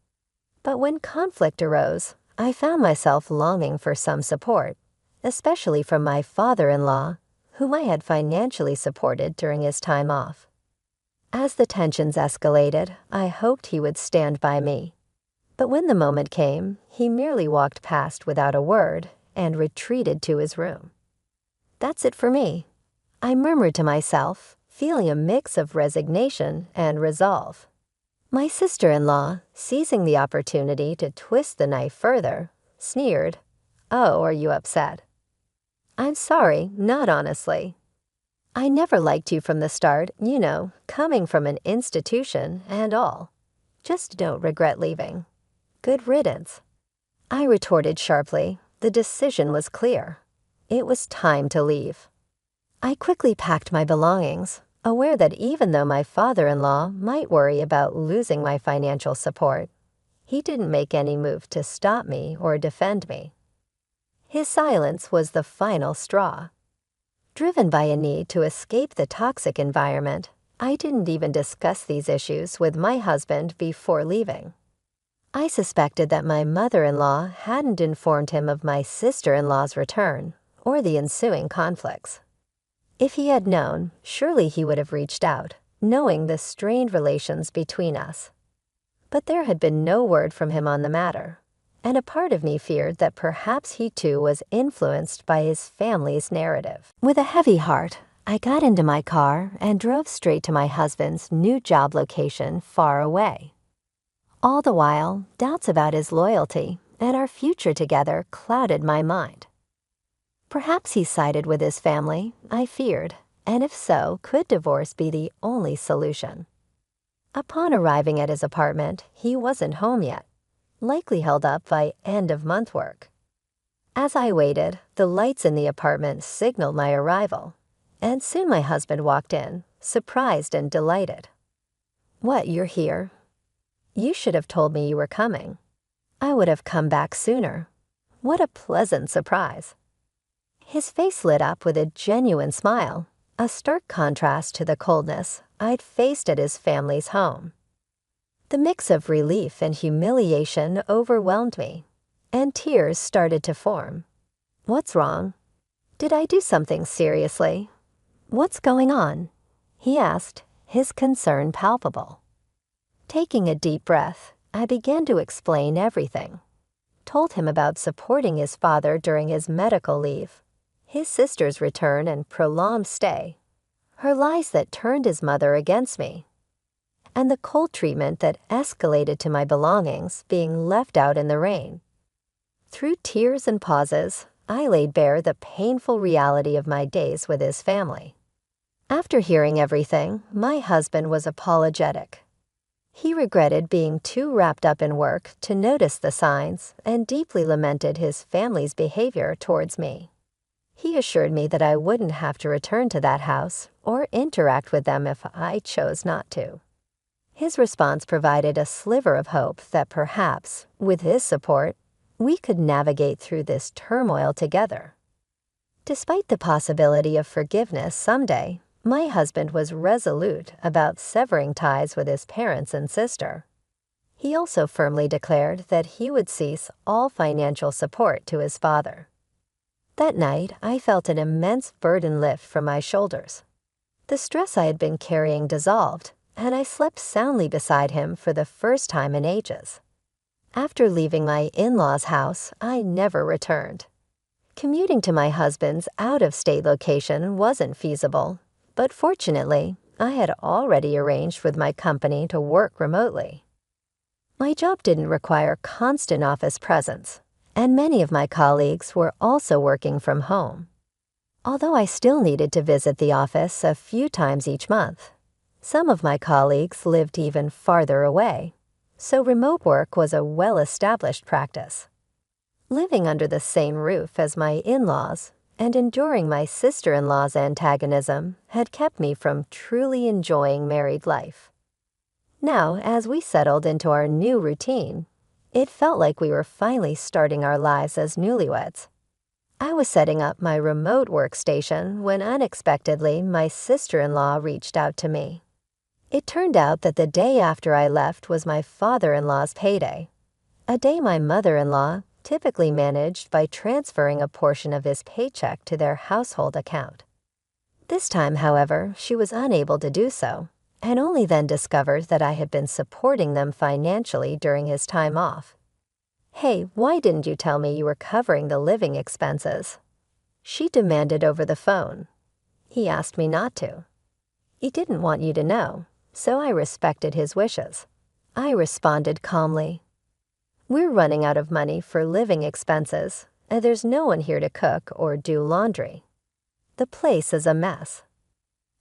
But when conflict arose, I found myself longing for some support, especially from my father-in-law, whom I had financially supported during his time off. As the tensions escalated, I hoped he would stand by me. But when the moment came, he merely walked past without a word and retreated to his room. "That's it for me," I murmured to myself, feeling a mix of resignation and resolve. My sister-in-law, seizing the opportunity to twist the knife further, sneered, "Oh, are you upset?" "I'm sorry, not honestly. I never liked you from the start, coming from an institution and all. Just don't regret leaving. Good riddance." I retorted sharply. The decision was clear. It was time to leave. I quickly packed my belongings, aware that even though my father-in-law might worry about losing my financial support, he didn't make any move to stop me or defend me. His silence was the final straw. Driven by a need to escape the toxic environment, I didn't even discuss these issues with my husband before leaving. I suspected that my mother-in-law hadn't informed him of my sister-in-law's return or the ensuing conflicts. If he had known, surely he would have reached out, knowing the strained relations between us. But there had been no word from him on the matter, and a part of me feared that perhaps he too was influenced by his family's narrative. With a heavy heart, I got into my car and drove straight to my husband's new job location far away. All the while, doubts about his loyalty and our future together clouded my mind. Perhaps he sided with his family, I feared, and if so, could divorce be the only solution? Upon arriving at his apartment, he wasn't home yet, likely held up by end-of-month work. As I waited, the lights in the apartment signaled my arrival, and soon my husband walked in, surprised and delighted. "What, you're here? You should have told me you were coming. I would have come back sooner." What a pleasant surprise. His face lit up with a genuine smile, a stark contrast to the coldness I'd faced at his family's home. The mix of relief and humiliation overwhelmed me, and tears started to form. "What's wrong? Did I do something seriously? What's going on?" he asked, his concern palpable. Taking a deep breath, I began to explain everything. Told him about supporting his father during his medical leave, his sister's return and prolonged stay, her lies that turned his mother against me, and the cold treatment that escalated to my belongings being left out in the rain. Through tears and pauses, I laid bare the painful reality of my days with his family. After hearing everything, my husband was apologetic. He regretted being too wrapped up in work to notice the signs and deeply lamented his family's behavior towards me. He assured me that I wouldn't have to return to that house or interact with them if I chose not to. His response provided a sliver of hope that perhaps, with his support, we could navigate through this turmoil together. Despite the possibility of forgiveness someday, my husband was resolute about severing ties with his parents and sister. He also firmly declared that he would cease all financial support to his father. That night, I felt an immense burden lift from my shoulders. The stress I had been carrying dissolved, and I slept soundly beside him for the first time in ages. After leaving my in-laws' house, I never returned. Commuting to my husband's out-of-state location wasn't feasible, but fortunately, I had already arranged with my company to work remotely. My job didn't require constant office presence, and many of my colleagues were also working from home. Although I still needed to visit the office a few times each month, some of my colleagues lived even farther away, so remote work was a well-established practice. Living under the same roof as my in-laws and enduring my sister-in-law's antagonism had kept me from truly enjoying married life. Now, as we settled into our new routine, it felt like we were finally starting our lives as newlyweds. I was setting up my remote workstation when unexpectedly my sister-in-law reached out to me. It turned out that the day after I left was my father-in-law's payday, a day my mother-in-law typically managed by transferring a portion of his paycheck to their household account. This time, however, she was unable to do so, and only then discovered that I had been supporting them financially during his time off. "Hey, why didn't you tell me you were covering the living expenses?" she demanded over the phone. He asked me not to. "He didn't want you to know, so I respected his wishes." I responded calmly. "We're running out of money for living expenses, and there's no one here to cook or do laundry. The place is a mess.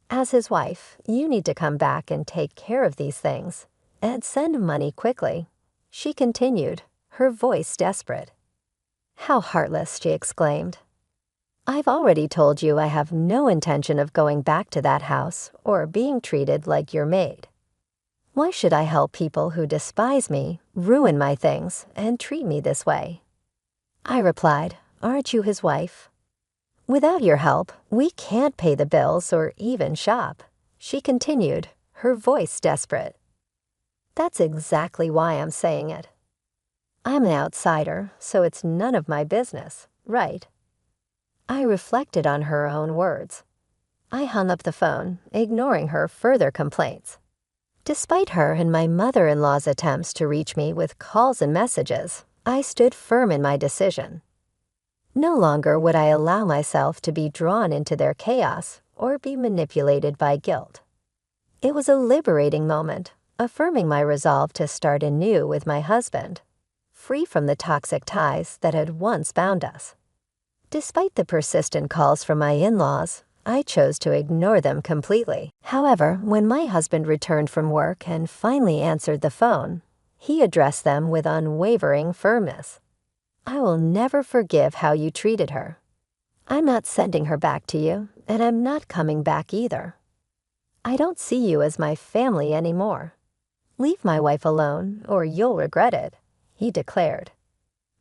As his wife, you need to come back and take care of these things, and send money quickly," she continued, her voice desperate. "How heartless," she exclaimed. I've already told you I have no intention of going back to that house or being treated like your maid. Why should I help people who despise me, ruin my things, and treat me this way? I replied, aren't you his wife? Without your help, we can't pay the bills or even shop. She continued, her voice desperate. That's exactly why I'm saying it. I'm an outsider, so it's none of my business, right? I reflected on her own words. I hung up the phone, ignoring her further complaints. Despite her and my mother-in-law's attempts to reach me with calls and messages, I stood firm in my decision. No longer would I allow myself to be drawn into their chaos or be manipulated by guilt. It was a liberating moment, affirming my resolve to start anew with my husband, free from the toxic ties that had once bound us. Despite the persistent calls from my in-laws, I chose to ignore them completely. However, when my husband returned from work and finally answered the phone, he addressed them with unwavering firmness. I will never forgive how you treated her. I'm not sending her back to you, and I'm not coming back either. I don't see you as my family anymore. Leave my wife alone, or you'll regret it, he declared.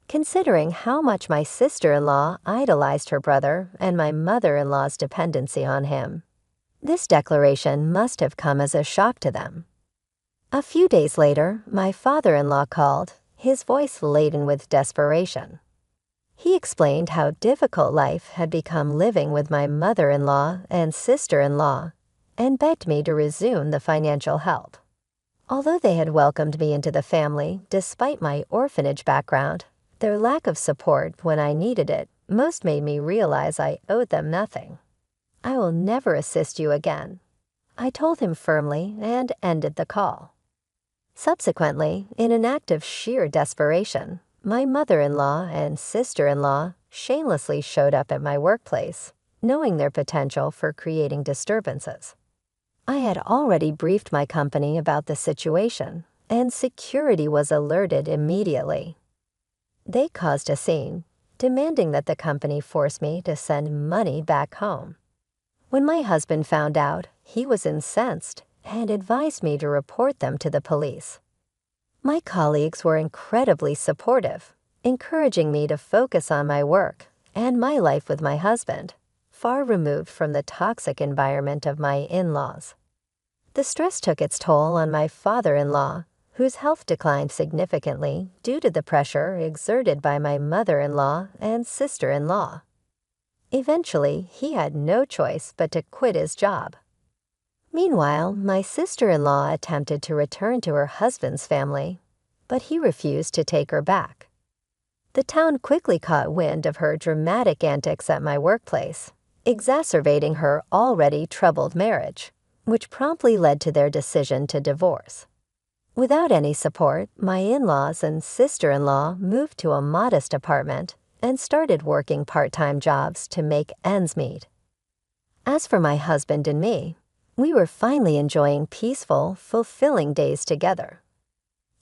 Considering how much my sister-in-law idolized her brother and my mother-in-law's dependency on him, this declaration must have come as a shock to them. A few days later, my father-in-law called, his voice laden with desperation. He explained how difficult life had become living with my mother-in-law and sister-in-law, and begged me to resume the financial help. Although they had welcomed me into the family despite my orphanage background, their lack of support when I needed it most made me realize I owed them nothing. I will never assist you again, I told him firmly and ended the call. Subsequently, in an act of sheer desperation, my mother-in-law and sister-in-law shamelessly showed up at my workplace, knowing their potential for creating disturbances. I had already briefed my company about the situation, and security was alerted immediately. They caused a scene, demanding that the company force me to send money back home. When my husband found out, he was incensed and advised me to report them to the police. My colleagues were incredibly supportive, encouraging me to focus on my work and my life with my husband, far removed from the toxic environment of my in-laws. The stress took its toll on my father-in-law, whose health declined significantly due to the pressure exerted by my mother-in-law and sister-in-law. Eventually, he had no choice but to quit his job. Meanwhile, my sister-in-law attempted to return to her husband's family, but he refused to take her back. The town quickly caught wind of her dramatic antics at my workplace, exacerbating her already troubled marriage, which promptly led to their decision to divorce. Without any support, my in-laws and sister-in-law moved to a modest apartment and started working part-time jobs to make ends meet. As for my husband and me, we were finally enjoying peaceful, fulfilling days together.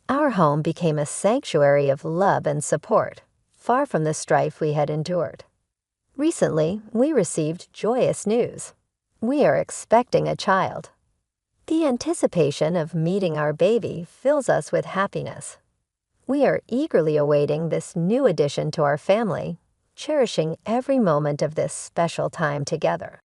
Our home became a sanctuary of love and support, far from the strife we had endured. Recently, we received joyous news. We are expecting a child. The anticipation of meeting our baby fills us with happiness. We are eagerly awaiting this new addition to our family, cherishing every moment of this special time together.